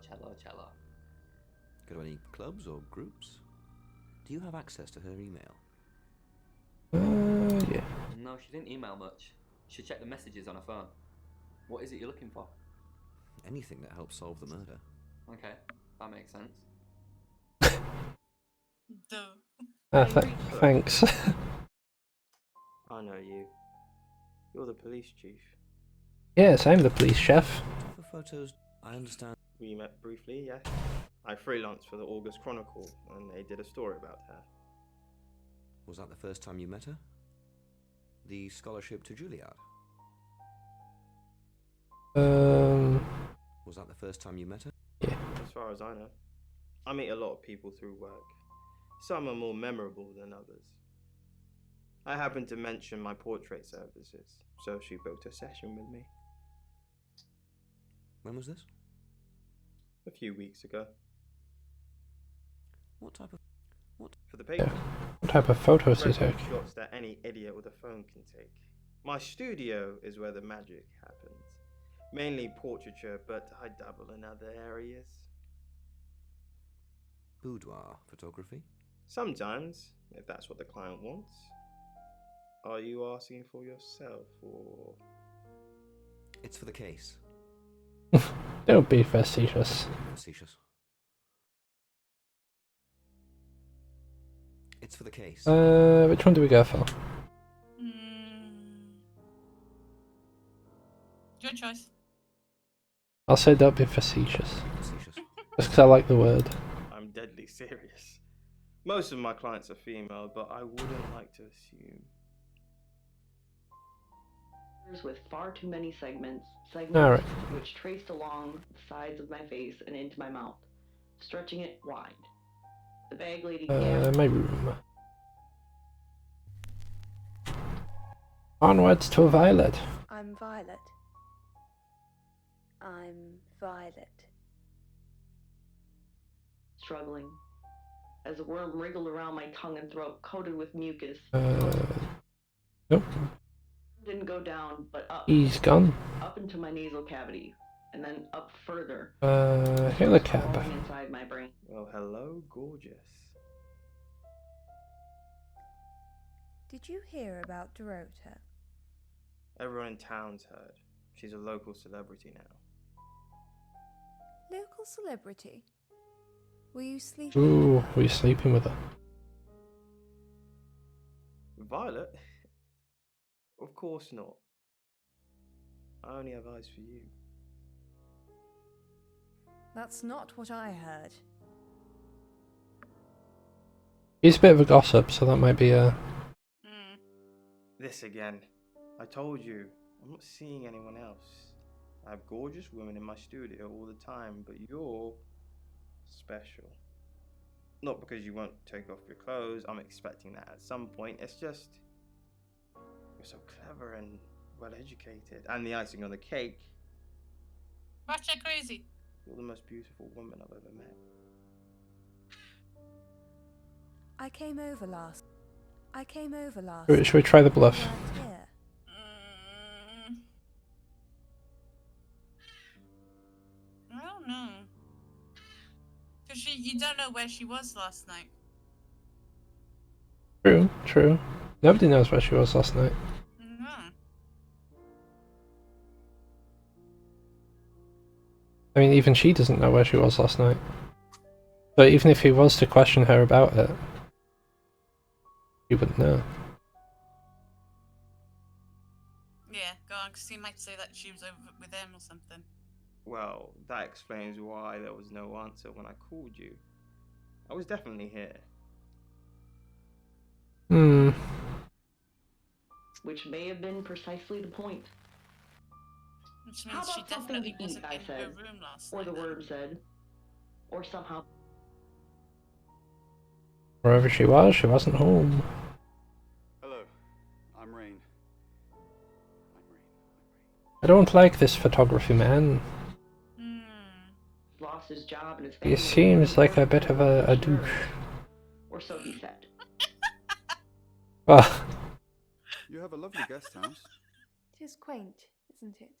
Go to any clubs or groups? Do you have access to her email? Yeah. No, she didn't email much. She checked the messages on her phone. What is it you're looking for? Anything that helps solve the murder. Okay, that makes sense. Thanks. I know you. You're the police chief. Yes, I'm the police chef. For photos, I understand. We met briefly, yes. I freelanced for the August Chronicle, and they did a story about her. Was that the first time you met her? The scholarship to Juilliard? Was that the first time you met her? Yeah. As far as I know. I meet a lot of people through work. Some are more memorable than others. I happened to mention my portrait services, so she booked a session with me. When was this? A few weeks ago. What type of... What? For the paper. What type of photos do you take? Shots that any idiot with a phone can take. My studio is where the magic happens. Mainly portraiture, but I dabble in other areas. Boudoir photography? Sometimes, if that's what the client wants. Are you asking for yourself, or...? It's for the case. Don't be facetious. Facetious. It's for the case. Which one do we go for? Your choice. I'll say don't be facetious. Just because I like the word. I'm deadly serious. Most of my clients are female, but I wouldn't like to assume. With far too many segments All right. which traced along the sides of my face and into my mouth, stretching it wide. The bag lady gasped. My room. Onwards to Violet. I'm Violet. I'm Violet. Struggling as a worm wriggled around my tongue and throat, coated with mucus. Nope. Didn't go down, but up. He's gone. Up into my nasal cavity, and then up further. Helicab. Falling inside my brain. Well, hello, gorgeous. Did you hear about Dorota? Everyone in town's heard. She's a local celebrity now. Local celebrity? Were you sleeping? Ooh, were you sleeping with her? Violet? Of course not. I only have eyes for you. That's not what I heard. He's a bit of a gossip, so that might be a... This again. I told you, I'm not seeing anyone else. I have gorgeous women in my studio all the time, but you're special. Not because you won't take off your clothes, I'm expecting that at some point. It's just, you're so clever and well educated. And the icing on the cake. Watch it crazy. You're the most beautiful woman I've ever met. I came over last. I came over last. Should we try the bluff? You weren't here. I don't know. Because you don't know where she was last night. True, true. Nobody knows where she was last night. No. I mean, even she doesn't know where she was last night. But even if he was to question her about it, he wouldn't know. Yeah, go on, because he might say that she was over with him or something. Well, that explains why there was no answer when I called you. I was definitely here. Which may have been precisely the point. Which How means she about something to definitely eat, wasn't I in said, her room last or night. the word said, or somehow. Wherever she wasn't home. Hello, I'm Rain. I don't like this photography man. Lost his job and his He family. seems like a bit of a douche. Or so he said. Oh. You have a lovely guest house. It is quaint, isn't it?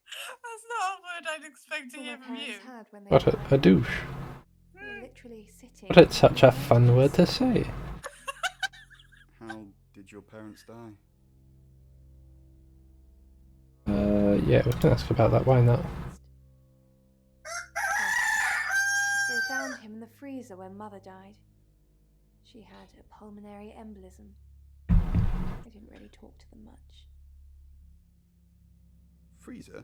That's not a word I'd expect to All hear my from you. parents had when they What died. a douche. We were literally sitting. But it's such a fun word to say. How did your parents die? Yeah, we can ask about that, why not? They found him in the freezer when Mother died. She had a pulmonary embolism. I didn't really talk to them much. Freezer?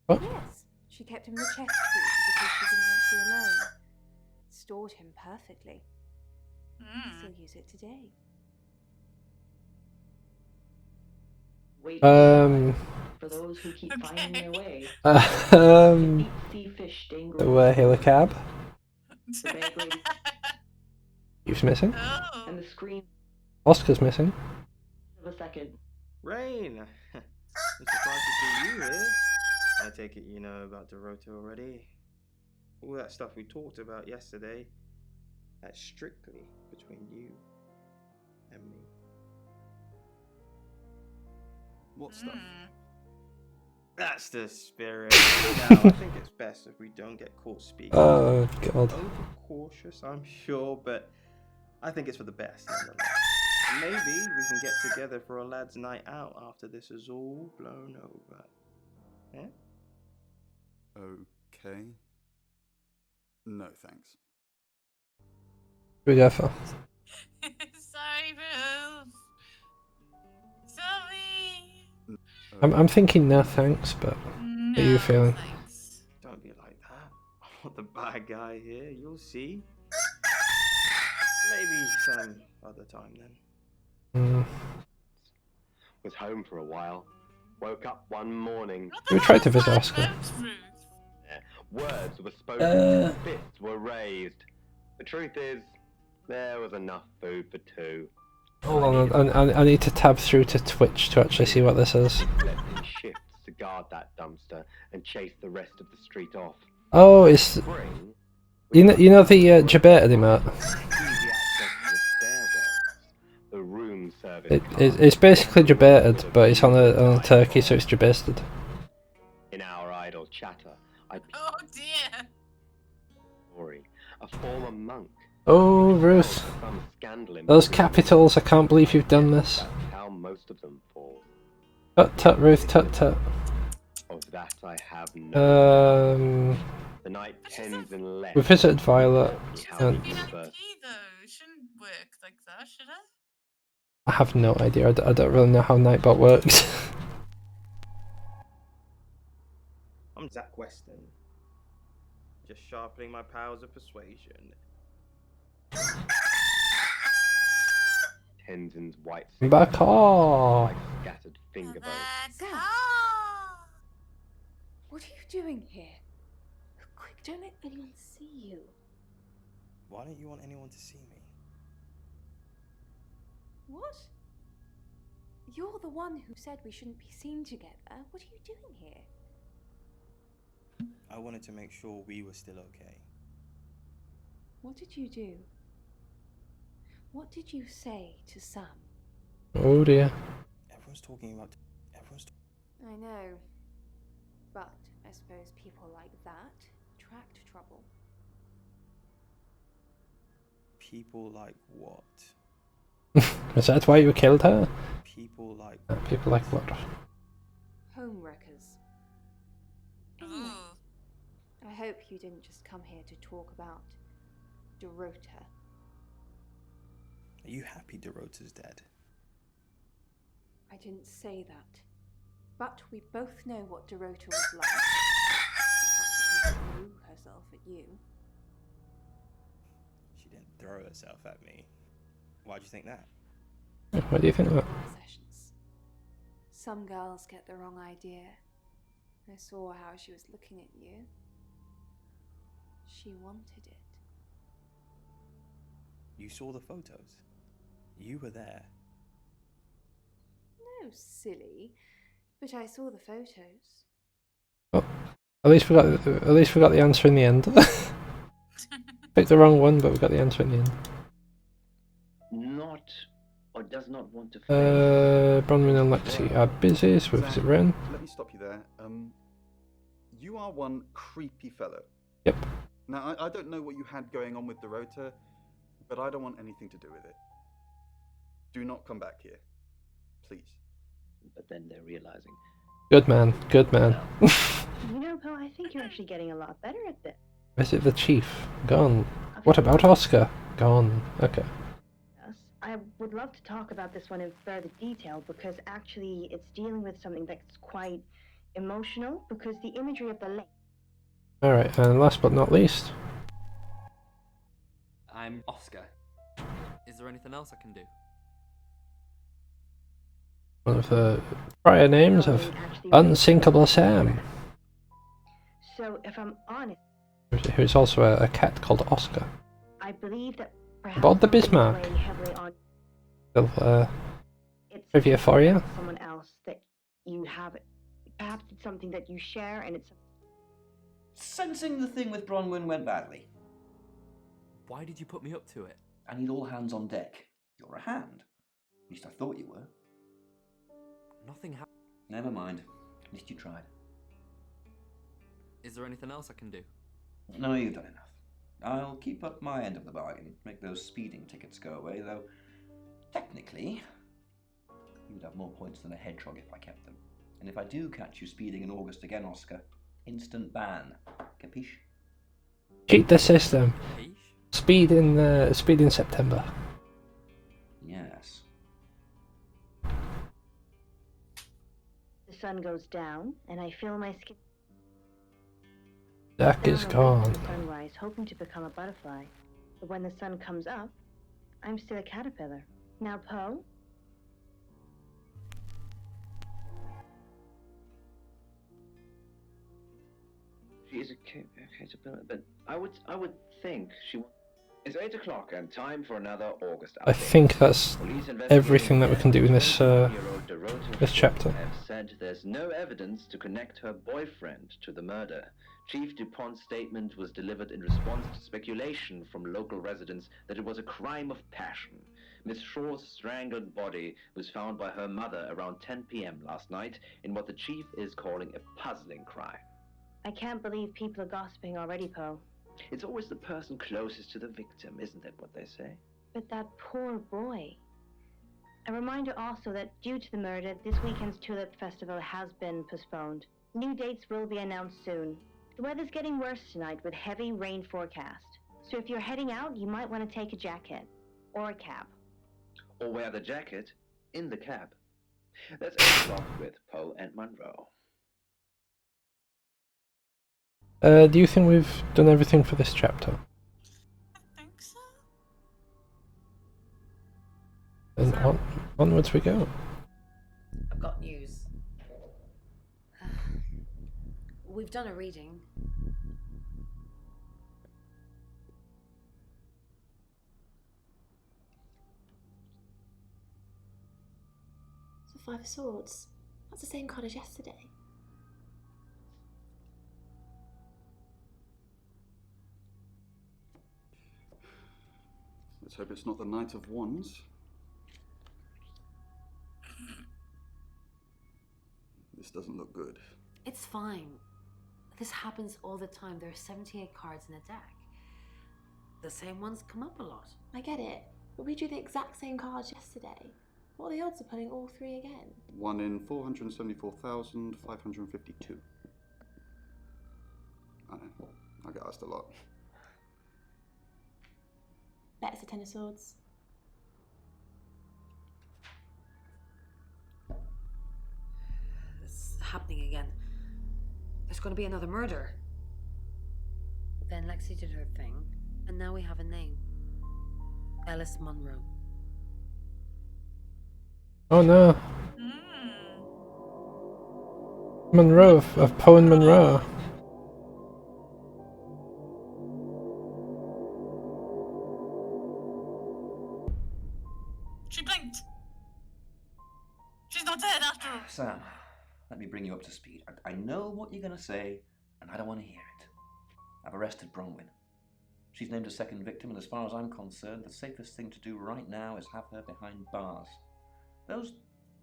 What? Yes, she kept him in the chest freezer because she didn't want to be alone. Stored him perfectly. Still use it today. Wait, for those who keep finding their way. Deep sea fish sting The helicab. The bag lady. He's missing. And the screen Oscar's missing. of a second. Rain! I'm surprised to see you here. I take it you know about Dorota already. All that stuff we talked about yesterday, that's strictly between you and me. What stuff? That's the spirit. Now, I think it's best if we don't get caught speaking. Oh, God. Overcautious, I'm sure, but I think it's for the best nonetheless. Maybe we can get together for a lad's night out after this is all blown over. Yeah? Okay. No, thanks. We go for. Sorry, Ruth. Sorry. I'm thinking no thanks, but how are you feeling? Thanks. Don't be like that. I'm not the bad guy here, you'll see. Maybe some other time then. Was home for a while. Woke up one morning. We tried to visit Oscar. Words were spoken, fists were raised. The truth is, there was enough food for two. Hold on, I need to tab through to Twitch to actually see what this is. Slept in shifts to guard that dumpster and chase the rest of the street off. Oh, it's... You know the Jaberta emote? The room service. It's basically Jaberted, but it's on a turkey, so it's Jabasted. In our idle chatter, I Oh dear. story. A former monk. Oh, Ruth. Some scandal in Those capitals, I can't believe you've done this. That's how most of them fall. Tut tut, Ruth, tut tut. Of that I have no. The night tends and left. We visited Violet. And It shouldn't work like that, should it? I have no idea. I don't really know how Nightbot works. I'm Zach Weston. Just sharpening my powers of persuasion. Tenzin's white Back off! like scattered finger bones. Sam! What are you doing here? Quick, don't let anyone see you. Why don't you want anyone to see me? What? You're the one who said we shouldn't be seen together. What are you doing here? I wanted to make sure we were still okay. What did you do? What did you say to Sam? Oh dear. Everyone's talking about. I know. But I suppose people like that attract trouble. People like what? Is that why you killed her? People like. People like what? Homewreckers. Anyway, I hope you didn't just come here to talk about Dorota. Are you happy Dorota's dead? I didn't say that. But we both know what Dorota was like. She practically threw herself at you. She didn't throw herself at me. Why'd you think that? What do you think of that? Sessions. Some girls get the wrong idea. I saw how she was looking at you. She wanted it. You saw the photos. You were there. No, silly. But I saw the photos. Oh, at least we got the answer in the end. Picked the wrong one, but we got the answer in the end. Not or does not want to. Bronwyn and Lexi are busy, so we visit Ren. Let me stop you there. You are one creepy fellow. Yep. Now, I don't know what you had going on with Dorota, but I don't want anything to do with it. Do not come back here. Please. But then they're realizing. Good man, good man. You know, Poe, I think you're actually getting a lot better at this. Visit the chief. Gone. What about Oscar? Gone. Okay. Yes, I would love to talk about this one in further detail because actually it's dealing with something that's quite emotional because the imagery of the lake. Alright, and last but not least. I'm Oscar. Is there anything else I can do? One of the prior names of Unsinkable Sam. So, if I'm honest, who's also a cat called Oscar. I believe that Aboard the Bismarck. Little trivia for you. Someone else that you have, perhaps it's something that you share, and it's. Sensing the thing with Bronwyn went badly. Why did you put me up to it? I need all hands on deck. You're a hand. At least I thought you were. Nothing happened. Never mind. At least you tried. Is there anything else I can do? No, you've done enough. I'll keep up my end of the bargain, make those speeding tickets go away, though technically you would have more points than a hedgehog if I kept them. And if I do catch you speeding in August again, Oscar, instant ban. Capiche? Cheat the system. Speed in September. Yes. The sun goes down, and I feel my skin. Jack is gone. Sunrise, hoping to become a butterfly, but when the sun comes up, I'm still a caterpillar. Now, Poe. She is a caterpillar, but I would think she. It's 8 o'clock and time for another August update. I think that's everything that we can do in this this chapter. Have said there's no evidence to connect her boyfriend to the murder. Chief DuPont's statement was delivered in response to speculation from local residents that it was a crime of passion. Miss Shaw's strangled body was found by her mother around 10 p.m. last night in what the chief is calling a puzzling crime. I can't believe people are gossiping already, Poe. It's always the person closest to the victim, isn't that what they say? But that poor boy. A reminder also that due to the murder, this weekend's Tulip Festival has been postponed. New dates will be announced soon. The weather's getting worse tonight with heavy rain forecast. So if you're heading out, you might want to take a jacket. Or a cab. Or wear the jacket in the cab. That's 8 o'clock with Poe and Monroe. Do you think we've done everything for this chapter? I think so. And onwards we go. I've got news. We've done a reading. The Five of Swords. That's the same card as yesterday. Let's hope it's not the Knight of Wands. This doesn't look good. It's fine. This happens all the time. There are 78 cards in a deck. The same ones come up a lot. I get it, but we drew the exact same cards yesterday. What are the odds of pulling all three again? 1 in 474,552. I know. I get asked a lot. Bet it's a 10 of swords. It's happening again. There's going to be another murder. Then Lexi did her thing, and now we have a name. Ellis Monroe. Oh no. Monroe of Poe and Monroe. She blinked. She's not dead after all. Sam, let me bring you up to speed. I know what you're going to say, and I don't want to hear it. I've arrested Bronwyn. She's named a second victim, and as far as I'm concerned, the safest thing to do right now is have her behind bars. Those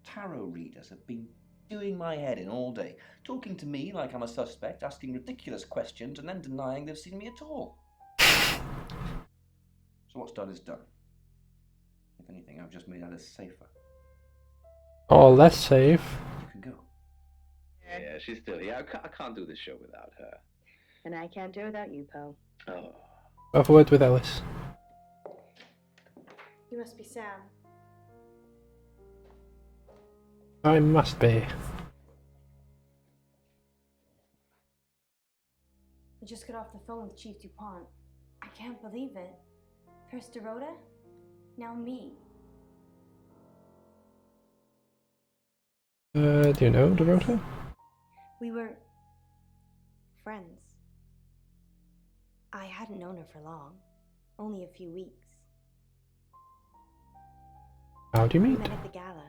tarot readers have been doing my head in all day, talking to me like I'm a suspect, asking ridiculous questions, and then denying they've seen me at all. So what's done is done. If anything, I've just made Alice safer. Oh, less safe. You can go. Yeah, she's still here. I can't do this show without her. And I can't do it without you, Poe. Oh. Have a word with Ellis. You must be Sam. I must be. I just got off the phone with Chief DuPont. I can't believe it. First Dorota, now me. Do you know Dorota? We were friends. I hadn't known her for long, only a few weeks. How do you We meet? met at the gala.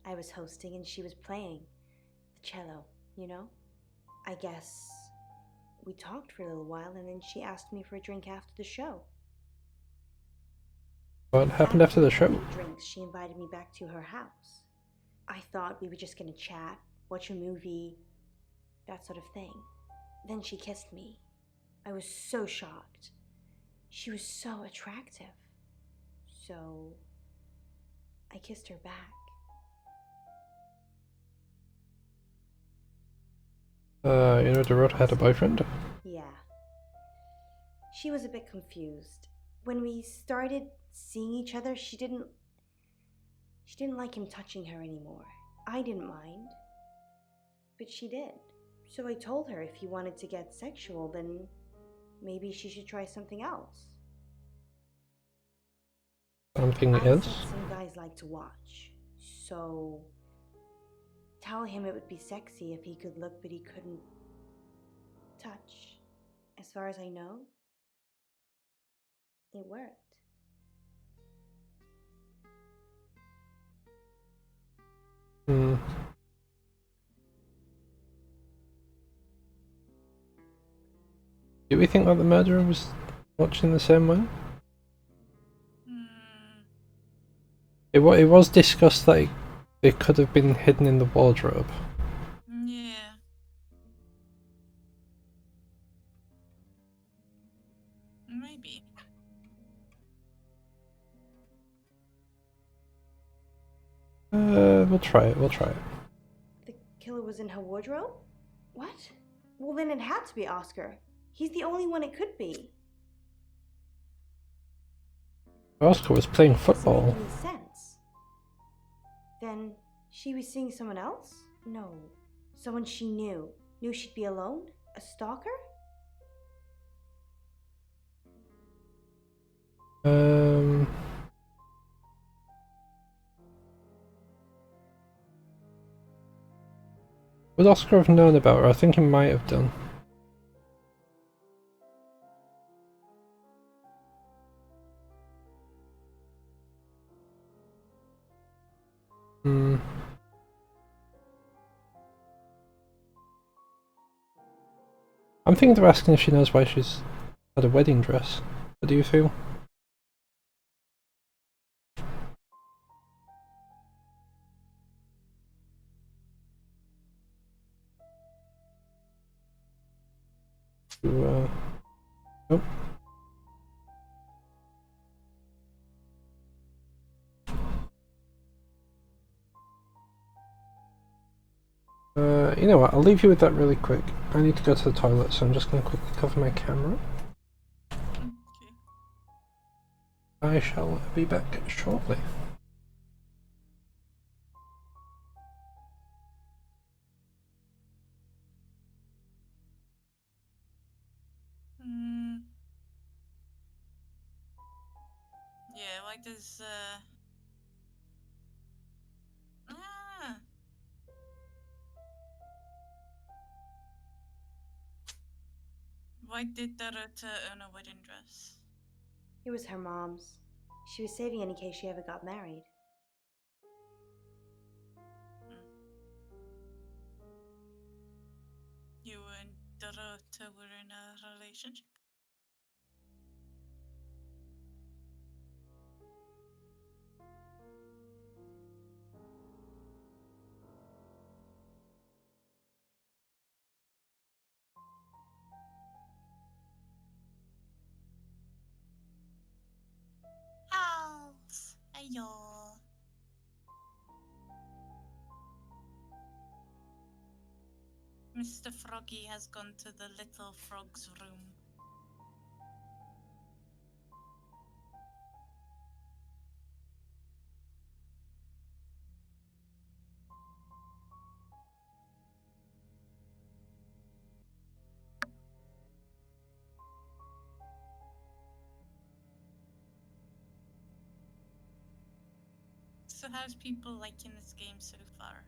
I was hosting and she was playing the cello, you know? I guess we talked for a little while and then she asked me for a drink after the show. What happened after the show? Drinks, she invited me back to her house. I thought we were just gonna chat, watch a movie, that sort of thing. Then she kissed me. I was so shocked. She was so attractive. So I kissed her back. You know Dorota had a boyfriend? Yeah. She was a bit confused. When we started seeing each other, she didn't like him touching her anymore. I didn't mind. But she did. So I told her if he wanted to get sexual, then maybe she should try something else. Something I else? said some guys like to watch. So tell him it would be sexy if he could look but he couldn't touch. As far as I know, it worked. Hmm. Do we think that the murderer was watching the same way? It was discussed that it could have been hidden in the wardrobe. Yeah. Maybe. We'll try it, The killer was in her wardrobe? What? Well, then it had to be Oscar. He's the only one it could be. Oscar was playing Doesn't football. make any sense. Then she was seeing someone else? No. Someone she knew. Knew she'd be alone? A stalker? Would Oscar have known about her? I think he might have done. Hmm. I'm thinking of asking if she knows why she's had a wedding dress. What do you feel? Nope. You know what, I'll leave you with that really quick. I need to go to the toilet, so I'm just going to quickly cover my camera. I shall be back shortly. Yeah, why does why did Dorota own a wedding dress? It was her mom's. She was saving in case she ever got married. You and Dorota were in a relationship? House! Ayo! Mr. Froggy has gone to the little frog's room. So how's people liking this game so far?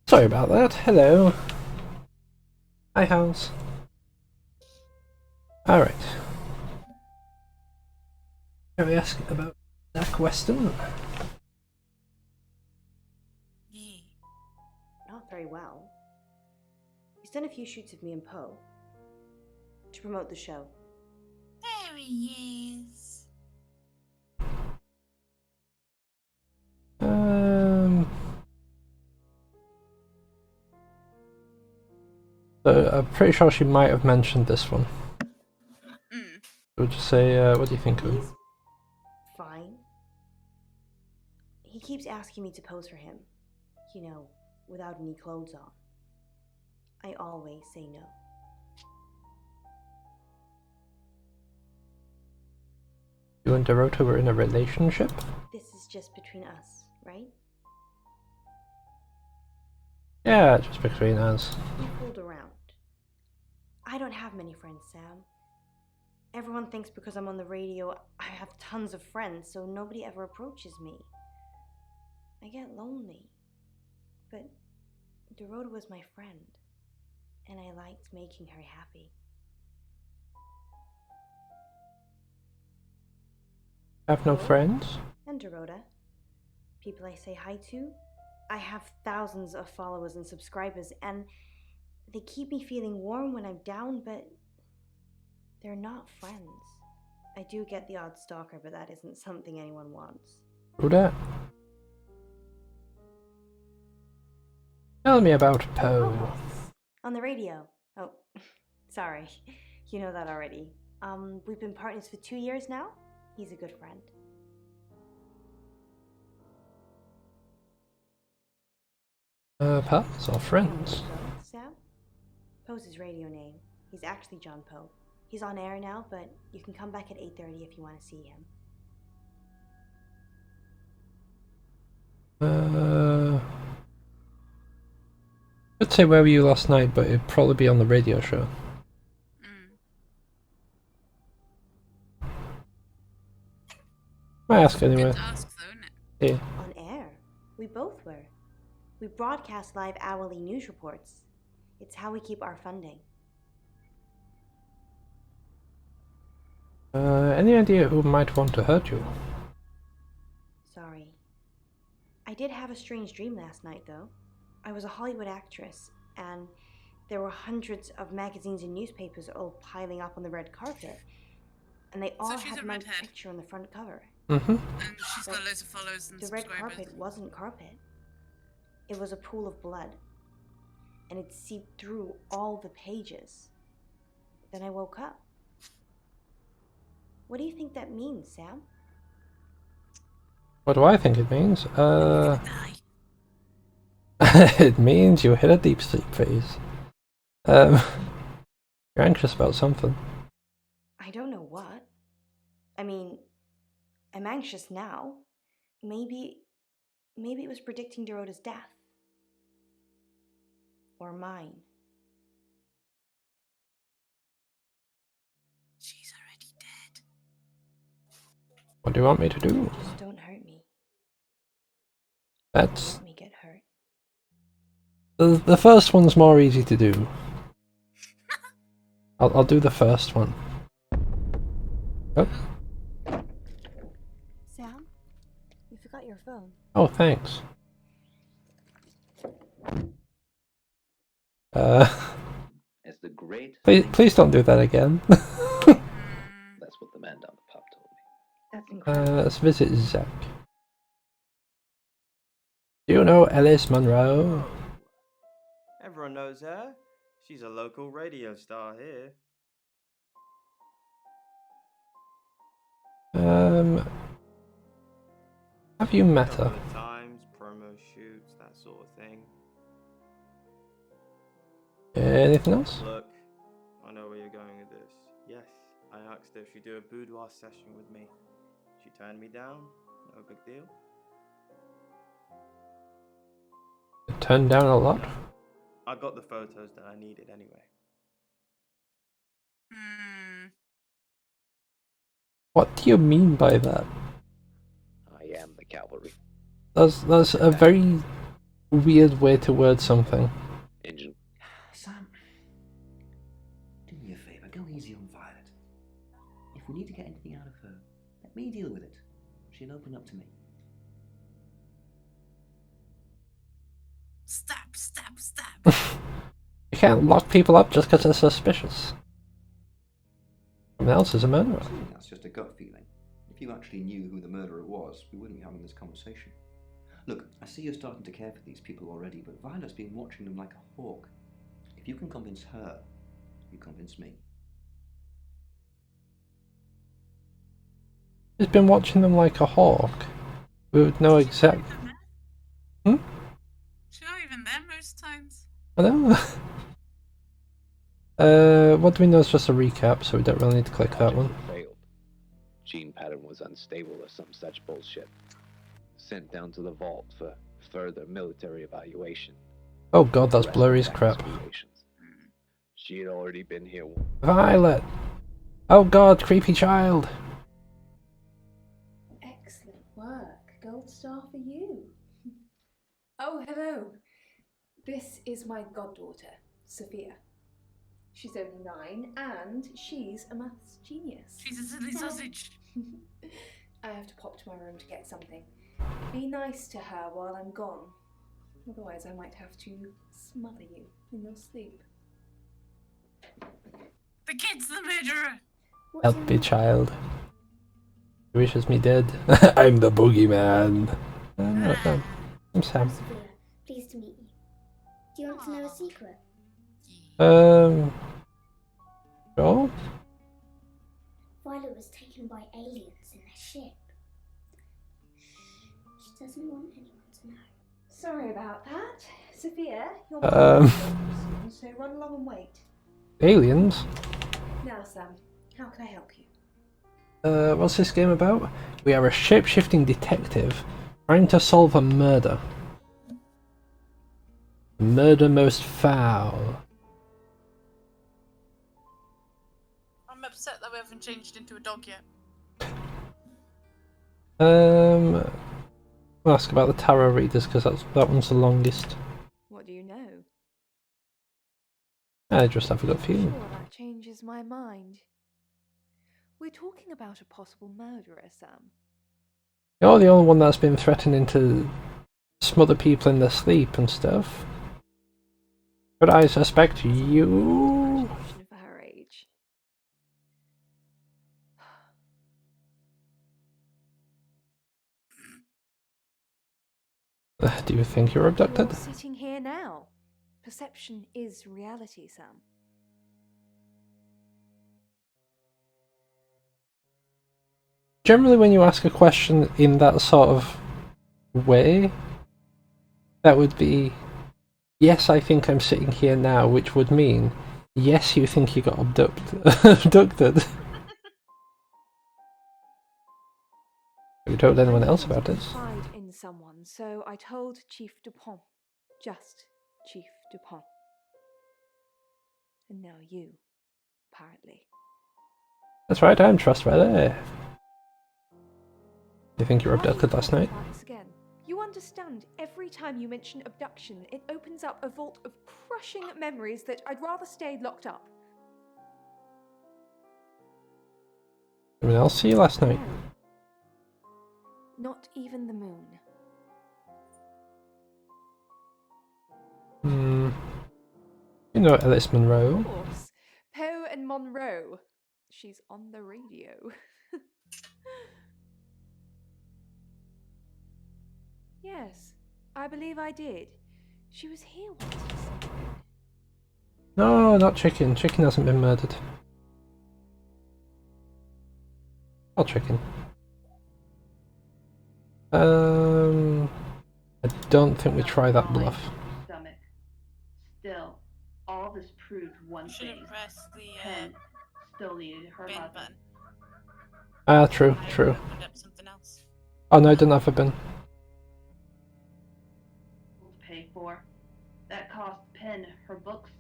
Sorry about that. Hello. Hi, House. Alright. Can we ask about Zach Weston? Not very well. He's done a few shoots of me and Poe to promote the show. There he is. I'm pretty sure she might have mentioned this one. We'll just say, what do you think of him? Fine. He keeps asking me to pose for him, you know, without any clothes on. I always say no. You and Dorota were in a relationship? This is just between us, right? Yeah, just between us. You fooled around. I don't have many friends, Sam. Everyone thinks because I'm on the radio, I have tons of friends, so nobody ever approaches me. I get lonely. But Dorota was my friend, and I liked making her happy. Have no friends? And Dorota. People I say hi to. I have thousands of followers and subscribers, and they keep me feeling warm when I'm down, but they're not friends. I do get the odd stalker, but that isn't something anyone wants. Who dat? Tell me about Poe. On the radio. Oh, sorry. You know that already. We've been partners for 2 years now. He's a good friend. Pals or friends? Sam? Poe's his radio name. He's actually John Poe. He's on air now, but you can come back at 8:30 if you want to see him. I'd say where were you last night, but it'd probably be on the radio show. I ask anyway. Yeah. On air. We both were. We broadcast live hourly news reports. It's how we keep our funding. Any idea who might want to hurt you? Sorry. I did have a strange dream last night, though. I was a Hollywood actress, and there were hundreds of magazines and newspapers all piling up on the red carpet, and they all had my picture on the front cover. Mm-hmm. And she's got loads of followers and the red subscribers. carpet wasn't carpet. It was a pool of blood, and it seeped through all the pages. Then I woke up. What do you think that means, Sam? What do I think it means? It means you hit a deep sleep phase. You're anxious about something. I don't know what. I mean, I'm anxious now. Maybe it was predicting Dorota's death. Or mine. She's already dead. What do you want me to do? Just don't hurt me. That's... Let me get hurt. The first one's more easy to do. I'll do the first one. Oh. Sam? You forgot your phone. Oh, thanks. As the great Please don't do that again. That's what the man down the pub told me. That's incredible. Let's visit Zach. Do you know Alice Munro? Everyone knows her. She's a local radio star here. Have you met her? Couple of times, promo shoots, that sort of thing. Anything else? Look, I know where you're going with this. Yes, I asked her if she'd do a boudoir session with me. She turned me down. No big deal. Turned down a lot? I got the photos that I needed anyway. What do you mean by that? I am the cavalry. That's a very weird way to word something. Engine. Sam, do me a favour, go easy on Violet. If we need to get anything out of her, let me deal with it. She'll open up to me. Stab, stab, stab. You can't lock people up just because they're suspicious. Someone else is a murderer. That's just a gut feeling. If you actually knew who the murderer was, we wouldn't be having this conversation. Look, I see you're starting to care for these people already, but Violet's been watching them like a hawk. If you can convince her, you convince me. She's been watching them like a hawk. We would know exactly. She's not even there most times. I know. What do we know is just a recap, so we don't really need to click that one. Failed. Gene pattern was unstable or some such bullshit. Sent down to the vault for further military evaluation. Oh god, that's blurry as crap. She had already been here. Violet! Oh god, creepy child! Excellent work. Gold star for you. Oh, hello. This is my goddaughter, Sophia. She's only 9 and she's a maths genius. She's a silly sausage. I have to pop to my room to get something. Be nice to her while I'm gone. Otherwise I might have to smother you in your sleep. The kid's the murderer. Help me, child. He wishes me dead. I'm the boogeyman. I'm Sam. Sophia, pleased to meet you. Do you want to know a secret? Sure. Violet was taken by aliens in their ship. She doesn't want anyone to know. Sorry about that. Sophia, you're so run along and wait. Aliens? Now, Sam, how can I help you? What's this game about? We are a shape-shifting detective trying to solve a murder. Murder most foul. I'm upset that we haven't changed into a dog yet. I'll ask about the tarot readers because that one's the longest. What do you know? I just have a good feeling. Sure, that changes my mind. We're talking about a possible murderer, Sam. You're the only one that's been threatening to smother people in their sleep and stuff. But I suspect you. For her age. Do you think you're abducted? You're sitting here now. Perception is reality, Sam. Generally, when you ask a question in that sort of way, that would be, yes, I think I'm sitting here now, which would mean, yes, you think you got abducted. Have you told anyone else about this? I confide in someone, so I told Chief Dupont. Just Chief Dupont. And now you, apparently. That's right, I'm trustworthy. Do you think you were abducted last night? Again. You understand, every time you mention abduction, it opens up a vault of crushing memories that I'd rather stay locked up. Anyone else see you last night? Not even the moon. You know Alice Munro. Of course. Poe and Monroe. She's on the radio. Yes, I believe I did. She was here once. No, not Chicken. Chicken hasn't been murdered. Or Chicken. I don't think we try that bluff. Stomach. Still, all this proved one Should thing. have pressed the Pen still needed her bin mother. button. Ah, true, true. Opened up something else. Oh no, I didn't have a bin. To pay for. That cost Pen her books.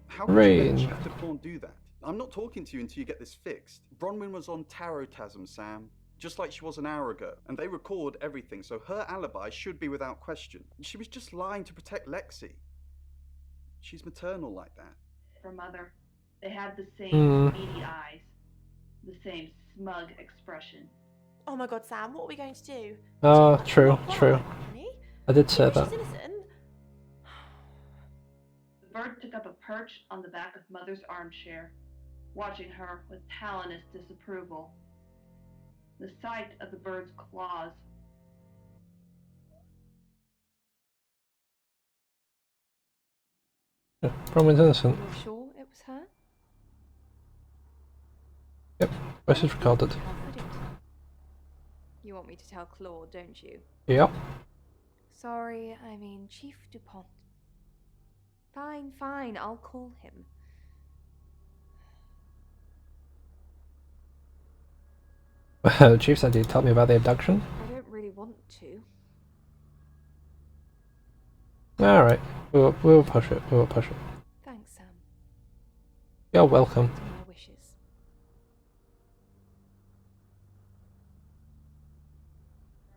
How could you let Chief Dupont do that? I'm not talking to you until you get this fixed. Bronwyn was on Tarotasm, Sam. Just like she was an hour ago. And they record everything, so her alibi should be without question. She was just lying to protect Lexi. She's maternal like that. Her mother. They had the same beady eyes. The same smug expression. Oh my god, Sam, what are we going to do? Oh, true, true. I did say that. She's innocent. The bird took up a perch on the back of Mother's armchair, watching her with talonous disapproval. The sight of the bird's claws. Bronwyn's innocent. You're sure it was her? Yep, voice is recorded. You want me to tell Claude, don't you? Yep. Sorry, I mean Chief Dupont. Fine, fine, I'll call him. Chief said he'd tell me about the abduction. I don't really want to. Alright, we'll push it, we'll push it. Thanks, Sam. You're welcome. My wishes.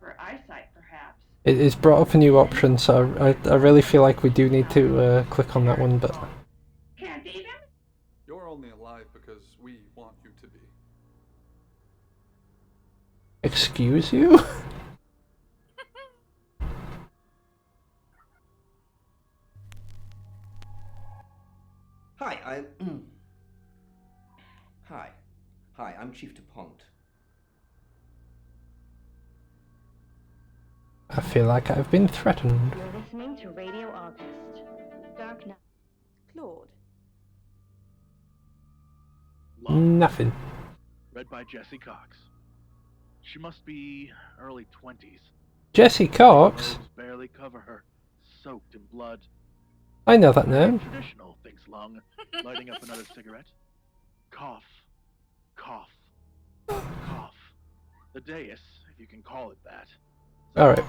For eyesight, perhaps. It's brought up a new option, so I really feel like we do need to click on that one, but... Can't even? You're only alive because we want you to be. Excuse you? Hi, Hi, I'm Chief Dupont. I feel like I've been threatened. You're listening to Radio August. Dark Night. Claude. Nothing. Read by Jessie Cox. She must be early 20s. Jessie Cox? Robes barely cover her, soaked in blood. I know that name. Traditional, thinks Lung, lighting up another cigarette. Cough. Cough. Cough. The dais, if you can call it that. Alright.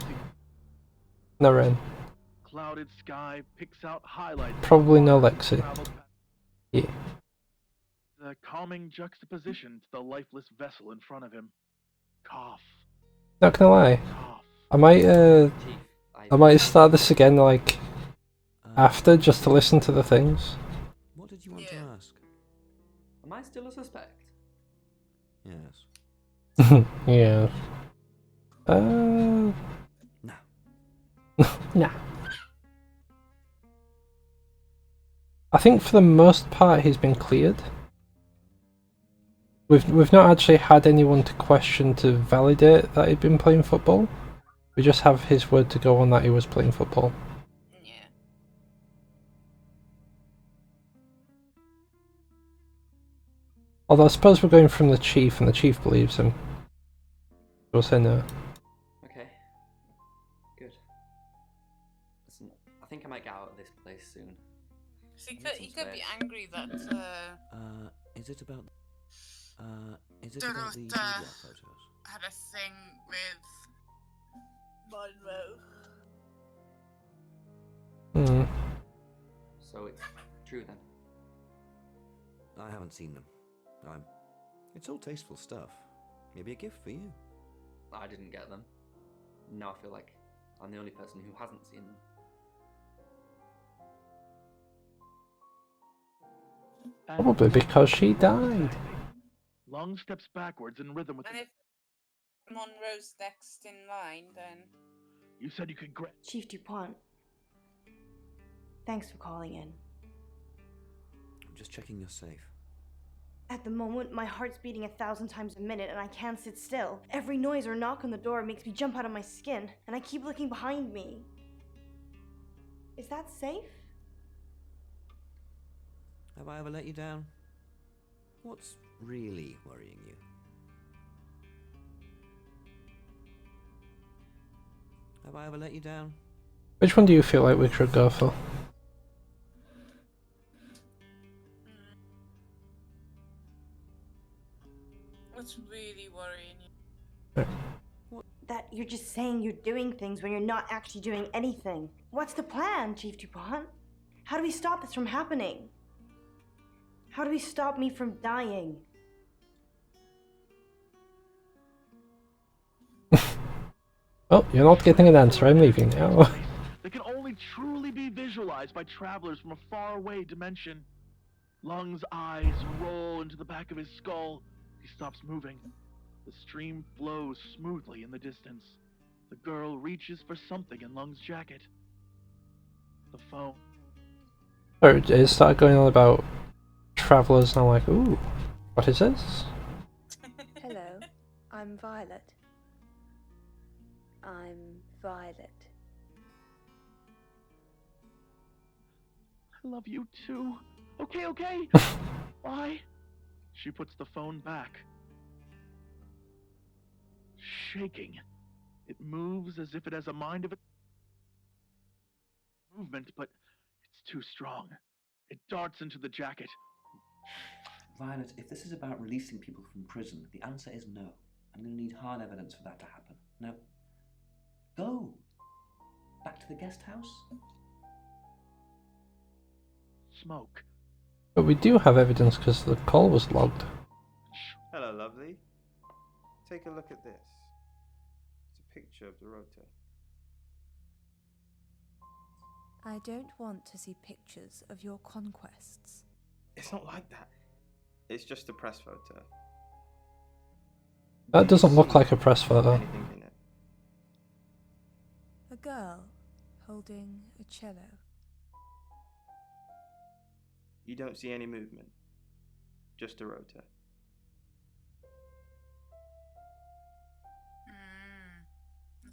No rain. Clouded sky picks out highlights. Probably no Lexi. Yeah. The calming juxtaposition to the lifeless vessel in front of him. Cough. Not gonna lie. I might start this again, like, after, just to listen to the things. What did you want to ask? Am I still a suspect? Yes. Yeah. No. Nah. I think for the most part he's been cleared. We've not actually had anyone to question to validate that he'd been playing football. We just have his word to go on that he was playing football. Yeah. Although I suppose we're going from the chief, and the chief believes him. We'll say no. Okay. Good. Listen, I think I might get out of this place soon. So he could be angry that Is it about... is it Dorota about the media photos? had a thing with Monroe. So it's true then? I haven't seen them. It's all tasteful stuff. Maybe a gift for you. I didn't get them. Now I feel like I'm the only person who hasn't seen them. Probably because she died. Lung steps backwards in rhythm with And if Monroe's next in line, then... You said you could grab... Chief DuPont. Thanks for calling in. I'm just checking you're safe. At the moment, my heart's beating 1,000 times a minute and I can't sit still. Every noise or knock on the door makes me jump out of my skin, and I keep looking behind me. Is that safe? Have I ever let you down? What's really worrying you? Have I ever let you down? Which one do you feel like we should go for? What's really worrying you? That you're just saying you're doing things when you're not actually doing anything. What's the plan, Chief DuPont? How do we stop this from happening? How do we stop me from dying? Well, you're not getting an answer, I'm leaving now. They can only truly be visualized by travelers from a faraway dimension. Lung's eyes roll into the back of his skull. He stops moving. The stream flows smoothly in the distance. The girl reaches for something in Lung's jacket. The phone. Or it started going on about travellers, and I'm like, ooh, what is this? Hello, I'm Violet. I'm Violet. I love you too. Okay. Why? She puts the phone back. Shaking. It moves as if it has a mind of its movement, but it's too strong. It darts into the jacket. Violet, if this is about releasing people from prison, the answer is no. I'm going to need hard evidence for that to happen. Now, go! Back to the guest house? Smoke. But we do have evidence because the call was logged. Hello, lovely. Take a look at this. It's a picture of Dorota. I don't want to see pictures of your conquests. It's not like that. It's just a press photo. That doesn't look like a press photo. Anything in it? A girl holding a cello. You don't see any movement. Just Dorota.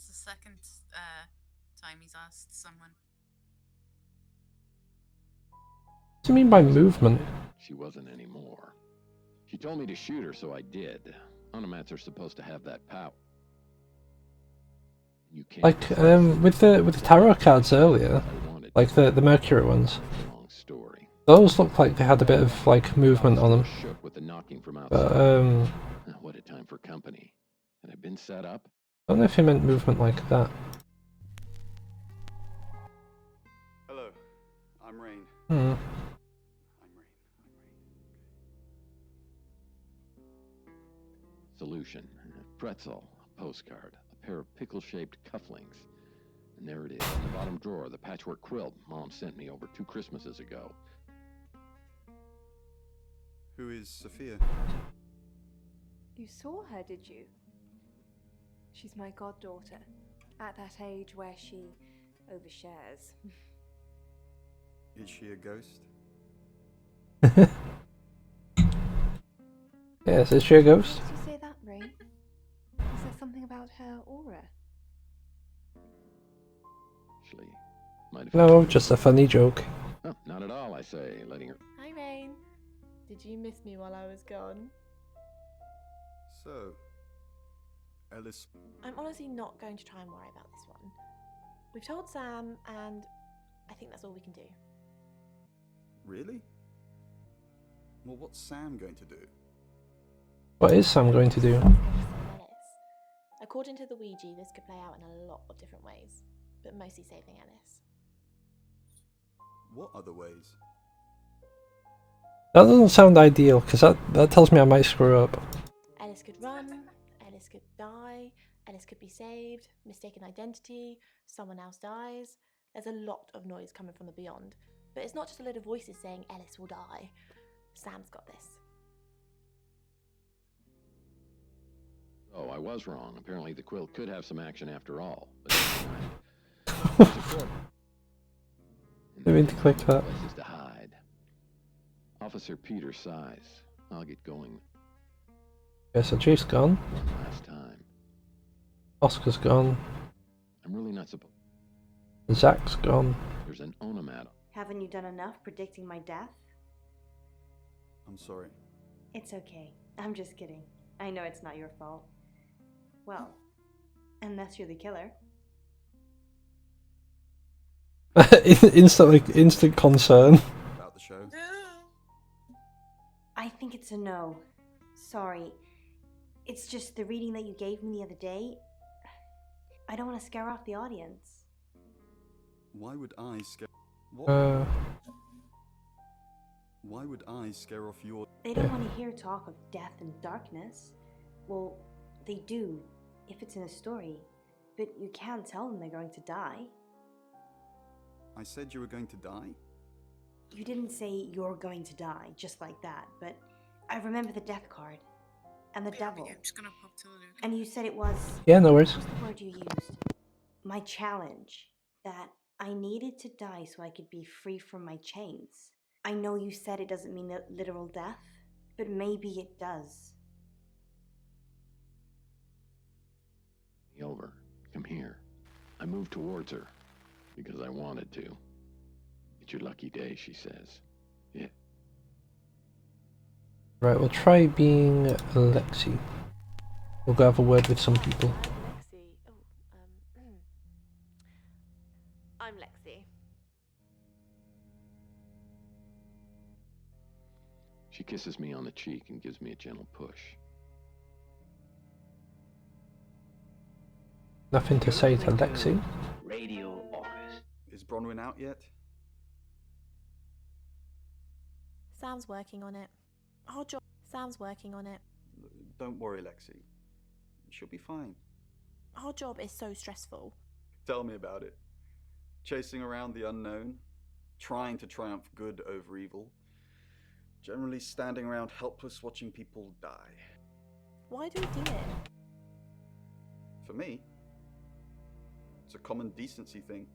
That's the second time he's asked someone. What do you mean by movement? She wasn't anymore. She told me to shoot her, so I did. Onomats are supposed to have that power. You can't. Like with the tarot cards earlier, like the Mercury ones. Long story. Those looked like they had a bit of like movement on them. Shook with the knocking from outside. But What a time for company. Had I been set up? I don't know if he meant movement like that. Hello, I'm Rain. Hmm. Solution. Pretzel, a postcard, a pair of pickle-shaped cufflinks. And there it is, in the bottom drawer, the patchwork quilt Mom sent me over 2 Christmases ago. Who is Sophia? You saw her, did you? She's my goddaughter, at that age where she overshares. Is she a ghost? Yes, is she a ghost? Why did you say that, Ray? Is there something about her aura? Actually, might have... No, just a funny joke. Oh, not at all, I say, letting her... Hi, Rain. Did you miss me while I was gone? So, Ellis... I'm honestly not going to try and worry about this one. We've told Sam, and I think that's all we can do. Really? Well, what's Sam going to do? What is Sam going to do? Alice. According to the Ouija, this could play out in a lot of different ways, but mostly saving Alice. What other ways? That doesn't sound ideal, because that tells me I might screw up. Alice could run, Alice could die, Alice could be saved, mistaken identity, someone else dies. There's a lot of noise coming from the beyond, but it's not just a load of voices saying Alice will die. Sam's got this. Oh, I was wrong. Apparently the quilt could have some action after all. I mean to click that. Places to hide. Officer Peter sighs. I'll get going. Okay, so Chief's gone. One last time. Oscar's gone. I'm really not supposed... Zach's gone. There's an onomat. Haven't you done enough predicting my death? I'm sorry. It's okay. I'm just kidding. I know it's not your fault. Well, unless you're the killer. Instant concern. About the show? I think it's a no. Sorry. It's just the reading that you gave me the other day. I don't want to scare off the audience. Why would I scare... What? Why would I scare off your... They don't want to hear talk of death and darkness. Well, they do, if it's in a story. But you can't tell them they're going to die. I said you were going to die? You didn't say you're going to die, just like that, but I remember the death card. And the devil. I'm just gonna pop to Luke. And you said it was... Yeah, no worries. What's the word you used? My challenge. That I needed to die so I could be free from my chains. I know you said it doesn't mean literal death, but maybe it does. Over. Come here. I moved towards her. Because I wanted to. It's your lucky day, she says. Yeah. Right, we'll try being Lexi. We'll go have a word with some people. I'm Lexi. She kisses me on the cheek and gives me a gentle push. Nothing to say to Lexi. Radio August. Is Bronwyn out yet? Sam's working on it. Our job. Sam's working on it. Don't worry, Lexi. She'll be fine. Our job is so stressful. Tell me about it. Chasing around the unknown, trying to triumph good over evil, generally standing around helpless watching people die. Why do we do it? For me, it's a common decency thing.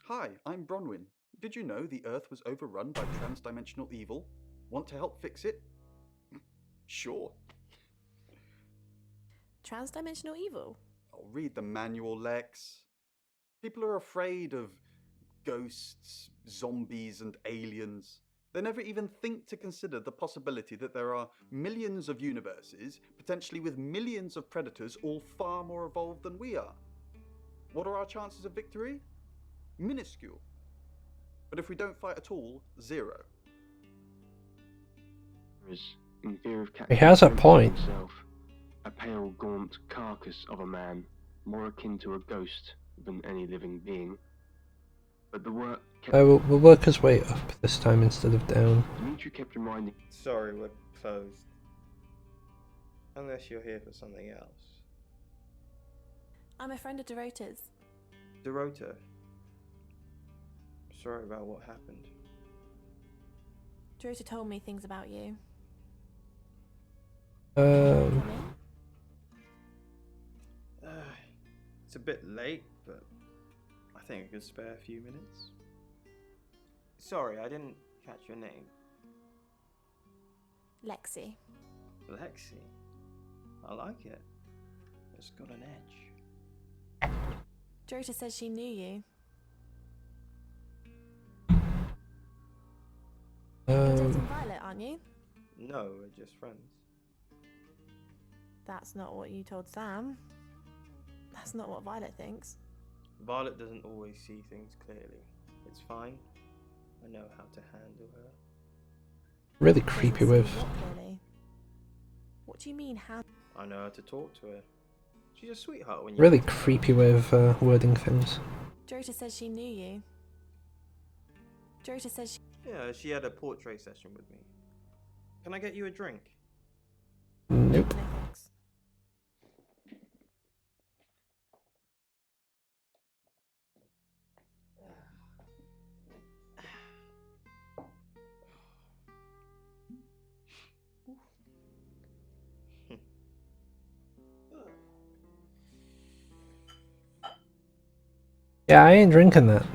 Hi, I'm Bronwyn. Did you know the Earth was overrun by trans-dimensional evil? Want to help fix it? Sure. Trans-dimensional evil? Oh, read the manual, Lex. People are afraid of ghosts, zombies, and aliens. They never even think to consider the possibility that there are millions of universes, potentially with millions of predators, all far more evolved than we are. What are our chances of victory? Minuscule. But if we don't fight at all, 0. In fear of He has a point. himself, a pale, gaunt carcass of a man, more akin to a ghost than any living being. But the work kept... We'll work his way up this time instead of down. Dimitri kept reminding... Sorry, we're closed. Unless you're here for something else. I'm a friend of Dorota's. Dorota. Sorry about what happened. Dorota told me things about you. It's a bit late, but I think I could spare a few minutes. Sorry, I didn't catch your name. Lexi. Lexi? I like it. It's got an edge. Dorota says she knew you. You're dating Violet, aren't you? No, we're just friends. That's not what you told Sam. That's not what Violet thinks. Violet doesn't always see things clearly. It's fine. I know how to handle her. Really creepy with. What do you mean, how? I know how to talk to her. She's a sweetheart when you... Really creepy with wording things. Dorota says she knew you. Dorota says she... Yeah, she had a portrait session with me. Can I get you a drink? Nope. No thanks. Yeah, I ain't drinking that.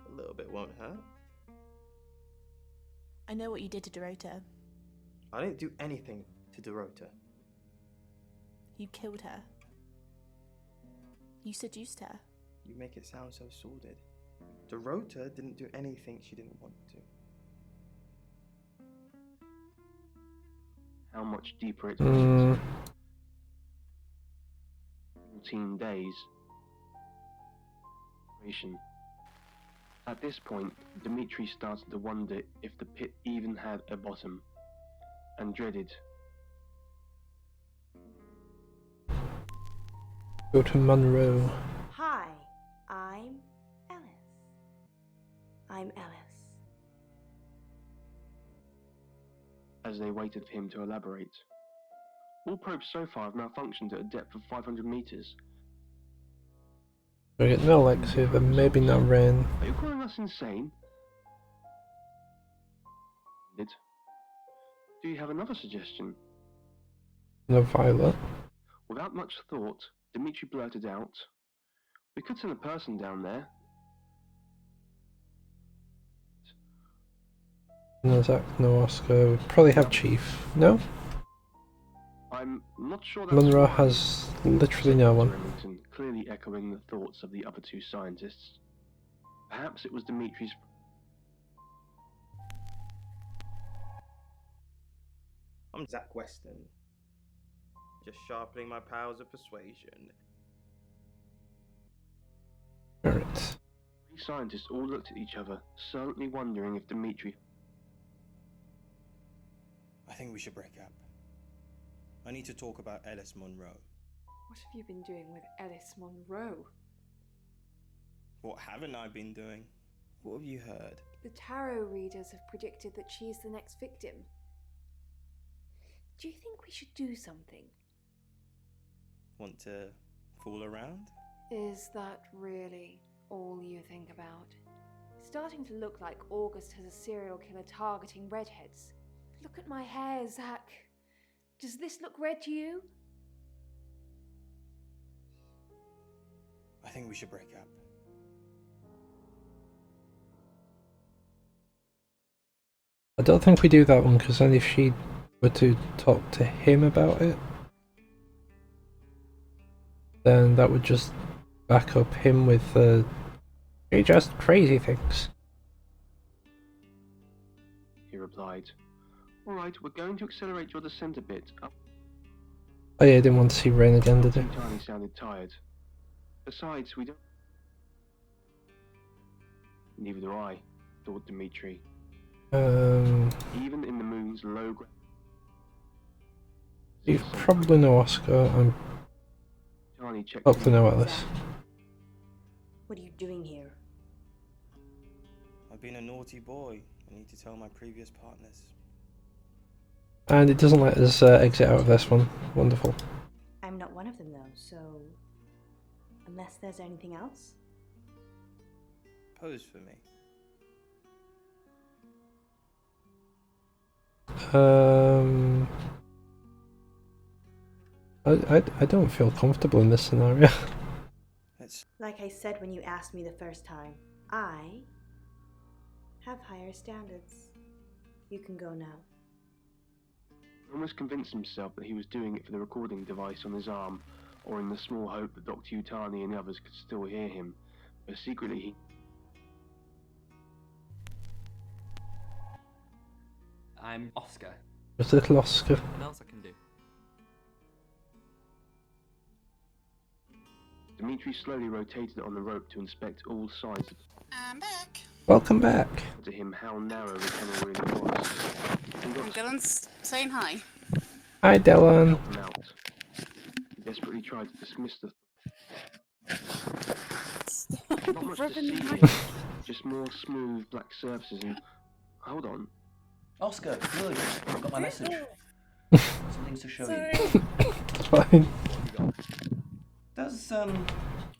A little bit won't hurt. I know what you did to Dorota. I didn't do anything to Dorota. You killed her. You seduced her. You make it sound so sordid. Dorota didn't do anything she didn't want to. How much deeper it was. 14 days. At this point, Dimitri started to wonder if the pit even had a bottom, and dreaded. Go to Monroe. Hi, I'm Ellis. I'm Ellis. As they waited for him to elaborate. All probes so far have malfunctioned at a depth of 500 meters. We get no Lexi, then maybe not Rain. Are you calling us insane? Do you have another suggestion? No Violet. Without much thought, Dimitri blurted out, "We could send a person down there." No Zach, no Oscar. We probably have Chief. No? I'm not sure that's Monroe right, has literally no one. Remington, clearly echoing the thoughts of the other two scientists. Perhaps it was Dimitri's... I'm Zach Weston. Just sharpening my powers of persuasion. Alright. Three scientists all looked at each other, silently wondering if Dimitri... I think we should break up. I need to talk about Ellis Monroe. What have you been doing with Ellis Monroe? What haven't I been doing? What have you heard? The tarot readers have predicted that she's the next victim. Do you think we should do something? Want to fool around? Is that really all you think about? It's starting to look like August has a serial killer targeting redheads. Look at my hair, Zach. Does this look red to you? I think we should break up. I don't think we do that one, because then if she were to talk to him about it, then that would just back up him with he just crazy things. He replied, "All right, we're going to accelerate your descent a bit." Oh yeah, I didn't want to see Rain again, did he? Tiny sounded tired. Besides, we don't. Neither do I, thought Dimitri. Even in the moon's low gravity. You probably know Oscar. I'm hopefully know about this. What are you doing here? I've been a naughty boy. I need to tell my previous partners. And it doesn't let us exit out of this one. Wonderful. I'm not one of them though, so unless there's anything else? Pose for me. I don't feel comfortable in this scenario. Like I said when you asked me the first time, I have higher standards. You can go now. Almost convinced himself that he was doing it for the recording device on his arm, or in the small hope that Dr. Utani and the others could still hear him, but secretly he... I'm Oscar. There's little Oscar. Nothing else I can do. Dimitri slowly rotated on the rope to inspect all sides. I'm back. Welcome back. To him how narrow the tunnel really was. And Dylan's saying hi. Hi, Dylan. He desperately tried to dismiss the... Not much to see here, just more smooth black surfaces and... Hold on. Oscar, good. I've got my message. Something to show you. It's fine. Does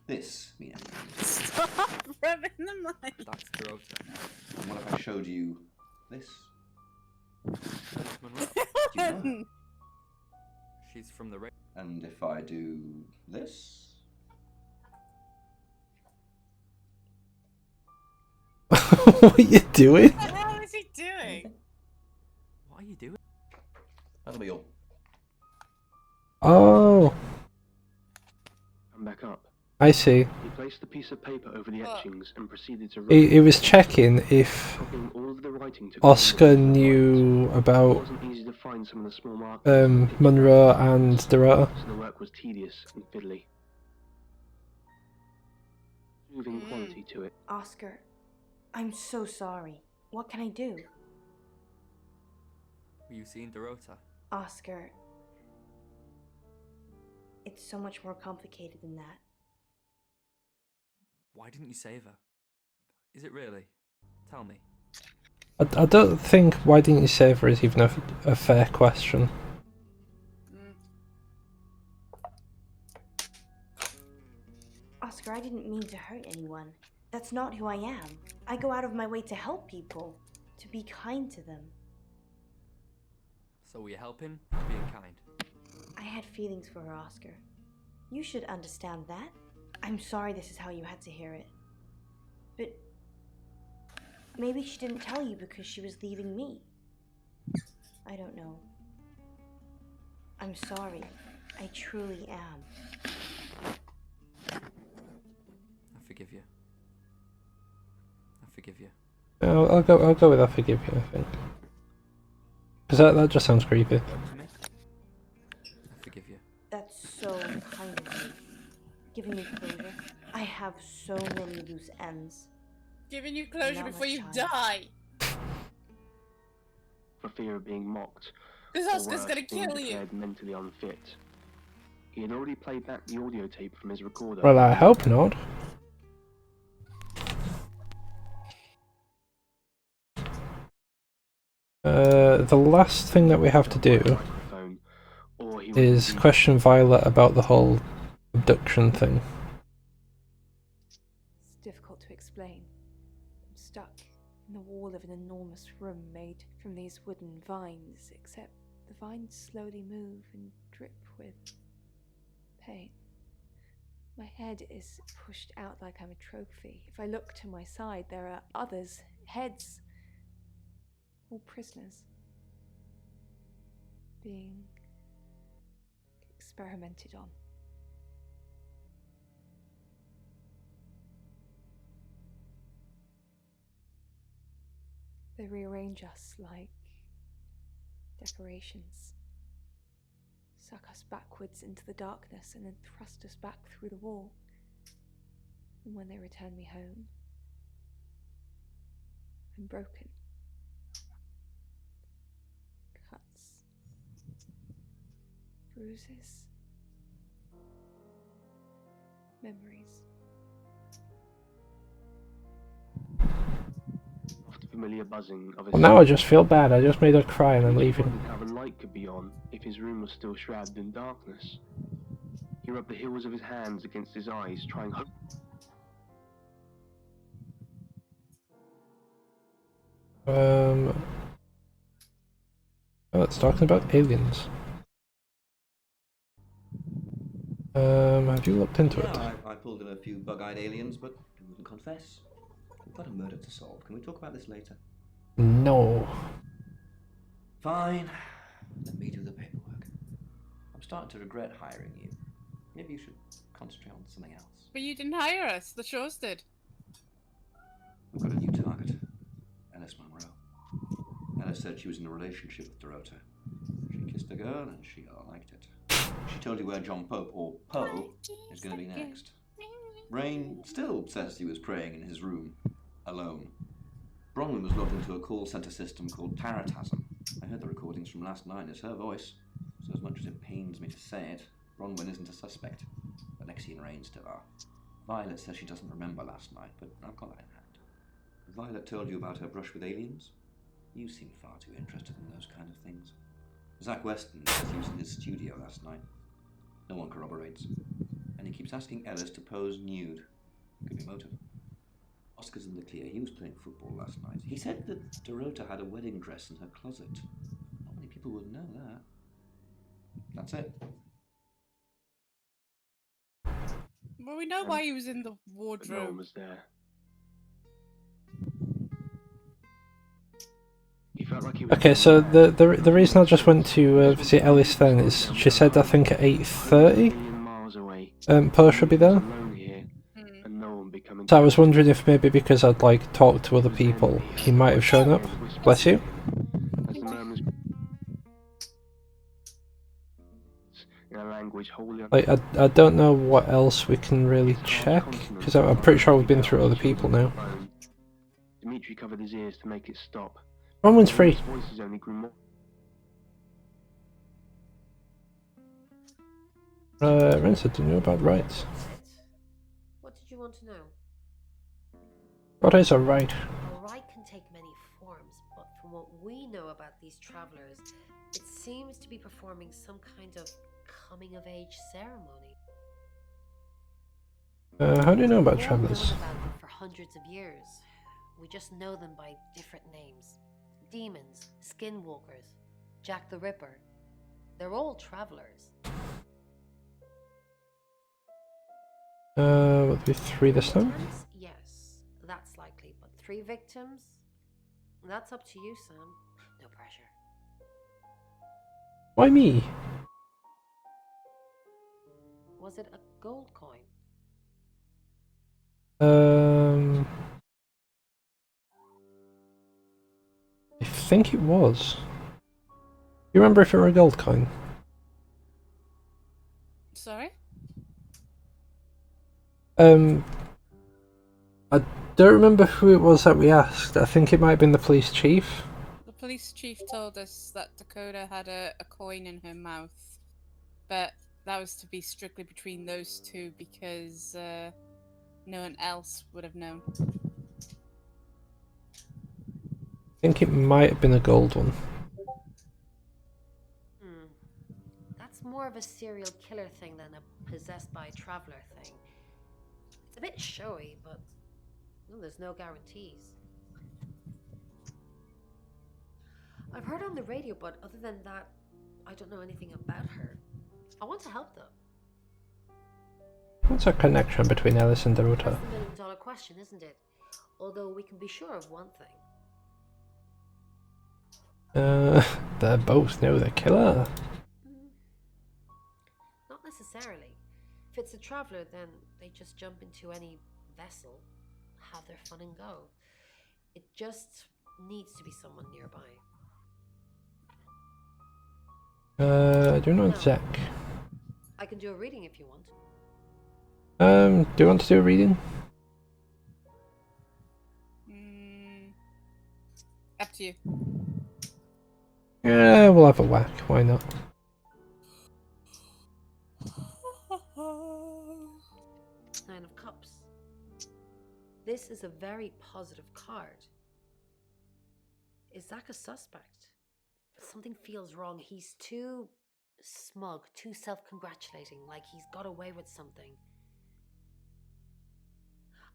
this mean anything? Stop rubbing the mic. That's Dorota. And what if I showed you this? Monroe. Do you know? She's from the race. And if I do this? What are you doing? What the hell is he doing? What are you doing? That'll be all. Oh, Come back up. I see. He placed the piece of paper over the etchings and proceeded to... It was checking if copying all of the writing to... Oscar knew It about wasn't easy to find some of the small markers. Monroe and Dorota. So the work was tedious and fiddly. Soothing quality to it. Oscar, I'm so sorry. What can I do? Were you seeing Dorota? Oscar, it's so much more complicated than that. Why didn't you save her? Is it really? Tell me. I don't think why didn't you save her is even a fair question. Oscar, I didn't mean to hurt anyone. That's not who I am. I go out of my way to help people, to be kind to them. So were you helping or being kind? I had feelings for her, Oscar. You should understand that. I'm sorry this is how you had to hear it. But maybe she didn't tell you because she was leaving me. I don't know. I'm sorry. I truly am. I forgive you. I forgive you. I'll go with I forgive you, I think. Because that just sounds creepy. I forgive you. That's so kind of you. Giving me closure. I have so many loose ends. Giving you closure Not before much you time. die. For fear of being mocked. Because or Oscar's worse, gonna being kill you. declared mentally unfit. He had already played back the audio tape from his recorder. Well, I hope not. The last thing that we have to do is question Violet about the whole abduction thing. It's difficult to explain. I'm stuck in the wall of an enormous room made from these wooden vines, except the vines slowly move and drip with pain. My head is pushed out like I'm a trophy. If I look to my side, there are others' heads, all prisoners. being experimented on. They rearrange us like decorations, suck us backwards into the darkness and then thrust us back through the wall. And when they return me home, I'm broken. Cuts, bruises, memories. Familiar buzzing of a Well, now I just feel bad. I just made her cry and I'm leaving. how the light could be on if his room was still shrouded in darkness. He rubbed the heels of his hands against his eyes, trying hope. Oh, it's talking about aliens. Have you looked into it? I pulled in a few bug-eyed aliens, but they wouldn't confess. We've got a murder to solve. Can we talk about this later? No. Fine. Let me do the paperwork. I'm starting to regret hiring you. Maybe you should concentrate on something else. But you didn't hire us. The Shaws did. I've got a new target. Alice Monroe. Alice said she was in a relationship with Dorota. She kissed a girl and she liked it. She told you where John Pope, or Poe, is going to be next. Rain still says he was praying in his room, alone. Bronwyn was logged into a call center system called Taratasm. I heard the recordings from last night. It's her voice. So as much as it pains me to say it, Bronwyn isn't a suspect. But Lexi and Rain still are. Violet says she doesn't remember last night, but I've got that in hand. Violet told you about her brush with aliens? You seem far too interested in those kind of things. Zach Weston says he was in his studio last night. No one corroborates. And he keeps asking Ellis to pose nude. Could be motive. Oscar's in the clear. He was playing football last night. He said that Dorota had a wedding dress in her closet. Not many people would know that. That's it. Well, we know why he was in the wardrobe. No one was there. He felt like he was. Okay, so the reason I just went to visit Ellis then is she said I think at 8:30 Poe should be there. So I was wondering if maybe because I'd like talked to other people, he might have shown up. Bless you. Like I don't know what else we can really check because I'm pretty sure we've been through other people now. Dimitri covered his ears to make it stop. Roman's free. His voices only grew more. Rensa, do you know about rights? What did you want to know? What is a right? A right can take many forms, but from what we know about these travelers, it seems to be performing some kind of coming-of-age ceremony. How do you know about We've travelers? known about them for hundreds of years. We just know them by different names. Demons, skinwalkers, Jack the Ripper. They're all travelers. Would be 3 this time? Yes, that's likely, but 3 victims? That's up to you, Sam. No pressure. Why me? Was it a gold coin? I think it was. You remember if it were a gold coin? Sorry? I don't remember who it was that we asked. I think it might have been the police chief. The police chief told us that Dakota had a coin in her mouth, but that was to be strictly between those two because no one else would have known. I think it might have been a gold one. That's more of a serial killer thing than a possessed by a traveler thing. It's a bit showy, but there's no guarantees. I've heard on the radio, but other than that, I don't know anything about her. I want to help them. What's a connection between Alice and Dorota? That's the million-dollar question, isn't it? Although we can be sure of one thing. They both know the killer. Not necessarily. If it's a traveler, then they just jump into any vessel, have their fun and go. It just needs to be someone nearby. I do not Zach. I can do a reading if you want. Do you want to do a reading? Up to you. Yeah, we'll have a whack. Why not? Nine of Cups. This is a very positive card. Is Zach a suspect? Something feels wrong. He's too smug, too self-congratulating, like he's got away with something.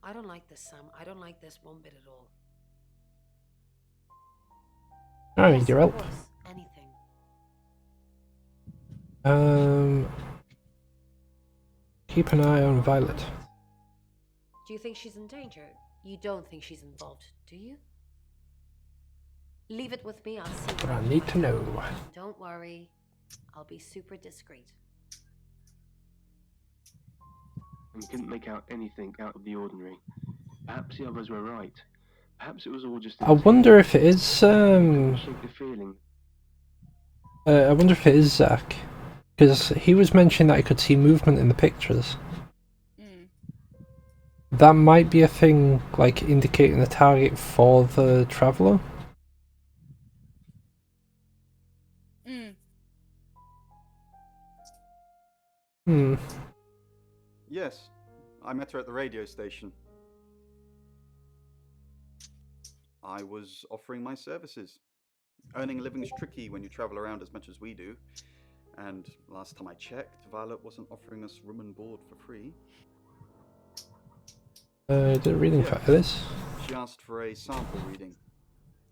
I don't like this, Sam. I don't like this one bit at all. I need your help. Anything. Keep an eye on Violet. Do you think she's in danger? You don't think she's involved, do you? Leave it with me, I'll see. But I need to know. Don't worry. I'll be super discreet. And couldn't make out anything out of the ordinary. Perhaps the others were right. Perhaps it was all just... I wonder if it is, Shake the feeling. I wonder if it is Zach. Because he was mentioning that he could see movement in the pictures. That might be a thing, like, indicating a target for the traveller. Yes, I met her at the radio station. I was offering my services. Earning a living's tricky when you travel around as much as we do. And last time I checked, Violet wasn't offering us room and board for free. Did a reading for this? She asked for a sample reading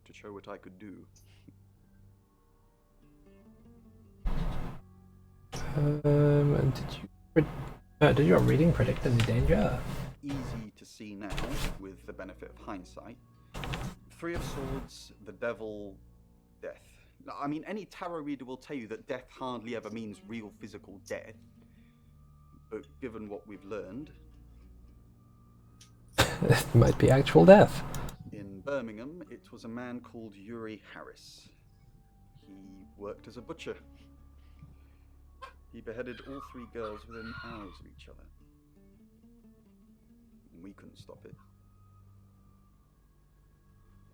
to show what I could do. And did your reading predict any danger? Easy to see now, with the benefit of hindsight. Three of Swords, the Devil, Death. I mean, any tarot reader will tell you that death hardly ever means real physical death. But given what we've learned... It might be actual death. In Birmingham, it was a man called Yuri Harris. He worked as a butcher. He beheaded all three girls within hours of each other. And we couldn't stop it.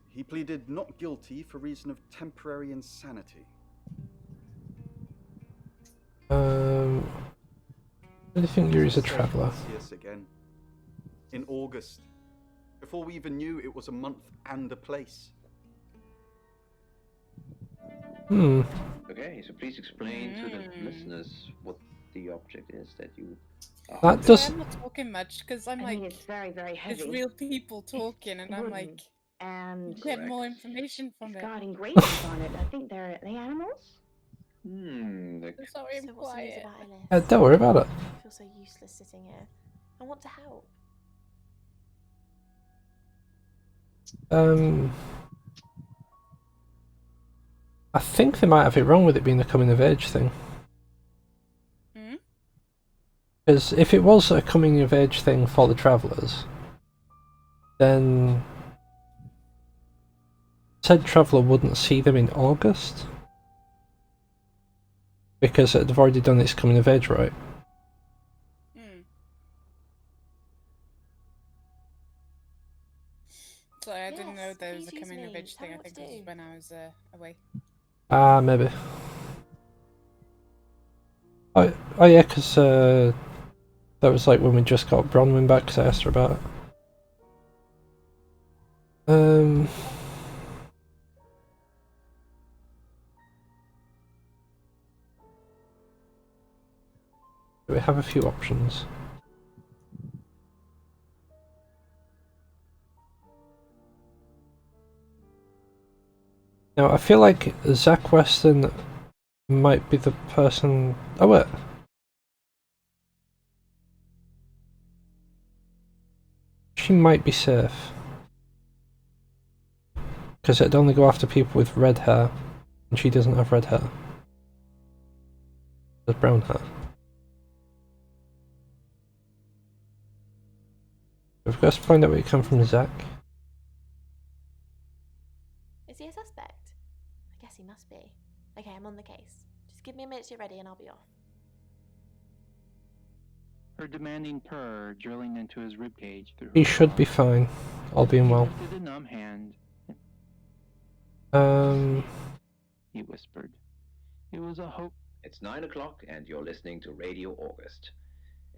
He pleaded not guilty for reason of temporary insanity. I think Yuri's a traveller. See us again. In August. Before we even knew it was a month and a place. Okay, so please explain to the listeners what the object is that you... That does... I'm not talking much, because I'm like... it's very, very heavy. There's real people talking, and I'm like... And get more information from it's it. got engravings on it. I think are they animals? Sorry, I'm quiet. Don't worry about it. I feel so useless sitting here. I want to help. I think they might have it wrong with it being a coming of age thing. Because if it was a coming of age thing for the travellers, then said traveller wouldn't see them in August. Because it had already done its coming of age, right? Sorry, I didn't know there was a coming of age thing. I think it was when I was away. Maybe. Oh yeah, because that was like when we just got Bronwyn back, because I asked her about it. We have a few options. Now, I feel like Zach Weston might be the person... Oh, wait. She might be safe. Because it'd only go after people with red hair. And she doesn't have red hair. There's brown hair. We've got to find out where you come from, Zach. Is he a suspect? I guess he must be. Okay, I'm on the case. Just give me a minute to get ready and I'll be off. Her demanding purr drilling into his ribcage through her He should be jaw. fine, all being He well. lifted a numb hand. He whispered. It was a hope. It's 9 o'clock and you're listening to Radio August.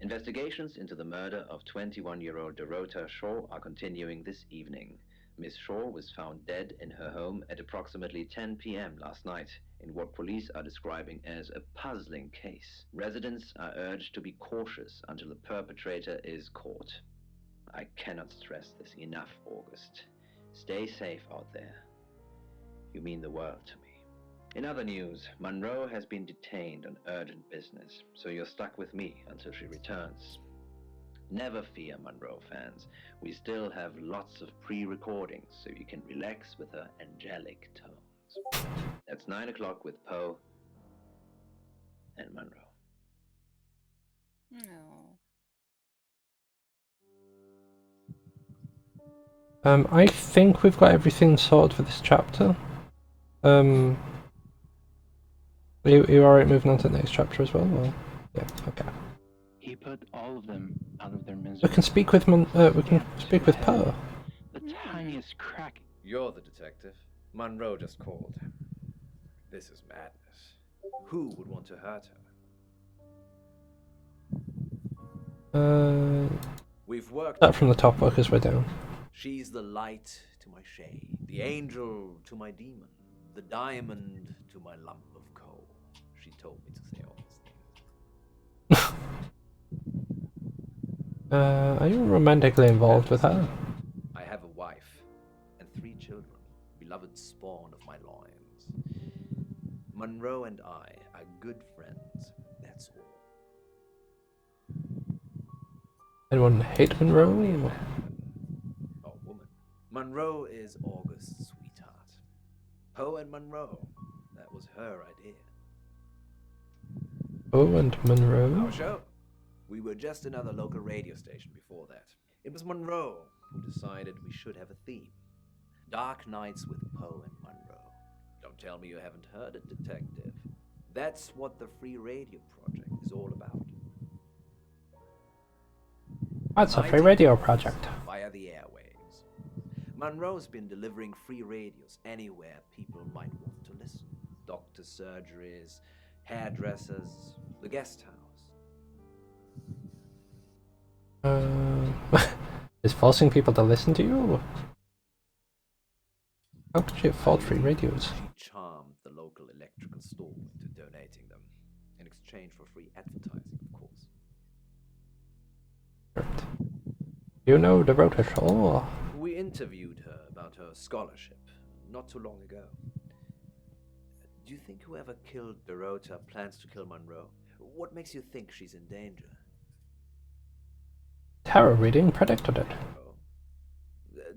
Investigations into the murder of 21-year-old Dorota Shaw are continuing this evening. Miss Shaw was found dead in her home at approximately 10 p.m. last night in what police are describing as a puzzling case. Residents are urged to be cautious until the perpetrator is caught. I cannot stress this enough, August. Stay safe out there. You mean the world to me. In other news, Monroe has been detained on urgent business, so you're stuck with me until she returns. Never fear, Monroe fans. We still have lots of pre-recordings, so you can relax with her angelic tones. That's 9 o'clock with Poe and Monroe. No. I think we've got everything sorted for this chapter. Are you alright moving on to the next chapter as well? Or? Yeah, okay. He put all of them out of their misery. We can speak with Poe. The tiniest crack. You're the detective. Monroe just called. This is madness. Who would want to hurt her? We've worked. Start from the top, work his way down. She's the light to my shade, the angel to my demon, the diamond to my lump of coal. She told me to say all these things. Are you romantically involved with her? I have a wife and 3 children, beloved spawn of my loins. Monroe and I are good friends, that's all. Anyone hate Monroe? Oh, woman. Monroe is August's sweetheart. Poe and Monroe, that was her idea. Poe and Monroe? Our show. We were just another local radio station before that. It was Monroe who decided we should have a theme. Dark Nights with Poe and Monroe. Don't tell me you haven't heard it, detective. That's what the Free Radio Project is all about. That's a free radio project. Via the airwaves. Monroe's been delivering free radios anywhere people might want to listen. Doctor surgeries, hairdressers, the guest house. Is forcing people to listen to you? How could you afford free radios? She charmed the local electrical store into donating them, in exchange for free advertising, of course. You know Dorota Shaw? We interviewed her about her scholarship not too long ago. Do you think whoever killed Dorota plans to kill Monroe? What makes you think she's in danger? Tarot reading predicted it.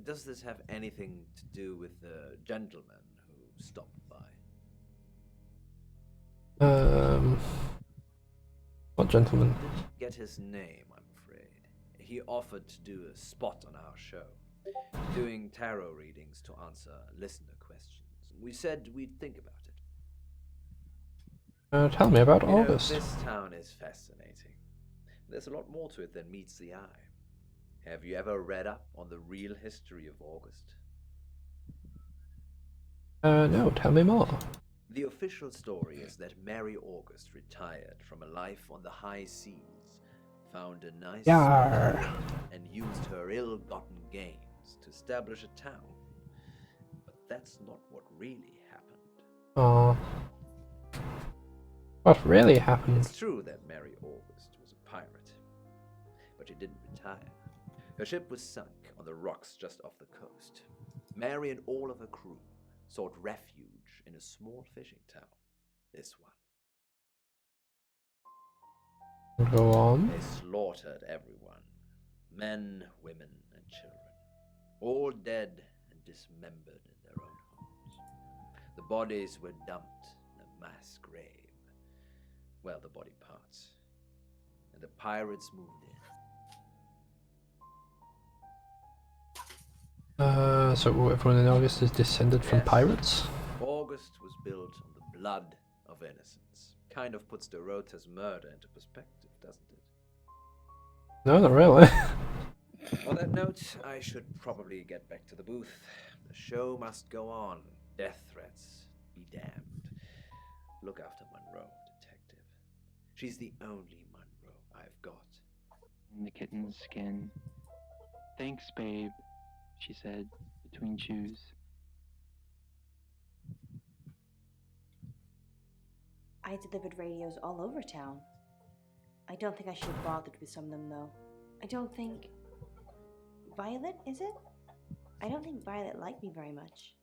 Does this have anything to do with the gentleman who stopped by? What gentleman? Didn't get his name, I'm afraid. He offered to do a spot on our show, doing tarot readings to answer listener questions. We said we'd think about it. Tell me about You know, August. this town is fascinating. There's a lot more to it than meets the eye. Have you ever read up on the real history of August? No, tell me more. The official story is that Mary August retired from a life on the high seas, found a nice Yarr. spot, and used her ill-gotten gains to establish a town. But that's not what really happened. Aww. What really happened? It's true that Mary August was a pirate, but she didn't retire. Her ship was sunk on the rocks just off the coast. Mary and all of her crew sought refuge in a small fishing town. This one. Go on. They slaughtered everyone. Men, women, and children. All dead and dismembered in their own homes. The bodies were dumped in a mass grave. Well, the body parts. And the pirates moved in. So everyone in August is descended from pirates? August was built on the blood of innocence. Kind of puts Dorota's murder into perspective, doesn't it? No, not really. On that note, I should probably get back to the booth. The show must go on. Death threats be damned. Look after Monroe, detective. She's the only Monroe I've got. In the kitten's skin. Thanks, babe, she said, between chews. I delivered radios all over town. I don't think I should have bothered with some of them, though. I don't think... Violet, is it? I don't think Violet liked me very much.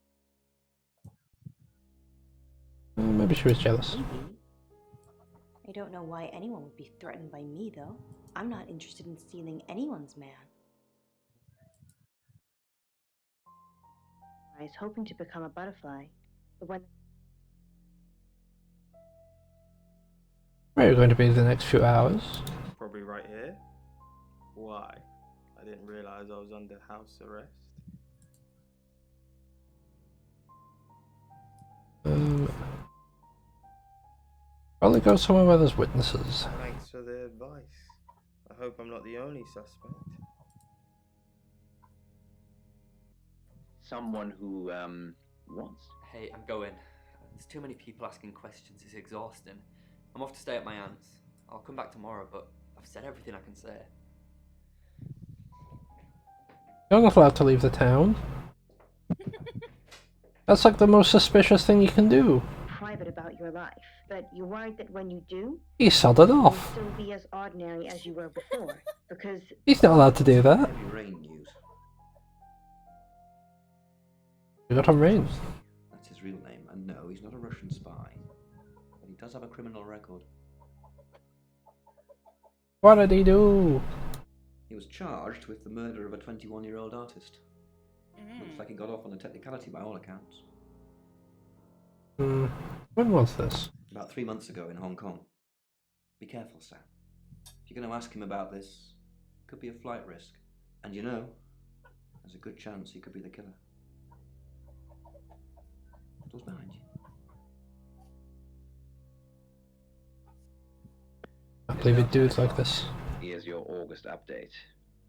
Maybe she was jealous. Maybe. I don't know why anyone would be threatened by me, though. I'm not interested in stealing anyone's man. I was hoping to become a butterfly, but when... Where are you going to be the next few hours? Probably right here. Why? I didn't realize I was under house arrest. Probably go somewhere where there's witnesses. Thanks for the advice. I hope I'm not the only suspect. Someone who, wants. Hey, I'm going. There's too many people asking questions, it's exhausting. I'm off to stay at my aunt's. I'll come back tomorrow, but I've said everything I can say. You're not allowed to leave the town. That's like the most suspicious thing you can do. Private about your life, but you're worried that when you do, He sodded off. you'll still be as ordinary as you were before, because... He's not allowed to do that. Heavy rain news. We got on rain. That's his real name, and no, he's not a Russian spy. But he does have a criminal record. What did he do? He was charged with the murder of a 21-year-old artist. Looks like he got off on a technicality by all accounts. When was this? About 3 months ago in Hong Kong. Be careful, Sam. If you're going to ask him about this, it could be a flight risk. And you know, there's a good chance he could be the killer. Door's behind you. I believe it dudes like this. Here's your August update.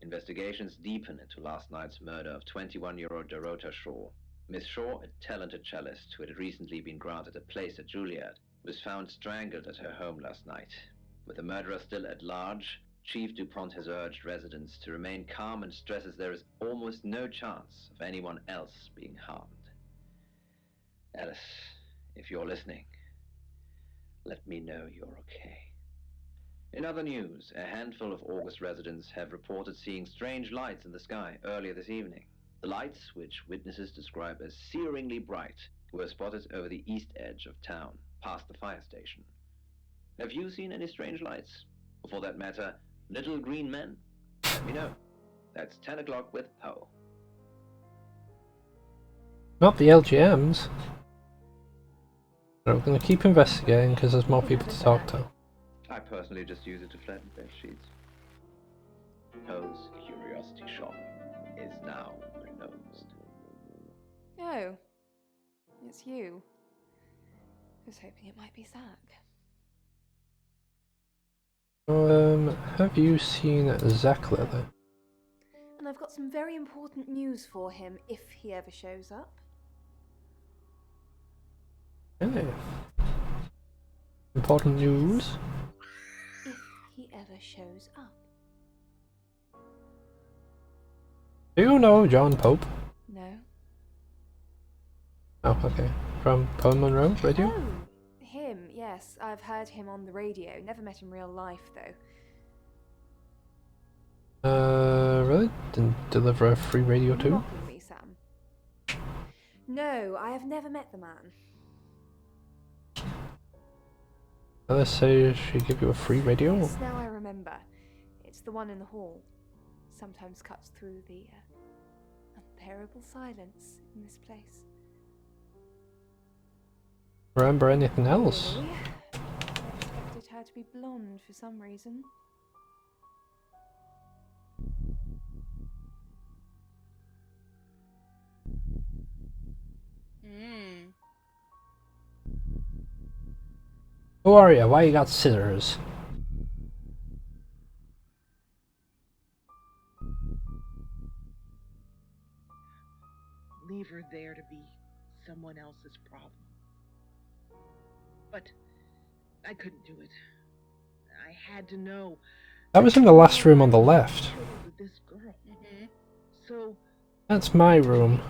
Investigations deepen into last night's murder of 21-year-old Dorota Shaw. Miss Shaw, a talented cellist who had recently been granted a place at Juilliard, was found strangled at her home last night. With the murderer still at large, Chief DuPont has urged residents to remain calm and stresses there is almost no chance of anyone else being harmed. Alice, if you're listening, let me know you're okay. In other news, a handful of August residents have reported seeing strange lights in the sky earlier this evening. The lights, which witnesses describe as searingly bright, were spotted over the east edge of town, past the fire station. Have you seen any strange lights? Or for that matter, little green men? Let me know. That's 10 o'clock with Poe. Not the LGMs. We're going to keep investigating because there's more people to talk to. I personally just use it to flatten bed sheets. Poe's curiosity shop is now closed. Oh, it's you. I was hoping it might be Zach. Have you seen Zach lately? And I've got some very important news for him if he ever shows up. Hey. Important news? If he ever shows up. Do you know John Pope? No. Oh, okay. From Poe and Monroe Radio? Oh, him, yes. I've heard him on the radio. Never met in real life, though. Really? Didn't deliver a free radio too? Mocking me, Sam. No, I have never met the man. Let's say she give you a free radio? Yes, now I remember. It's the one in the hall. Sometimes cuts through the unbearable silence in this place. remember anything else. Really? I expected her to be blonde for some reason. Hmm. Who are you? Why you got scissors? Leave her there to be someone else's problem. But I couldn't do it. I had to know. That was in the last room on the left. With this girl. So That's my room.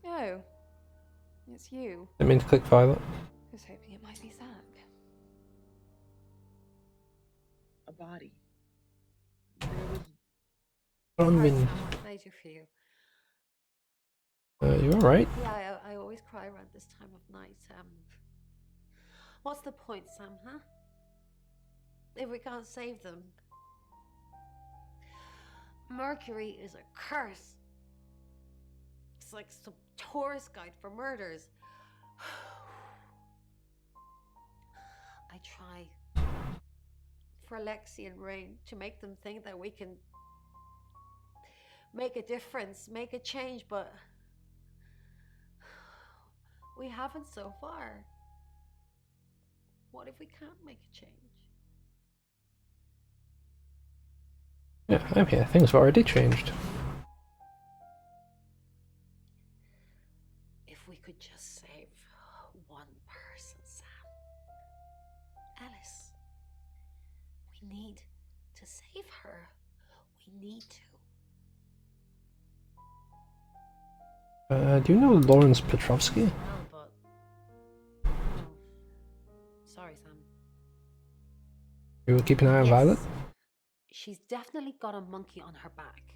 Oh, it's you. Didn't mean to click Violet. I was hoping it might be Zach. a body. I mean, What can I do for you? you alright? Yeah, I always cry around this time of night. What's the point, Sam, huh? If we can't save them. Mercury is a curse. It's like some tourist guide for murders. I try for Lexi and Rain to make them think that we can make a difference, make a change, but we haven't so far. What if we can't make a change? Yeah, I'm here. Things have already changed. If we could just save one person, Sam. Alice. We need to save her. We need to. Do you know Lawrence Petrovsky? No, but... No. Sorry, Sam. You were keeping an eye on Yes. Violet? She's definitely got a monkey on her back.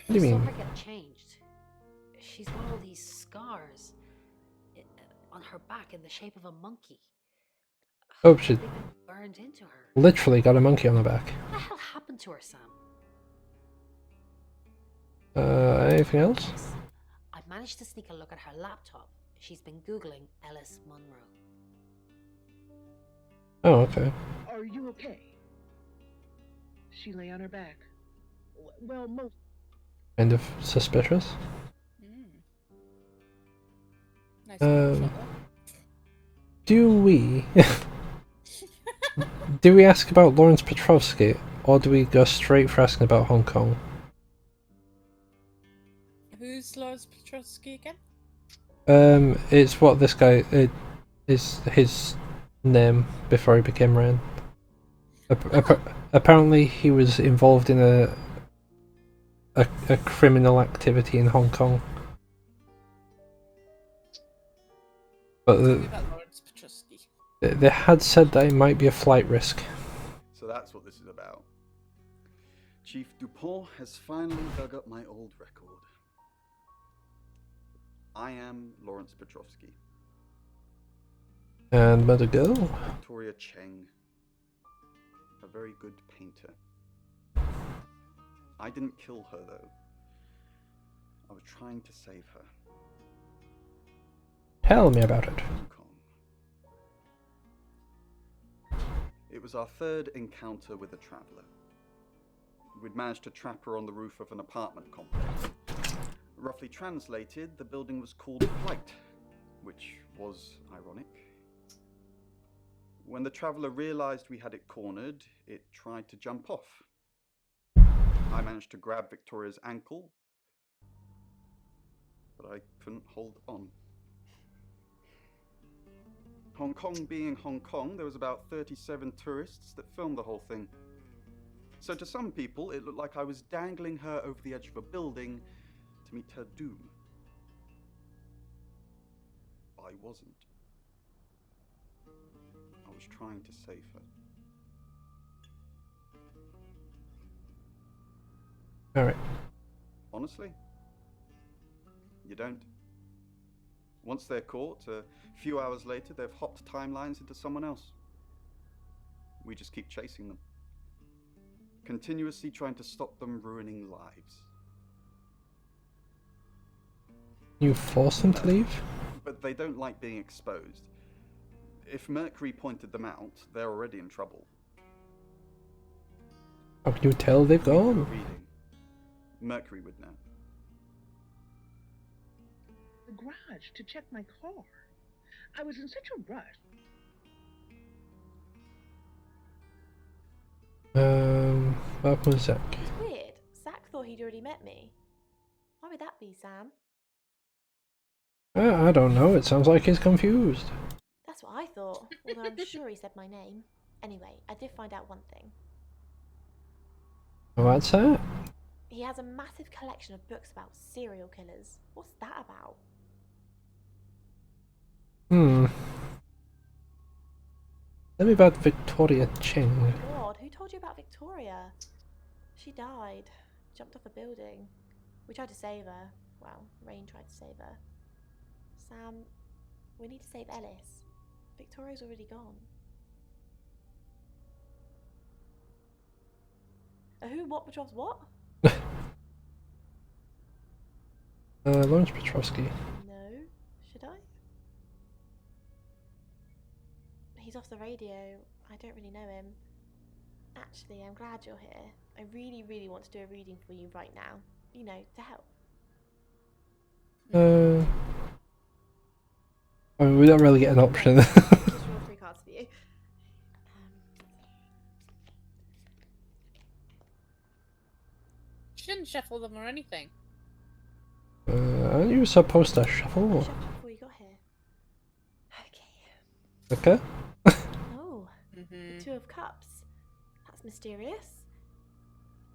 What do you I mean? saw her get changed. She's got all these scars on her back in the shape of a monkey. Oh, she They've been burned into her. literally got a monkey on her back. What the hell happened to her, Sam? Anything else? I managed to sneak a look at her laptop. She's been Googling Ellis Munro. Oh, okay. Are you okay? She lay on her back. Well, most. Kind of suspicious. Nice Do we... do we ask about Lawrence Petrovsky, or do we go straight for asking about Hong Kong? Who's Lawrence Petrovsky again? It's what this guy... It is his name before he became Rain. Apparently he was involved in a criminal activity in Hong Kong. But they had said that it might be a flight risk. So that's what this is about. Chief Dupont has finally dug up my old record. I am Lawrence Petrovsky. And where to go? Victoria Cheng. A very good painter. I didn't kill her, though. I was trying to save her. Tell me about it. Hong Kong. It was our third encounter with a traveller. We'd managed to trap her on the roof of an apartment complex. Roughly translated, the building was called Flight, which was ironic. When the traveller realised we had it cornered, it tried to jump off. I managed to grab Victoria's ankle, but I couldn't hold on. Hong Kong being Hong Kong, there was about 37 tourists that filmed the whole thing. So to some people, it looked like I was dangling her over the edge of a building to meet her doom. I wasn't. I was trying to save her. Alright. Honestly, you don't. Once they're caught, a few hours later, they've hopped timelines into someone else. We just keep chasing them. Continuously trying to stop them ruining lives. You force them to leave? But they don't like being exposed. If Mercury pointed them out, they're already in trouble. How can you tell they've gone? Reading. Mercury would know. The garage to check my car. I was in such a rush. What was Zach? It's weird. Zach thought he'd already met me. Why would that be, Sam? I don't know, it sounds like he's confused. That's what I thought, although I'm sure he said my name. Anyway, I did find out one thing. What's that? He has a massive collection of books about serial killers. What's that about? Tell me about Victoria Cheng. God, who told you about Victoria? She died. Jumped off a building. We tried to save her. Well, Rain tried to save her. Sam, we need to save Ellis. Victoria's already gone. Who? What? Petrov's what? Lawrence Petrovsky. No. Should I? He's off the radio. I don't really know him. Actually, I'm glad you're here. I really, really want to do a reading for you right now. You know, to help. I mean, we don't really get an option. Just draw 3 cards for you. Shouldn't shuffle them or anything. Aren't you supposed to shuffle? Shuffle before you got here. Okay. Oh, the 2 of Cups. That's mysterious.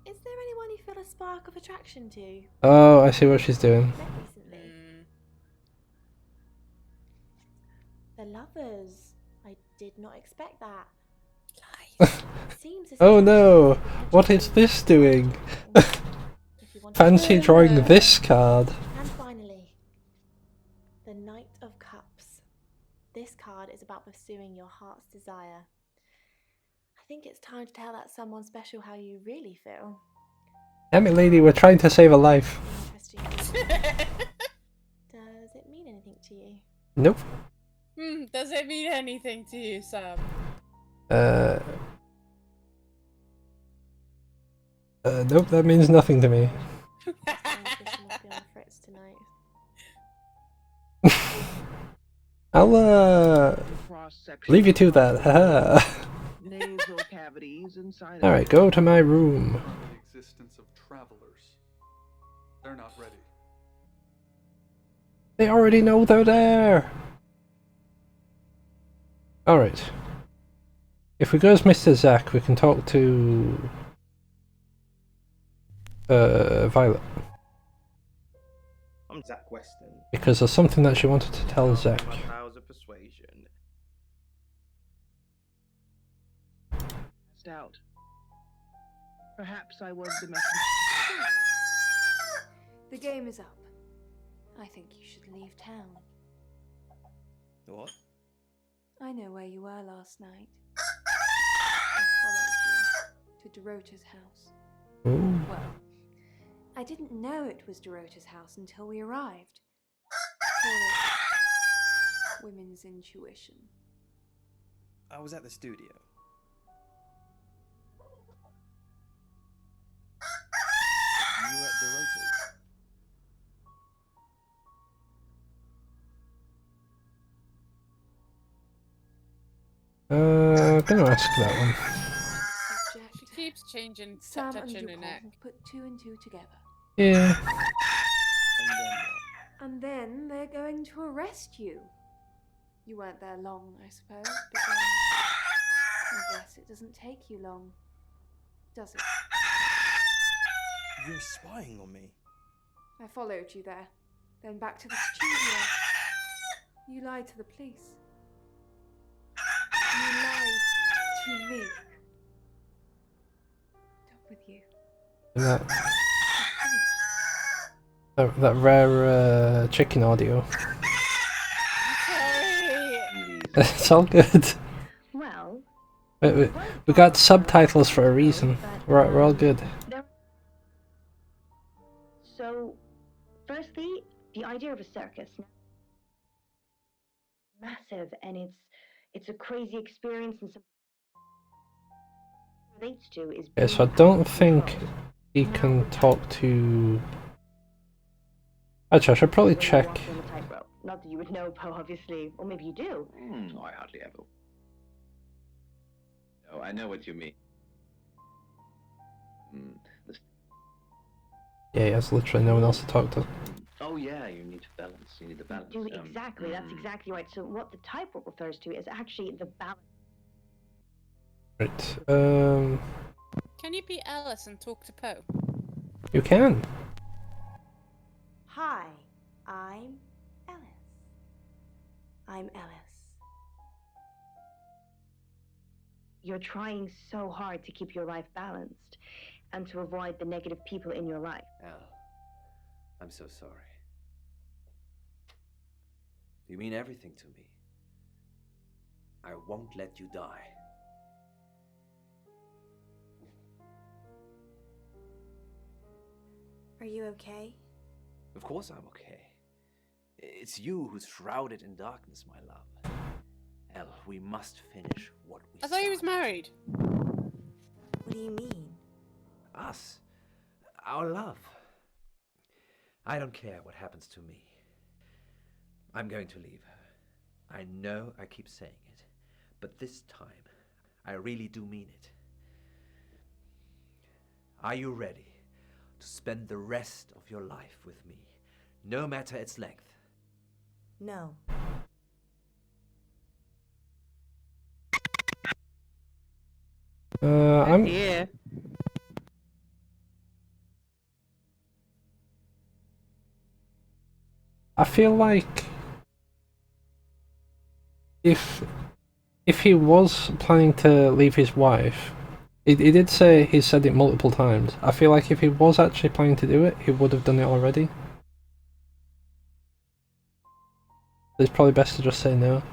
Is there anyone you feel a spark of attraction to? Oh, I see what she's doing. Met recently. The lovers. I did not expect that. Seems as Oh no! What is this doing? Fancy drawing this card. And finally, the Knight of Cups. This card is about pursuing your heart's desire. I think it's time to tell that someone special how you really feel. Damn it, lady, we're trying to save a life. Interesting. Does it mean anything to you? Nope. Does it mean anything to you, Sam? Nope, that means nothing to me. I'll, leave you to that, haha. Nasal cavities inside. Alright, go to my room. The existence of travelers. They're not ready. They already know they're there! Alright. If we go as Mr. Zach, we can talk to... Violet. I'm Zach Weston. Because there's something that she wanted to tell Zach. My powers of persuasion. Out. Perhaps I was the messenger. The game is up. I think you should leave town. What? I know where you were last night. I followed you to Dorota's house. Ooh. Well, I didn't know it was Dorota's house until we arrived. Call it women's intuition. I was at the studio. You were at Dorota's? Gonna ask that one. She keeps changing, Sam and touching her Dupont neck. will put 2 and 2 together. Yeah. And then they're going to arrest you. You weren't there long, I suppose, but then I guess it doesn't take you long, does it? You're spying on me. I followed you there, then back to the studio. You lied to the police. You lied to me. Not with you. That rare chicken audio. It's all good. Well, we got subtitles for a reason. We're all good. So, firstly, The idea of a circus, massive, and it's a crazy experience, and something it relates to is. Okay, so I don't think he can talk to. Actually, I should probably check. Not that you would know, Poe, obviously, or maybe you do. No, I hardly ever. No, I know what you mean. Yeah, he has literally no one else to talk to. Oh yeah, you need to balance. You need the balance. Do exactly. That's exactly right. So what the tightrope refers to is actually the balance. Right. Can you be Alice and talk to Poe? You can. Hi, I'm Alice. I'm Alice. You're trying so hard to keep your life balanced and to avoid the negative people in your life. Al, I'm so sorry. You mean everything to me. I won't let you die. Are you okay? Of course I'm okay. It's you who's shrouded in darkness, my love. El, we must finish what we I thought he was married. What do you mean? Us. Our love. I don't care what happens to me. I'm going to leave her. I know I keep saying it, but this time, I really do mean it. Are you ready to spend the rest of your life with me, no matter its length? No. I'm. Yeah. I feel like if he was planning to leave his wife, he did say he said it multiple times. I feel like if he was actually planning to do it, he would have done it already. It's probably best to just say no.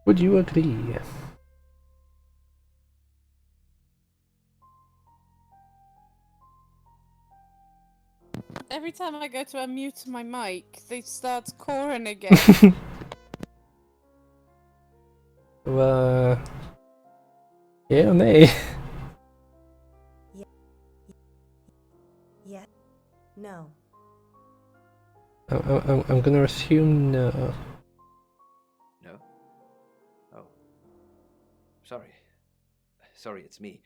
Would you agree? Every time I go to unmute my mic, they start calling again. Yeah or nay? Yeah. No. I'm gonna assume no. No? Oh. Sorry. Sorry, it's me.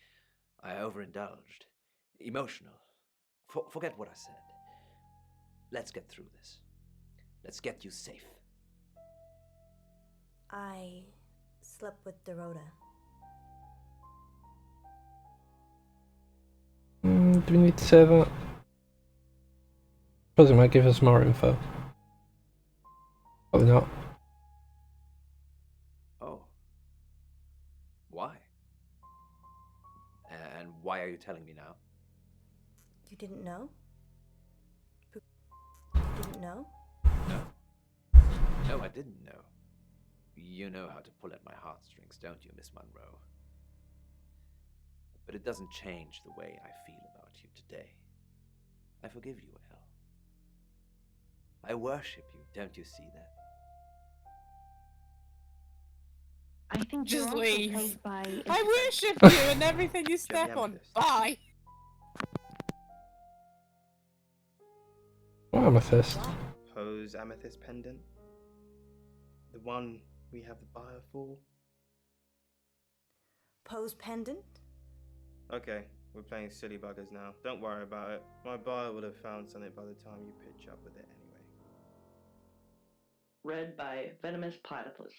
I overindulged. Emotional. Forget what I said. Let's get through this. Let's get you safe. I slept with Dorota. Do we need to say that? Because it might give us more info. Probably not. Oh. Why? And why are you telling me now? You didn't know? You didn't know? No. No, I didn't know. You know how to pull at my heartstrings, don't you, Miss Monroe? But it doesn't change the way I feel about you today. I forgive you, Elle. I worship you, don't you see that? I think Just you're leave. also played by... I worship you and everything you step on. Bye. What amethyst? Poe's amethyst pendant. The one we have the buyer for. Poe's pendant? Okay, we're playing silly buggers now. Don't worry about it. My buyer would have found something by the time you pitch up with it anyway. Read by Venomous Platypus.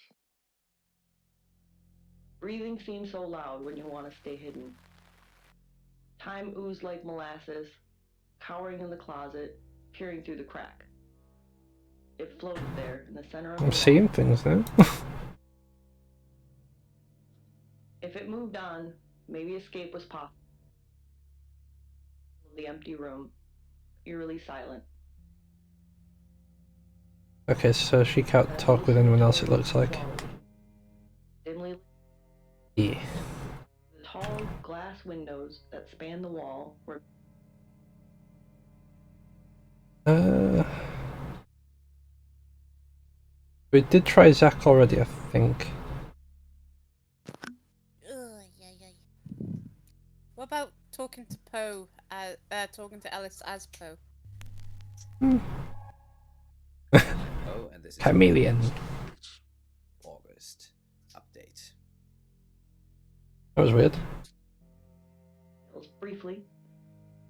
Breathing seems so loud when you want to stay hidden. Time oozed like molasses, cowering in the closet, peering through the crack. It floated there in the center of I'm seeing things now. If it moved on, maybe escape was possible. The empty room, eerily silent. Okay, so she can't talk with anyone else, it looks like. Dimly Yeah. the tall glass windows that span the wall were. We did try Zach already, I think. What about talking to Poe? Talking to Ellis as Poe. Oh, and this is Chameleon. August update. That was weird. Briefly,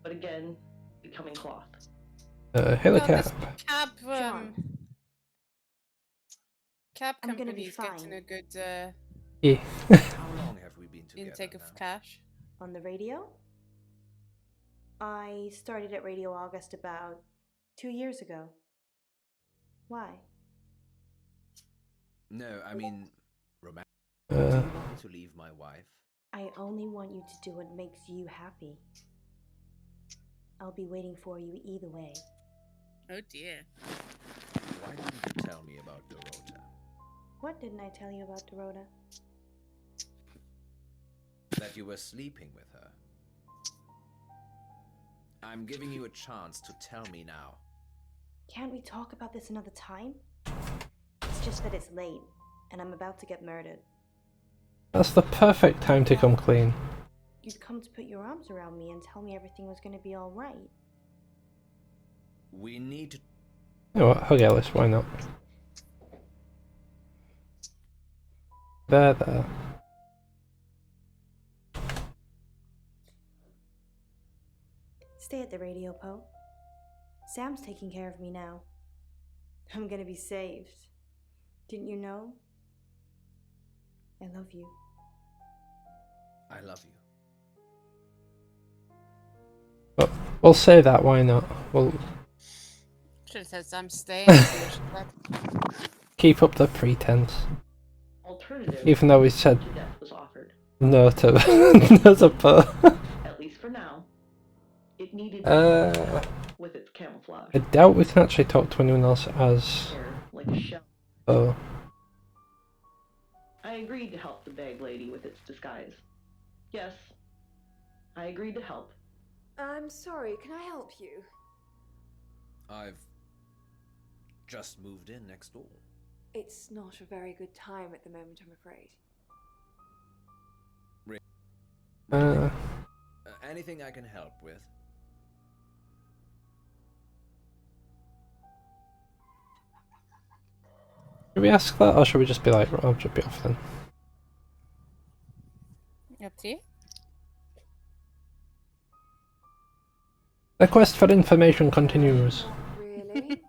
but again, becoming cloth. Helicab. Cab, cab I'm gonna be company's getting a good Yeah. How long have we been together intake of now? cash. On the radio? I started at Radio August about 2 years ago. Why? No, I mean, romantic. Uh. Do you want me to leave my wife? I only want you to do what makes you happy. I'll be waiting for you either way. Oh dear. Why didn't you tell me about Dorota? What didn't I tell you about Dorota? That you were sleeping with her. I'm giving you a chance to tell me now. Can't we talk about this another time? It's just that it's late, and I'm about to get murdered. That's the perfect time to come clean. You'd come to put your arms around me and tell me everything was going to be alright. We need to... You know what, hug Ellis, why not? There. Stay at the radio, Poe. Sam's taking care of me now. I'm gonna be saved. Didn't you know? I love you. I love you. But we'll say that, why not? We'll Should have said I'm staying. keep up the pretense. Alternative Even though we said to death was offered. no to no to Poe. At least for now. It needed with its camouflage. I doubt we can actually talk to anyone else as Like a shell. Poe. I agreed to help the bag lady with its disguise. Yes, I agreed to help. I'm sorry, can I help you? I've just moved in next door. It's not a very good time at the moment, I'm afraid. Anything I can help with? Should we ask that, or should we just be like, I'll just be off then? Up to you. The quest for information continues. Really?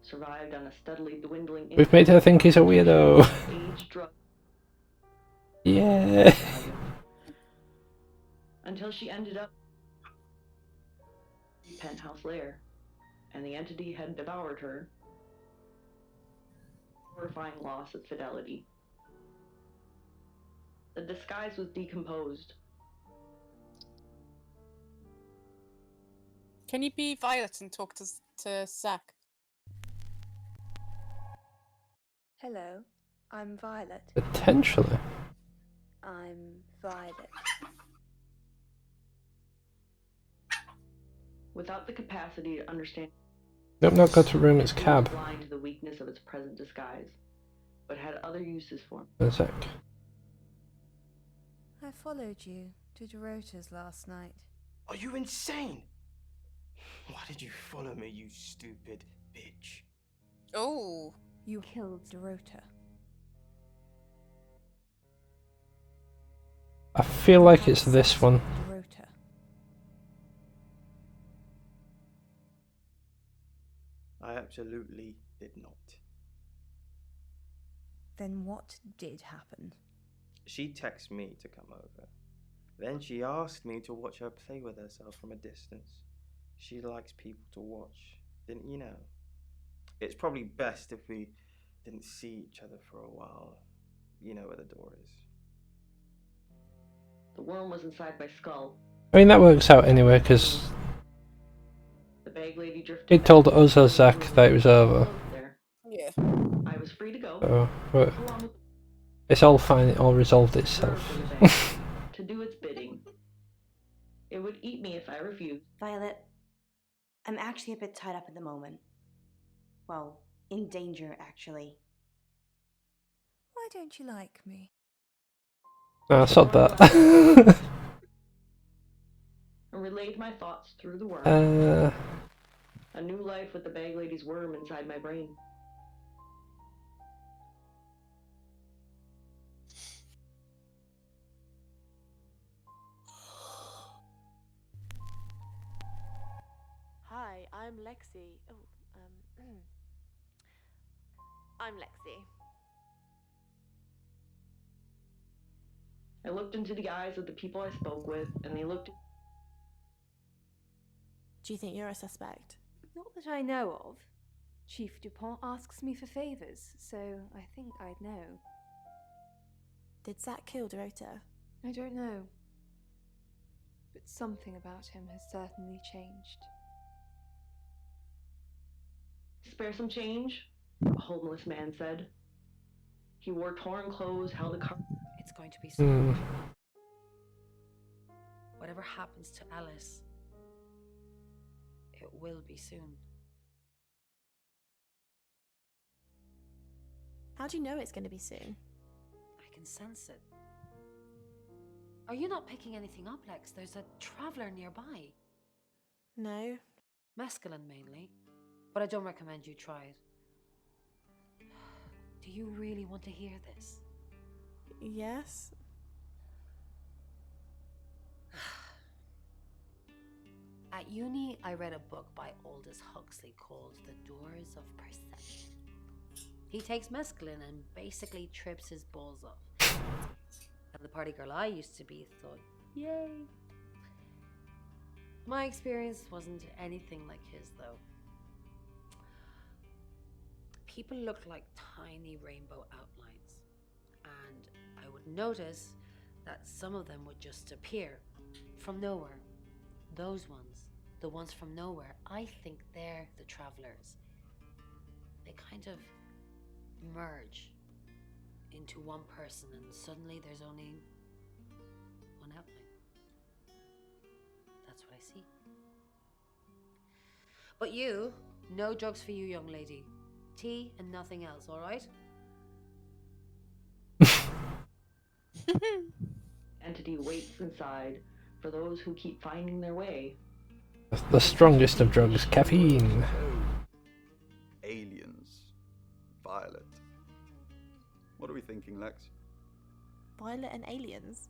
Survived on a steadily dwindling. We've made her think he's a weirdo. Age, drug. Yeah. Until she ended up in the penthouse lair, and the entity had devoured her. Horrifying loss of fidelity. The disguise was decomposed. Can you be Violet and talk to Zach? Hello, I'm Violet. Potentially. I'm Violet. Without the capacity to understand. Nope, not go to room, it's cab. Blind to the weakness of its present disguise, but had other uses for him. A sec. I followed you to Dorota's last night. Are you insane? Why did you follow me, you stupid bitch? Oh. You killed Dorota. I feel like it's this one. Dorota. I absolutely did not. Then what did happen? She texted me to come over. Then she asked me to watch her play with herself from a distance. She likes people to watch, didn't you know? It's probably best if we didn't see each other for a while. You know where the door is. The worm was inside my skull. I mean, that works out anyway, because The bag lady drifted. he told us or Zach that it was over. There. Yeah. I was free to go. So, but it's all fine, it all resolved itself. eat me if I refuse. Violet, I'm actually a bit tied up at the moment. Well, in danger, actually. Why don't you like me? I sod that. I relayed my thoughts through the worm. A new life with the bag lady's worm inside my brain. Hi, I'm Lexi. I'm Lexi. I looked into the eyes of the people I spoke with, and they looked. Do you think you're a suspect? Not that I know of. Chief Dupont asks me for favors, so I think I'd know. Did Zach kill Dorota? I don't know. But something about him has certainly changed. Spare some change, a homeless man said. He wore torn clothes, held a car. It's going to be soon. Hmm. Whatever happens to Alice, it will be soon. How do you know it's going to be soon? I can sense it. Are you not picking anything up, Lex? There's a traveler nearby. No. Mescaline mainly, but I don't recommend you try it. Do you really want to hear this? Yes. At uni, I read a book by Aldous Huxley called The Doors of Perception. He takes mescaline and basically trips his balls off. And the party girl I used to be thought, yay. My experience wasn't anything like his, though. People looked like tiny rainbow outlines, and I would notice that some of them would just appear from nowhere. Those ones, the ones from nowhere, I think they're the travelers. They kind of merge into one person, and suddenly there's only one outline. That's what I see. But you, no drugs for you, young lady. Tea and nothing else, all right? Entity waits inside for those who keep finding their way. The strongest of drugs, caffeine. Aliens. Violet. What are we thinking, Lex? Violet and aliens?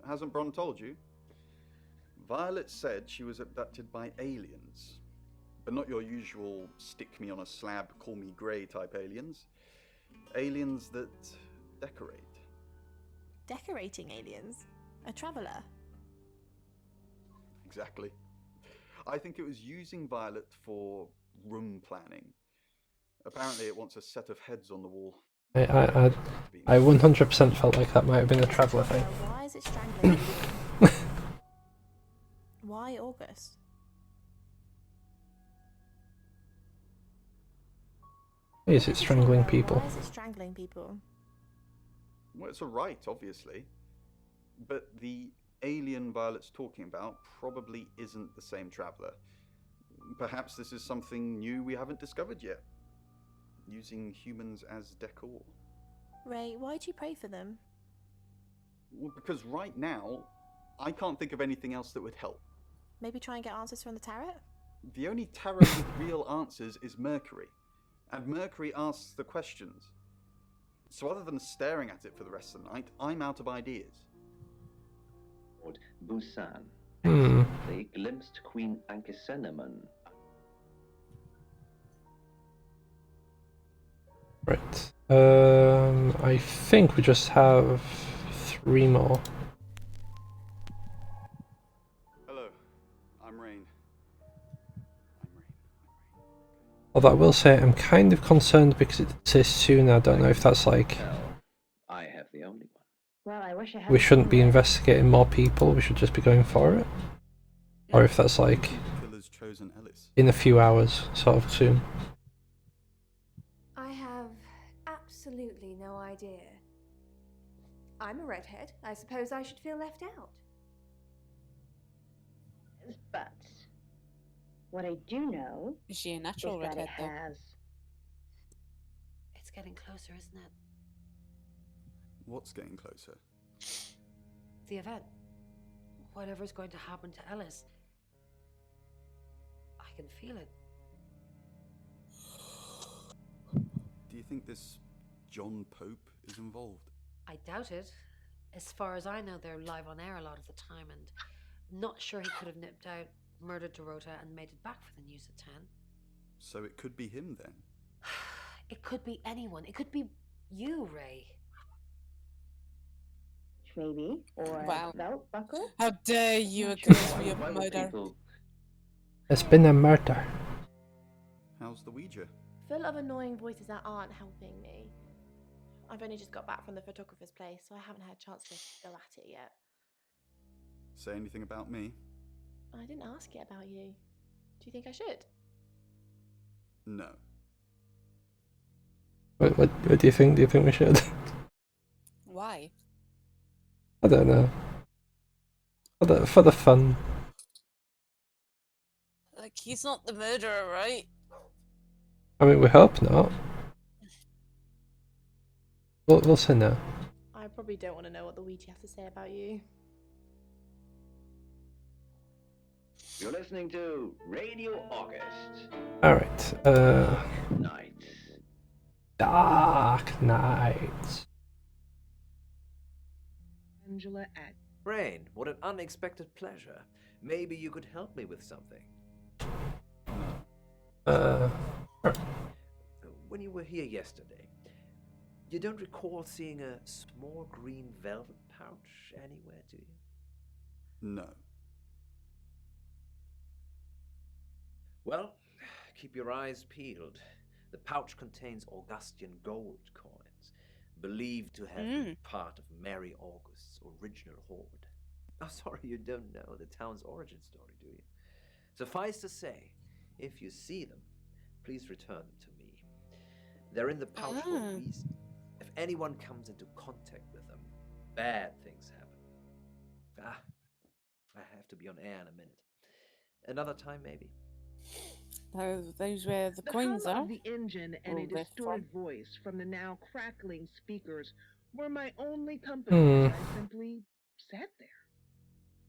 Hasn't Bron told you? Violet said she was abducted by aliens. But not your usual stick me on a slab, call me grey type aliens. Aliens that decorate. Decorating aliens? A traveller? Exactly. I think it was using Violet for room planning. Apparently it wants a set of heads on the wall. I 100% felt like that might have been a traveller thing. Why is it strangling? Why August? Is it strangling people? Why is it strangling people? Well, it's a right, obviously. But the alien Violet's talking about probably isn't the same traveller. Perhaps this is something new we haven't discovered yet. Using humans as decor. Ray, why do you pray for them? Well, because right now, I can't think of anything else that would help. Maybe try and get answers from the tarot? The only tarot with real answers is Mercury. And Mercury asks the questions. So other than staring at it for the rest of the night, I'm out of ideas. Lord Busan. Hmm. They glimpsed Queen Anchisenamun. Right. I think we just have 3 more. Hello, I'm Rain. Although I will say I'm kind of concerned because it says soon. I don't know if that's like I have the only one. Well, I wish I had. we shouldn't be investigating more people. We should just be going for it. Or if that's like Killer's chosen Ellis. in a few hours, sort of soon. I have absolutely no idea. I'm a redhead. I suppose I should feel left out. but what I do know Is she a is natural that it redhead, though? has. It's getting closer, isn't it? What's getting closer? The event. Whatever's going to happen to Ellis. I can feel it. Do you think this John Pope is involved? I doubt it. As far as I know, they're live on air a lot of the time, and not sure he could have nipped out, murdered Dorota, and made it back for the news at 10. So it could be him then? It could be anyone. It could be you, Ray. Maybe. Or Wow. belt buckle? How dare you accuse me of murder? There's been a murder. How's the Ouija? Full of annoying voices that aren't helping me. I've only just got back from the photographer's place, so I haven't had a chance to go at it yet. Say anything about me? I didn't ask it about you. Do you think I should? No. What do you think? Do you think we should? Why? I don't know. For the fun. Like, he's not the murderer, right? I mean, we hope not. We'll say no. I probably don't want to know what the Ouija has to say about you. You're listening to Radio August. Alright, Night. Dark Knight. Angela at Rain, what an unexpected pleasure. Maybe you could help me with something. When you were here yesterday, you don't recall seeing a small green velvet pouch anywhere, do you? No. Well, keep your eyes peeled. The pouch contains Augustan gold coins, believed to have been part of Mary August's original hoard. Oh, sorry, you don't know the town's origin story, do you? Suffice to say, if you see them, please return them to me. They're in the pouch for a reason. If anyone comes into contact with them, bad things happen. I have to be on air in a minute. Another time, maybe. Those where the coins hum are. of the engine and a distorted voice from the now crackling speakers were my only company as I simply sat there.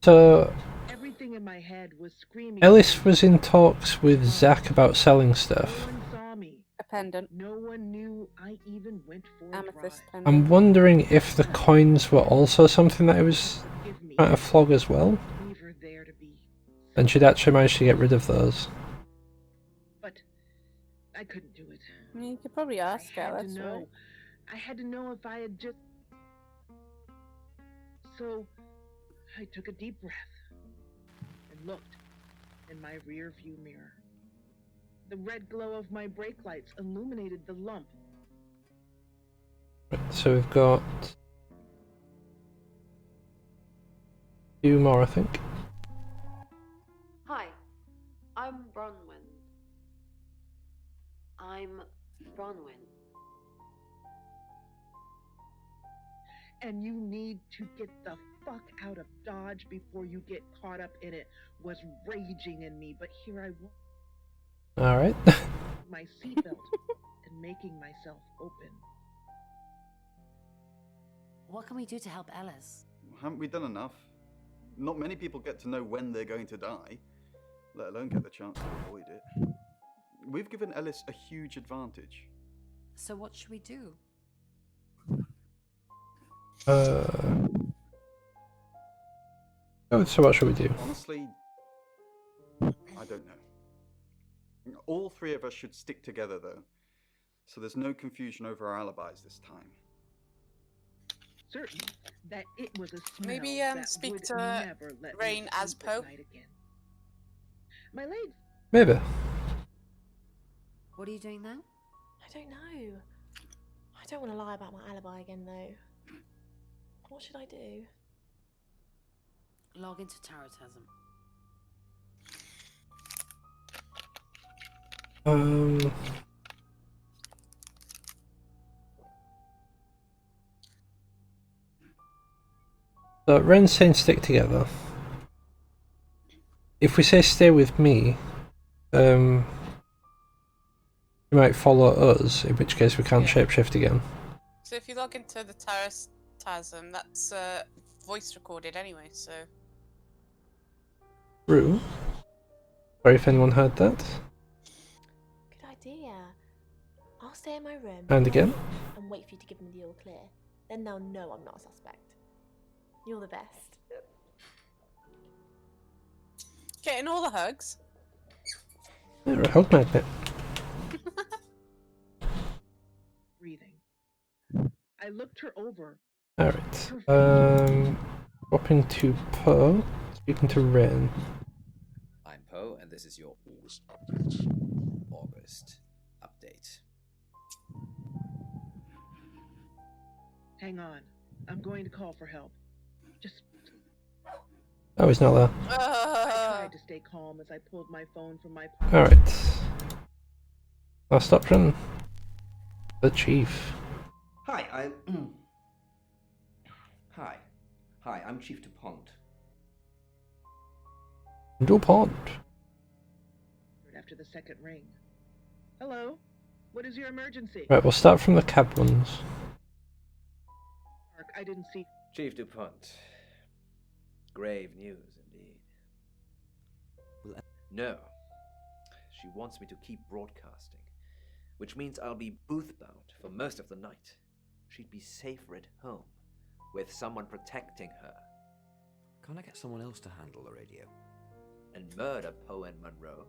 So, Everything in my head was screaming. Ellis was in talks with Zach about selling stuff. No one saw me. A pendant. No one knew I even went for a Amethyst drive. pendant. I'm wondering if the coins were also something that he was trying to flog as well. Leave there to be. And she'd actually managed to get rid of those. But I couldn't do it. You could probably ask I had Alice, to know. right? I had to know if I had just. So I took a deep breath and looked in my rear view mirror. The red glow of my brake lights illuminated the lump. So we've got a few more, I think. Hi, I'm Bronwyn. I'm Bronwyn. And you need to get the fuck out of Dodge before you get caught up in it, was raging in me, but here I was. Alright. My seatbelt and making myself open. What can we do to help Ellis? Haven't we done enough? Not many people get to know when they're going to die, let alone get the chance to avoid it. We've given Ellis a huge advantage. So what should we do? So what should we do? Honestly, I don't know. All three of us should stick together, though, so there's no confusion over our alibis this time. Certain that it was a smell Maybe that speak would to never let me Rain as sleep at Poe. night again. My legs. Maybe. What are you doing now? I don't know. I don't want to lie about my alibi again, though. What should I do? Log into Tarotism. So Ren's saying stick together. if we say stay with me, you might follow us, in which case we can't shapeshift again. So if you log into the Tasm, that's voice recorded anyway, so... True. Sorry if anyone heard that. Good idea. I'll stay in my room. And again? And wait for you to give me the all clear. Then they'll know I'm not a suspect. You're the best. Getting all the hugs. You're a hug magnet. Breathing. I looked her over. Alright. Swapping to Poe, speaking to Rain. I'm Poe, and this is your August update. Hang on. I'm going to call for help. Just... Oh, he's not there. I tried to stay calm as I pulled my phone from my pocket. Alright. Last option. The Chief. Hi, Hi, I'm Chief DuPont. DuPont. After the second ring. Hello? What is your emergency? Right, we'll start from the cab ones. I didn't see... Chief DuPont. Grave news, indeed. No. She wants me to keep broadcasting, which means I'll be booth-bound for most of the night. She'd be safer at home, with someone protecting her. Can't I get someone else to handle the radio? And murder Poe and Monroe?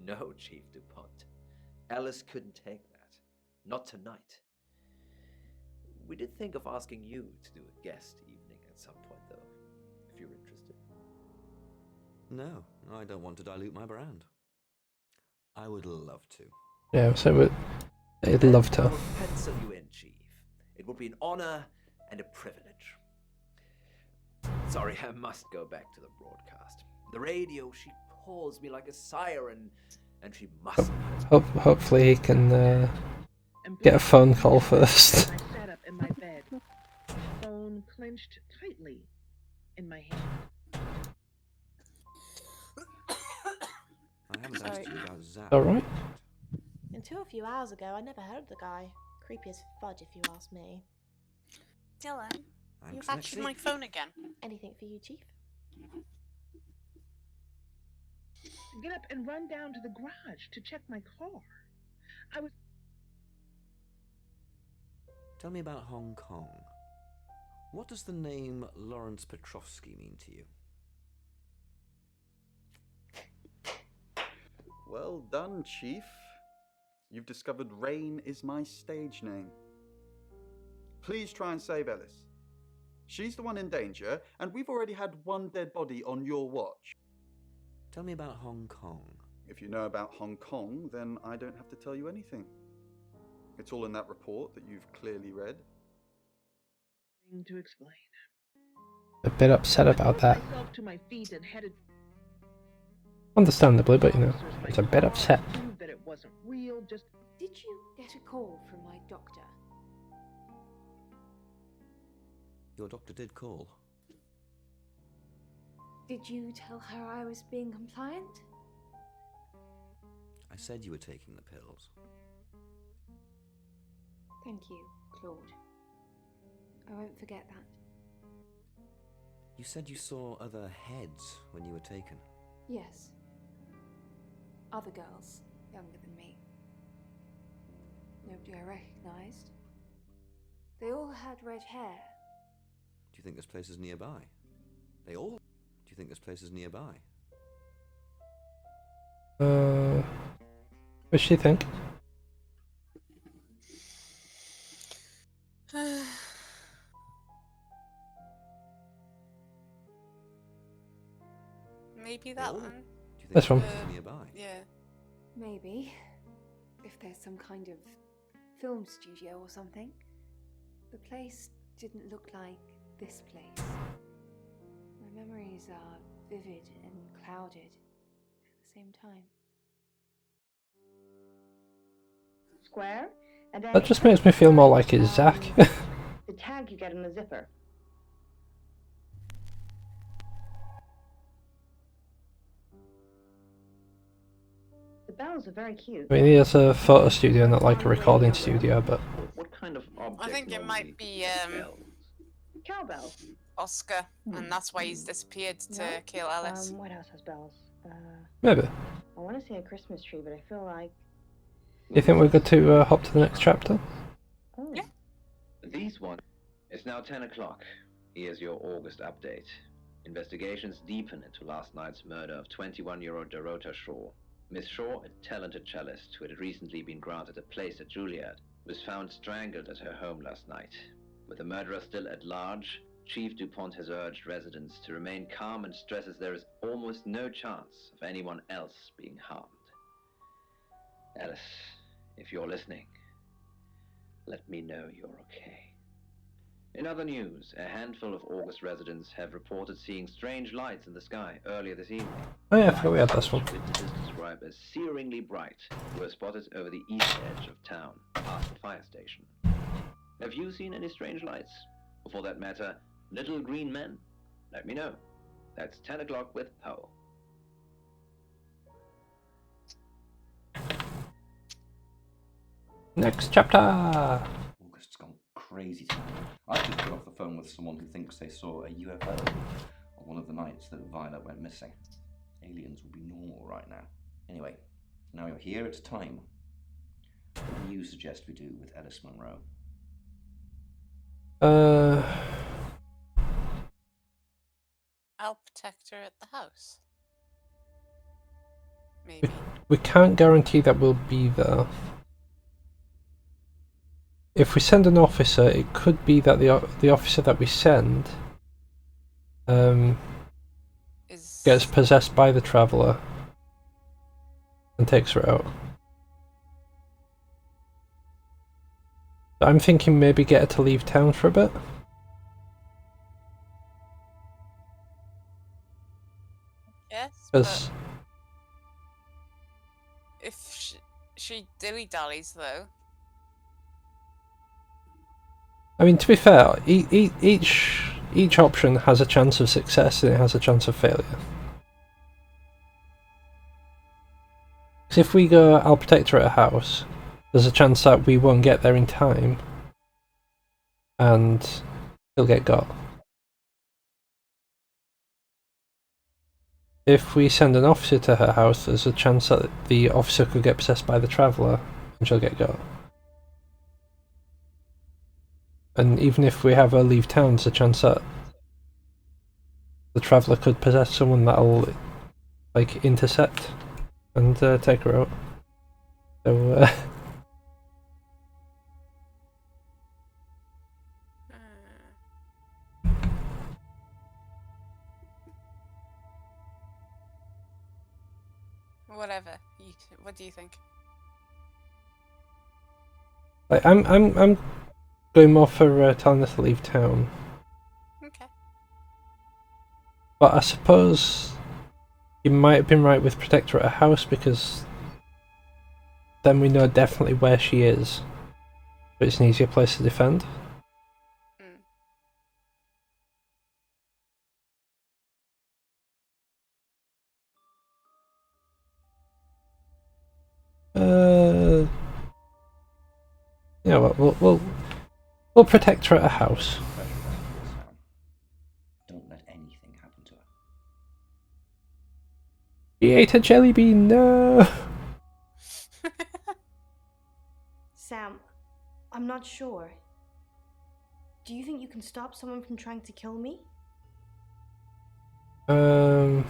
No, Chief DuPont. Ellis couldn't take that. Not tonight. We did think of asking you to do a guest evening at some point, though, if you're interested. No, I don't want to dilute my brand. I would love to. Yeah, so I'd love to. I will pencil you in, Chief. It would be an honor and a privilege. Sorry, I must go back to the broadcast. The radio, she pours me like a siren, and she must. Hopefully he can get a phone call first. I sat up in my bed, phone clenched tightly in my hand. I haven't asked you about Zach. Alright. Until a few hours ago, I never heard of the guy. Creepy as fudge, if you ask me. Dylan, you Thanks, captured Lexi. my phone again. Anything for you, Chief? Get up and run down to the garage to check my car. I was... Tell me about Hong Kong. What does the name Lawrence Petrovsky mean to you? Well done, Chief. You've discovered Rain is my stage name. Please try and save Ellis. She's the one in danger, and we've already had one dead body on your watch. Tell me about Hong Kong. If you know about Hong Kong, then I don't have to tell you anything. It's all in that report that you've clearly read. To explain. A bit upset about that. Myself to my feet and headed... Understandably, but you know, it's a bit upset. That it wasn't real, just... Did you get a call from my doctor? Your doctor did call. Did you tell her I was being compliant? I said you were taking the pills. Thank you, Claude. I won't forget that. You said you saw other heads when you were taken. Yes. Other girls, younger than me. Nobody I recognised. They all had red hair. Do you think this place is nearby? They all... Do you think this place is nearby? What does she think? Maybe that one. Do you think This one. it's nearby? Yeah. Maybe. If there's some kind of film studio or something. The place didn't look like this place. My memories are vivid and clouded at the same time. Square, and then That just makes me feel more like it's Zach. the tag you get in the zipper. bells are very cute. I mean, he has a photo studio, not like a recording studio, but... What kind of object I think it normally might be bells? Cowbells. Oscar, and that's why he's disappeared to No? kill Alice. What else has bells? Maybe. I want to say a Christmas tree, but I feel like... You think we're good to hop to the next chapter? Oh. Yeah. These ones. It's now 10 o'clock. Here's your August update. Investigations deepen into last night's murder of 21-year-old Dorota Shaw. Miss Shaw, a talented cellist who had recently been granted a place at Juilliard, was found strangled at her home last night. With the murderer still at large, Chief DuPont has urged residents to remain calm and stresses there is almost no chance of anyone else being harmed. Alice, if you're listening, let me know you're okay. In other news, a handful of August residents have reported seeing strange lights in the sky earlier this evening. Oh yeah, I forgot we had this one. Witnesses describe as searingly bright were spotted over the east edge of town, past the fire station. Have you seen any strange lights? Or for that matter, little green men? Let me know. That's 10 o'clock with Poe. Next chapter! August's gone crazy tonight. I just got off the phone with someone who thinks they saw a UFO on one of the nights that Violet went missing. Aliens would be normal right now. Anyway, now you're here, it's time. What do you suggest we do with Ellis Monroe? I'll protect her at the house. Maybe. We can't guarantee that we'll be there. If we send an officer, it could be that the officer that we send gets possessed by the Traveller and takes her out. I'm thinking maybe get her to leave town for a bit. Yes, Because if she dilly-dallies, though... I mean, to be fair, each option has a chance of success and it has a chance of failure. Because if we go, I'll protect her at a house, there's a chance that we won't get there in time, and he'll get got. If we send an officer to her house, there's a chance that the officer could get possessed by the Traveller, and she'll get got. And even if we have her leave town, there's a chance that the Traveller could possess someone that'll, like, intercept and take her out. So, Whatever. What do you think? like, I'm going more for telling her to leave town. Okay. But I suppose you might have been right with protect her at a house, because then we know definitely where she is. But it's an easier place to defend. Yeah, we'll protect her at a house. Don't let anything happen to her. He ate a jelly bean, no! Sam, I'm not sure. Do you think you can stop someone from trying to kill me? I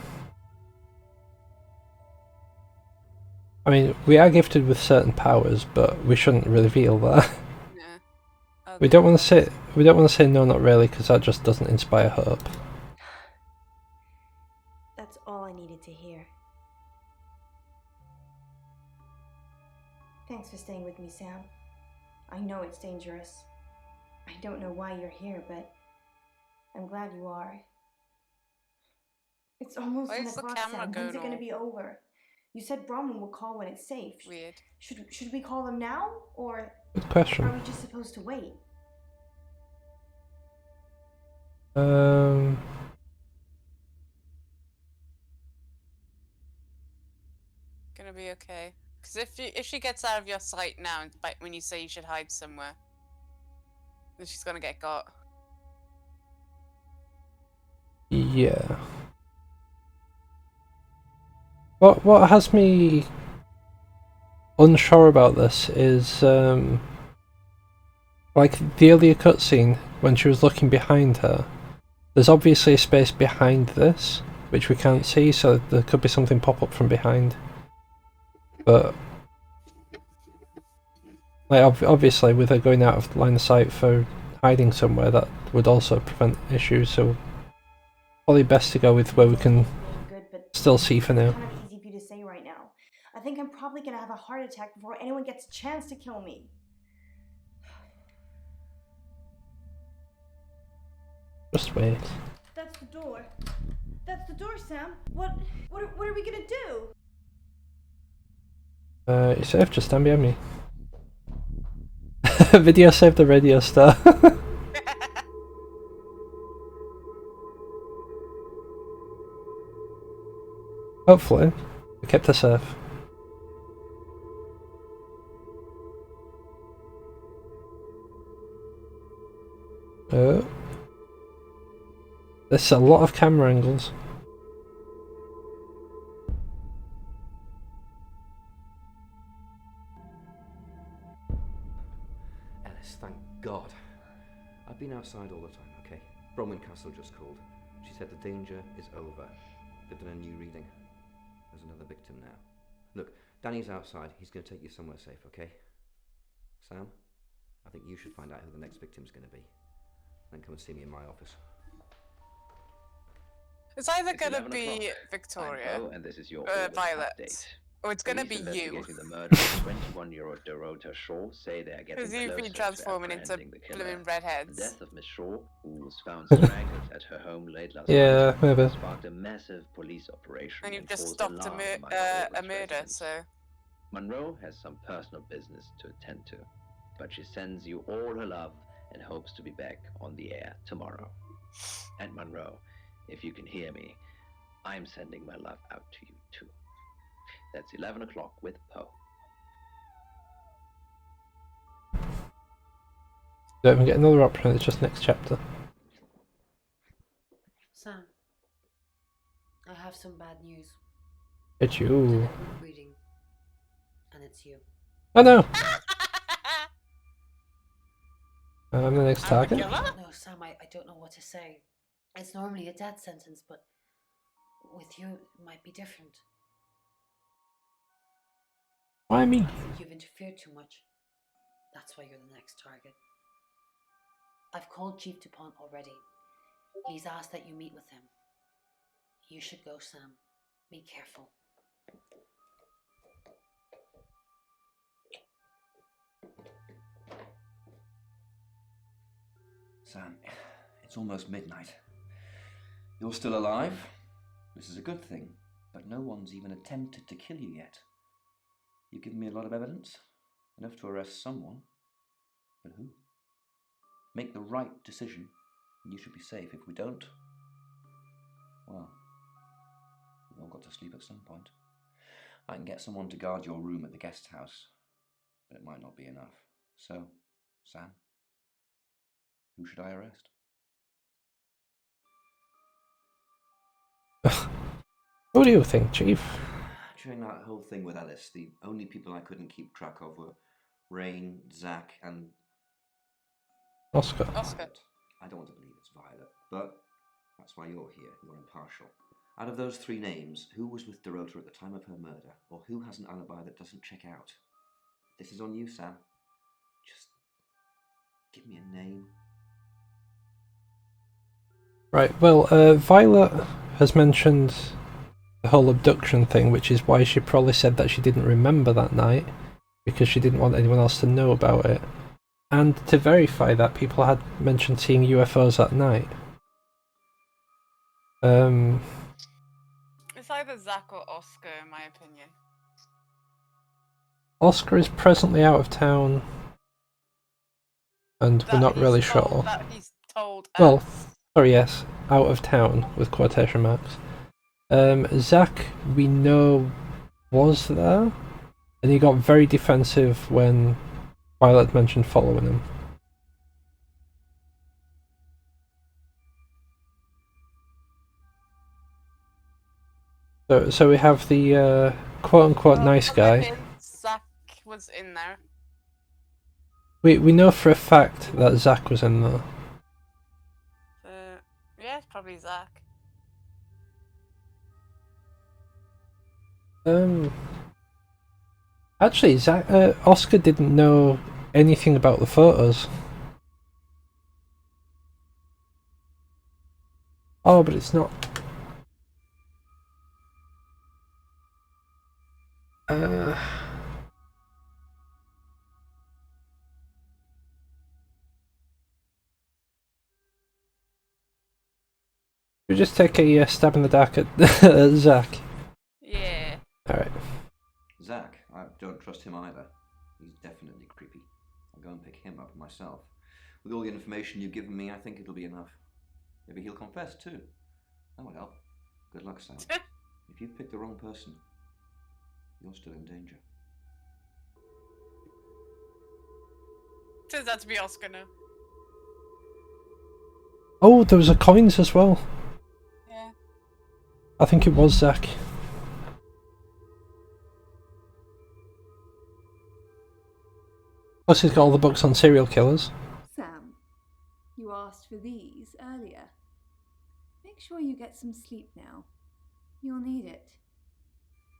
mean, we are gifted with certain powers, but we shouldn't reveal that. Yeah. We don't want to say no, not really, because that just doesn't inspire hope. That's all I needed to hear. Thanks for staying with me, Sam. I know it's dangerous. I don't know why you're here, but I'm glad you are. It's almost Why 10 is the o'clock, camera Sam. going When's it gonna all be over? You said Bronwyn will call when it's safe. weird? Should we call them now, or Good question. are we just supposed to wait? Gonna be okay. Because if she gets out of your sight now, and when you say you should hide somewhere, then she's gonna get got. Yeah. What has me unsure about this is like the earlier cutscene when she was looking behind her. There's obviously a space behind this which we can't see, so there could be something pop up from behind. But like obviously, with her going out of line of sight for hiding somewhere, that would also prevent issues. So probably best to go with where we can still see for now. Kind of easy for you to say right now. I think I'm probably gonna have a heart attack before anyone gets a chance to kill me. Just wait. That's the door. That's the door, Sam. What are we gonna do? You're safe, just stand behind me. Video saved the radio star. Hopefully, we kept her safe. There's a lot of camera angles. Alice, thank God. I've been outside all the time, okay? Bromwyn Castle just called. She said the danger is over. They've done a new reading. There's another victim now. Look, Danny's outside. He's going to take you somewhere safe, okay? Sam, I think you should find out who the next victim's going to be. Then come and see me in my office. It's either gonna be Victoria and this is your Violet, update. or it's gonna be Police you. investigating the murder of 21-year-old Dorota Shaw say they are getting Because you've closer been to transforming into apprehending the killer. blooming redheads. The death of Miss Shaw, who was found strangled at her home late last night, maybe. sparked a massive police operation And you've just caused stopped alarm among a August murder, residents. so... Monroe has some personal business to attend to, but she sends you all her love and hopes to be back on the air tomorrow. And Monroe, if you can hear me, I'm sending my love out to you too. That's 11 o'clock with Poe. Don't even get another option, it's just next chapter. Sam, I have some bad news. It's you. Reading, and it's you. Oh no! I'm the next target. No, Sam, I don't know what to say. It's normally a death sentence, but with you, it might be different. Why me? I think you've interfered too much. That's why you're the next target. I've called Chief DuPont already. He's asked that you meet with him. You should go, Sam. Be careful. Sam, it's almost midnight. You're still alive. This is a good thing, but no one's even attempted to kill you yet. You've given me a lot of evidence, enough to arrest someone. But who? Make the right decision, and you should be safe. If we don't, well, we've all got to sleep at some point. I can get someone to guard your room at the guest house, but it might not be enough. So, Sam, who should I arrest? What do you think, Chief? During that whole thing with Alice, the only people I couldn't keep track of were Rain, Zach, and Oscar. Violet. I don't want to believe it's Violet, but that's why you're here. You're impartial. Out of those three names, who was with Dorota at the time of her murder, or who has an alibi that doesn't check out? This is on you, Sam. Just give me a name. Right, well, Violet has mentioned the whole abduction thing, which is why she probably said that she didn't remember that night, because she didn't want anyone else to know about it. And to verify that, people had mentioned seeing UFOs that night. It's either Zach or Oscar, in my opinion. Oscar is presently out of town, and we're not really sure. That he's told us. Well, sorry, yes, out of town, with quotation marks. Zach, we know was there, and he got very defensive when Violet mentioned following him. So we have the quote-unquote nice guy. Zach was in there. We know for a fact that Zach was in there. Yeah, it's probably Zach. Actually, Zach, Oscar didn't know anything about the photos. Oh, but it's not. We just take a stab in the dark at Zach. Yeah. Alright. Zach, I don't trust him either. He's definitely creepy. I'll go and pick him up myself. With all the information you've given me, I think it'll be enough. Maybe he'll confess too. That would help. Good luck, Sam. If you've picked the wrong person, you're still in danger. Turns out to be Oscar now. Oh, there was a coins as well. Yeah. I think it was Zach. Plus he's got all the books on serial killers. Sam, you asked for these earlier. Make sure you get some sleep now. You'll need it.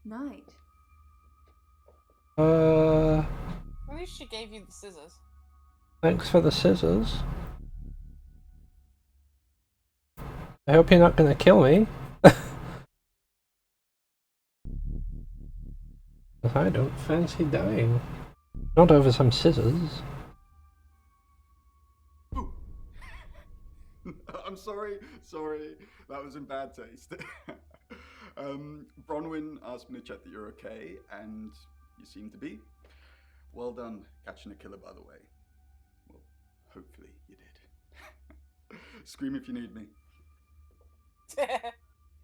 Night. At least she gave you the scissors. Thanks for the scissors. I hope you're not gonna kill me. I don't fancy dying. Not over some scissors. I'm sorry, that was in bad taste. Bronwyn asked me to check that you're okay, and you seem to be. Well done catching a killer, by the way. Well, hopefully you did. Scream if you need me.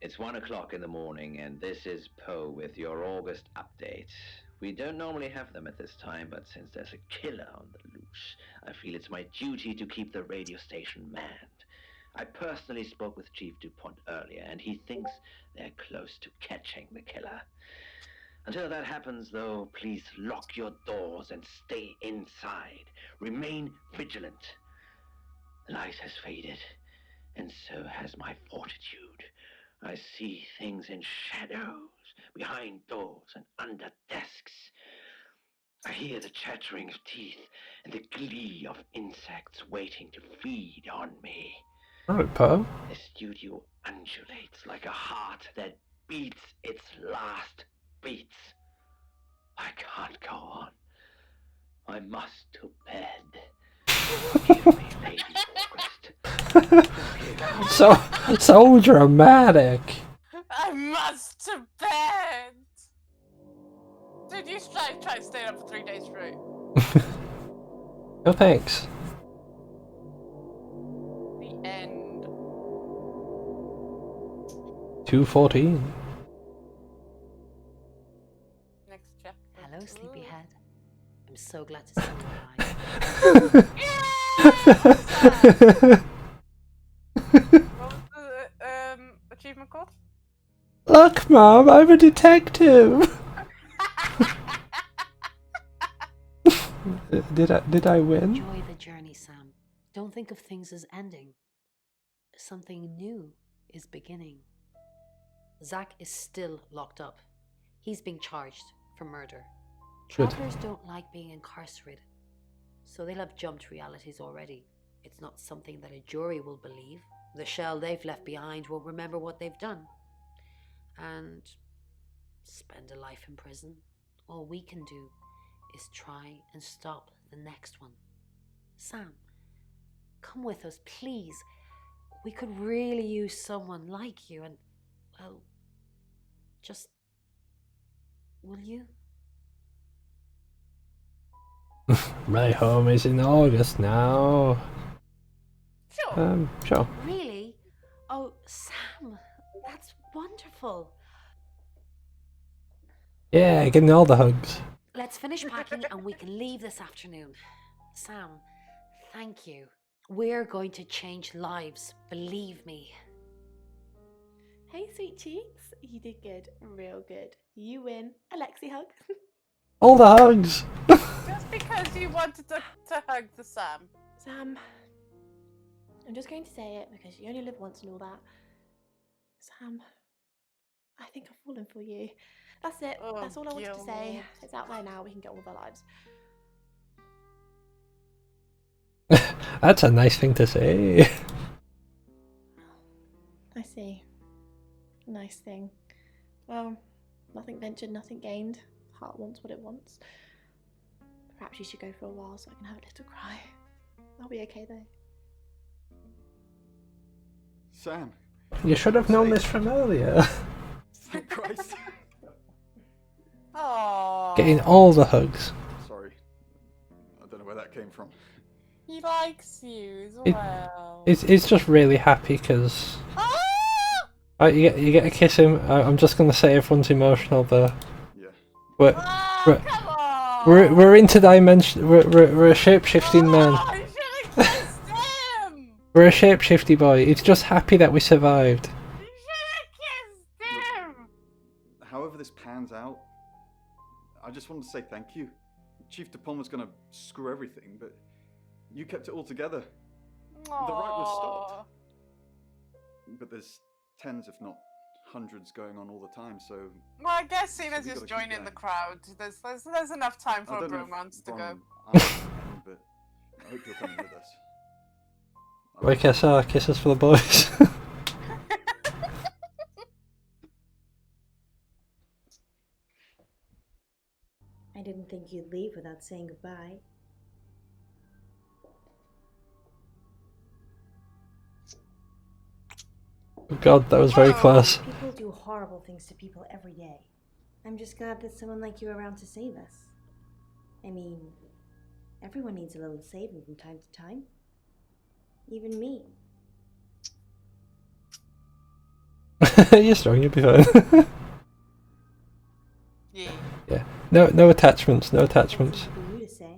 It's 1 o'clock in the morning, and this is Poe with your August update. We don't normally have them at this time, but since there's a killer on the loose, I feel it's my duty to keep the radio station manned. I personally spoke with Chief DuPont earlier, and he thinks they're close to catching the killer. Until that happens, though, please lock your doors and stay inside. Remain vigilant. The light has faded, and so has my fortitude. I see things in shadows, behind doors and under desks. I hear the chattering of teeth and the glee of insects waiting to feed on me. Alright, Poe. The studio undulates like a heart that beats its last beats. I can't go on. I must to bed. Forgive me, Lady August. So dramatic. I must to bed. Dude, you try to stay up for 3 days straight. No thanks. The end. 2:14. Next chapter. Hello, sleepyhead. I'm so glad to see you alive. What was the achievement called? Look, Mom, I'm a detective. Did I win? Enjoy the journey, Sam. Don't think of things as ending. Something new is beginning. Zach is still locked up. He's being charged for murder. Good. Travelers don't like being incarcerated, so they'll have jumped realities already. It's not something that a jury will believe. The shell they've left behind won't remember what they've done. And spend a life in prison. All we can do is try and stop the next one. Sam, come with us, please. We could really use someone like you, and, well, just... will you? My home is in August now. Sure. Sure. Really? Oh, Sam, that's wonderful. Yeah, getting all the hugs. Let's finish packing and we can leave this afternoon. Sam, thank you. We're going to change lives, believe me. Hey, sweet cheeks. You did good. Real good. You win. Alexi hug. All the hugs! Just because you wanted to hug the Sam. Sam, I'm just going to say it because you only live once and all that. Sam, I think I've fallen for you. That's it. Oh, That's all I wanted to say. God. It's out there now. We can get on with our lives. That's a nice thing to say. I see. Nice thing. Well, nothing ventured, nothing gained. Heart wants what it wants. Perhaps you should go for a while so I can have a little cry. I'll be okay though. Sam. You should have known this from earlier. Thank Christ. Aww. Getting all the hugs. Sorry. I don't know where that came from. He likes you as It- well. He's just really happy because you get to kiss him. I'm just gonna say everyone's emotional though. Yeah. We're interdimension. We're a shape-shifting man. We're a shape-shifty boy. He's just happy that we survived. However this pans out, I just wanted to say thank you. Chief Dupont was going to screw everything, but you kept it all together. The right was stopped. But there's tens, if not hundreds, going on all the time, so... Well, I guess Cena's we just gotta keep joining the going. crowd. There's enough time for I a don't know if bromance to Ron go. understands, but I hope you're coming with us. Like I saw, kisses for the boys. I didn't think you'd leave without saying goodbye. Oh God, that was very close. People do horrible things to people every day. I'm just glad there's someone like you around to save us. I mean, everyone needs a little saving from time to time. Even me. You're strong, you'll be fine. Yeah. No attachments, no attachments. For you to say.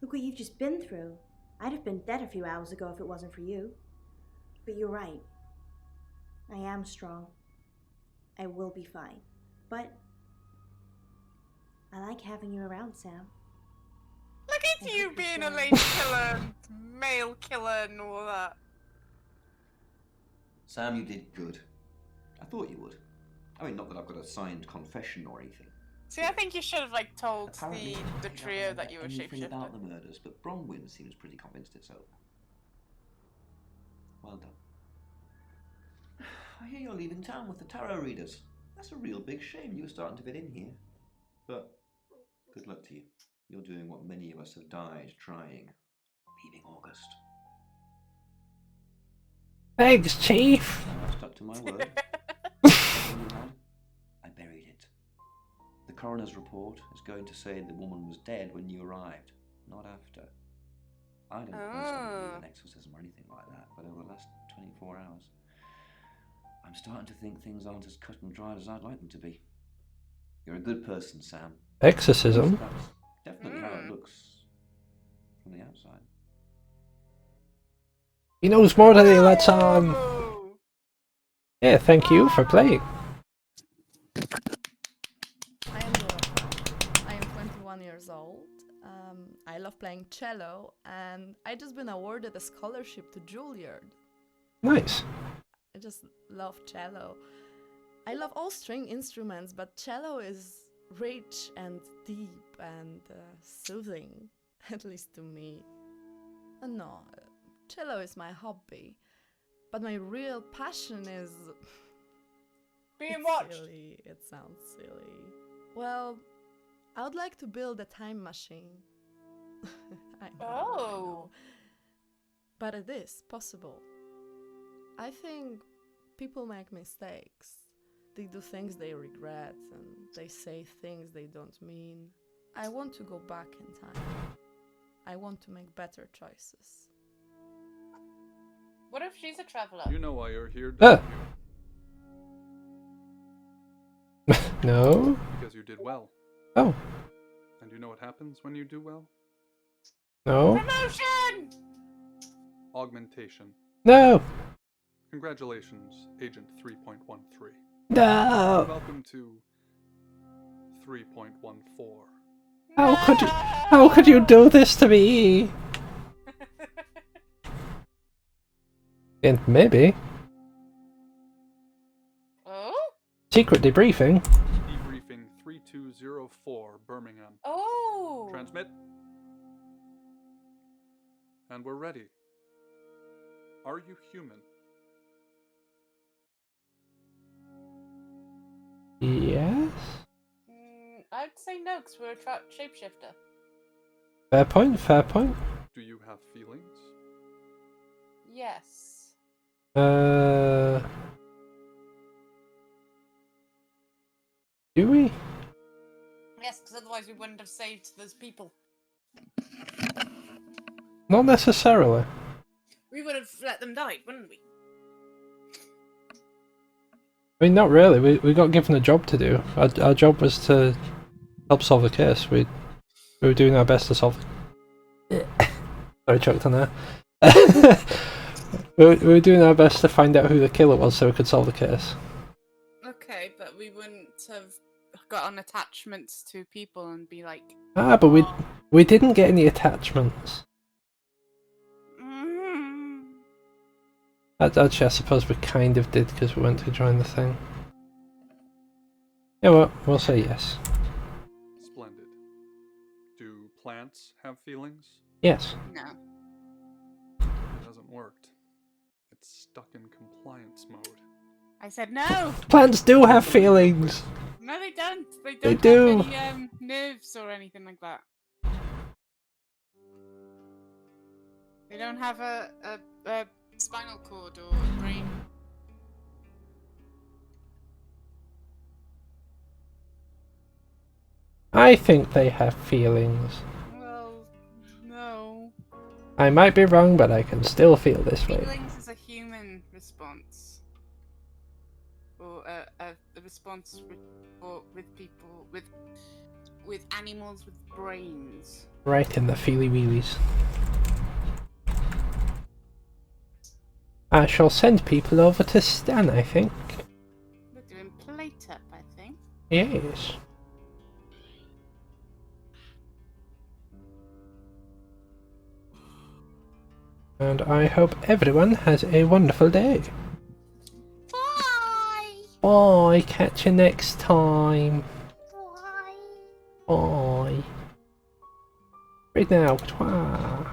Look what you've just been through. I'd have been dead a few hours ago if it wasn't for you. But you're right. I am strong. I will be fine. But I like having you around, Sam. Look at you being a lady killer and male killer and all that. Sam, you did good. I thought you would. I mean, not that I've got a signed confession or anything. See, I think you should have like told Apparently, the I don't trio remember that you were anything about the shapeshifting. murders, but Bronwyn seems pretty convinced it's over. Well done. I hear you're leaving town with the tarot readers. That's a real big shame. You were starting to fit in here. But good luck to you. You're doing what many of us have died trying. Leaving August. Thanks, Chief. I stuck to my word. I buried it. The coroner's report is going to say the woman was dead when you arrived, not after. I don't personally believe in exorcism or anything like that, but over the last 24 hours, I'm starting to think things aren't as cut and dried as I'd like them to be. You're a good person, Sam. Exorcism? That's definitely how it looks from the outside. He knows more than he lets on. Yeah, thank you for playing. I am Laura. I am 21 years old. I love playing cello, and I just been awarded a scholarship to Juilliard. Nice. I just love cello. I love all string instruments, but cello is rich and deep and soothing, at least to me. No, cello is my hobby, but my real passion is... Being watched. Silly. It sounds silly. Well, I would like to build a time machine. I know. But it is possible. I think people make mistakes. They do things they regret and they say things they don't mean. I want to go back in time. I want to make better choices. What if she's a traveler? You know why you're here, don't you? No? Because you did well. Oh. And you know what happens when you do well? No. Promotion! Augmentation. No. Congratulations, Agent 3.13. No. Welcome to 3.14. How could you do this to me? And maybe. Oh? Secret debriefing. Debriefing 3204, Birmingham. Oh! Transmit. And we're ready. Are you human? Yes. I'd say no, because we're a shapeshifter. Fair point, fair point. Do you have feelings? Yes. Do we? Yes, because otherwise we wouldn't have saved those people. Not necessarily. We would have let them die, wouldn't we? I mean, not really. We got given a job to do. Our job was to help solve the case. We were doing our best to solve it. Sorry, choked on there. we were doing our best to find out who the killer was so we could solve the case. Okay, but we wouldn't have got on attachments to people and be like... Ah, but we didn't get any attachments. Actually, I suppose we kind of did because we went to join the thing. Yeah, well, we'll say yes. Splendid. Do plants have feelings? Yes. No. It hasn't worked. It's stuck in compliance mode. I said no! Plants do have feelings! No, they don't. They don't They do. have any nerves or anything like that. They don't have a spinal cord or a brain. I think they have feelings. Well, no. I might be wrong, but I can still feel this way. Feelings is a human response. Or a response with people, with animals with brains. Right in the feely wheelies. I shall send people over to Stan, I think. We're doing plate up, I think. Yes. And I hope everyone has a wonderful day. Bye! Bye, catch you next time. Bye! Bye. Right now, twah.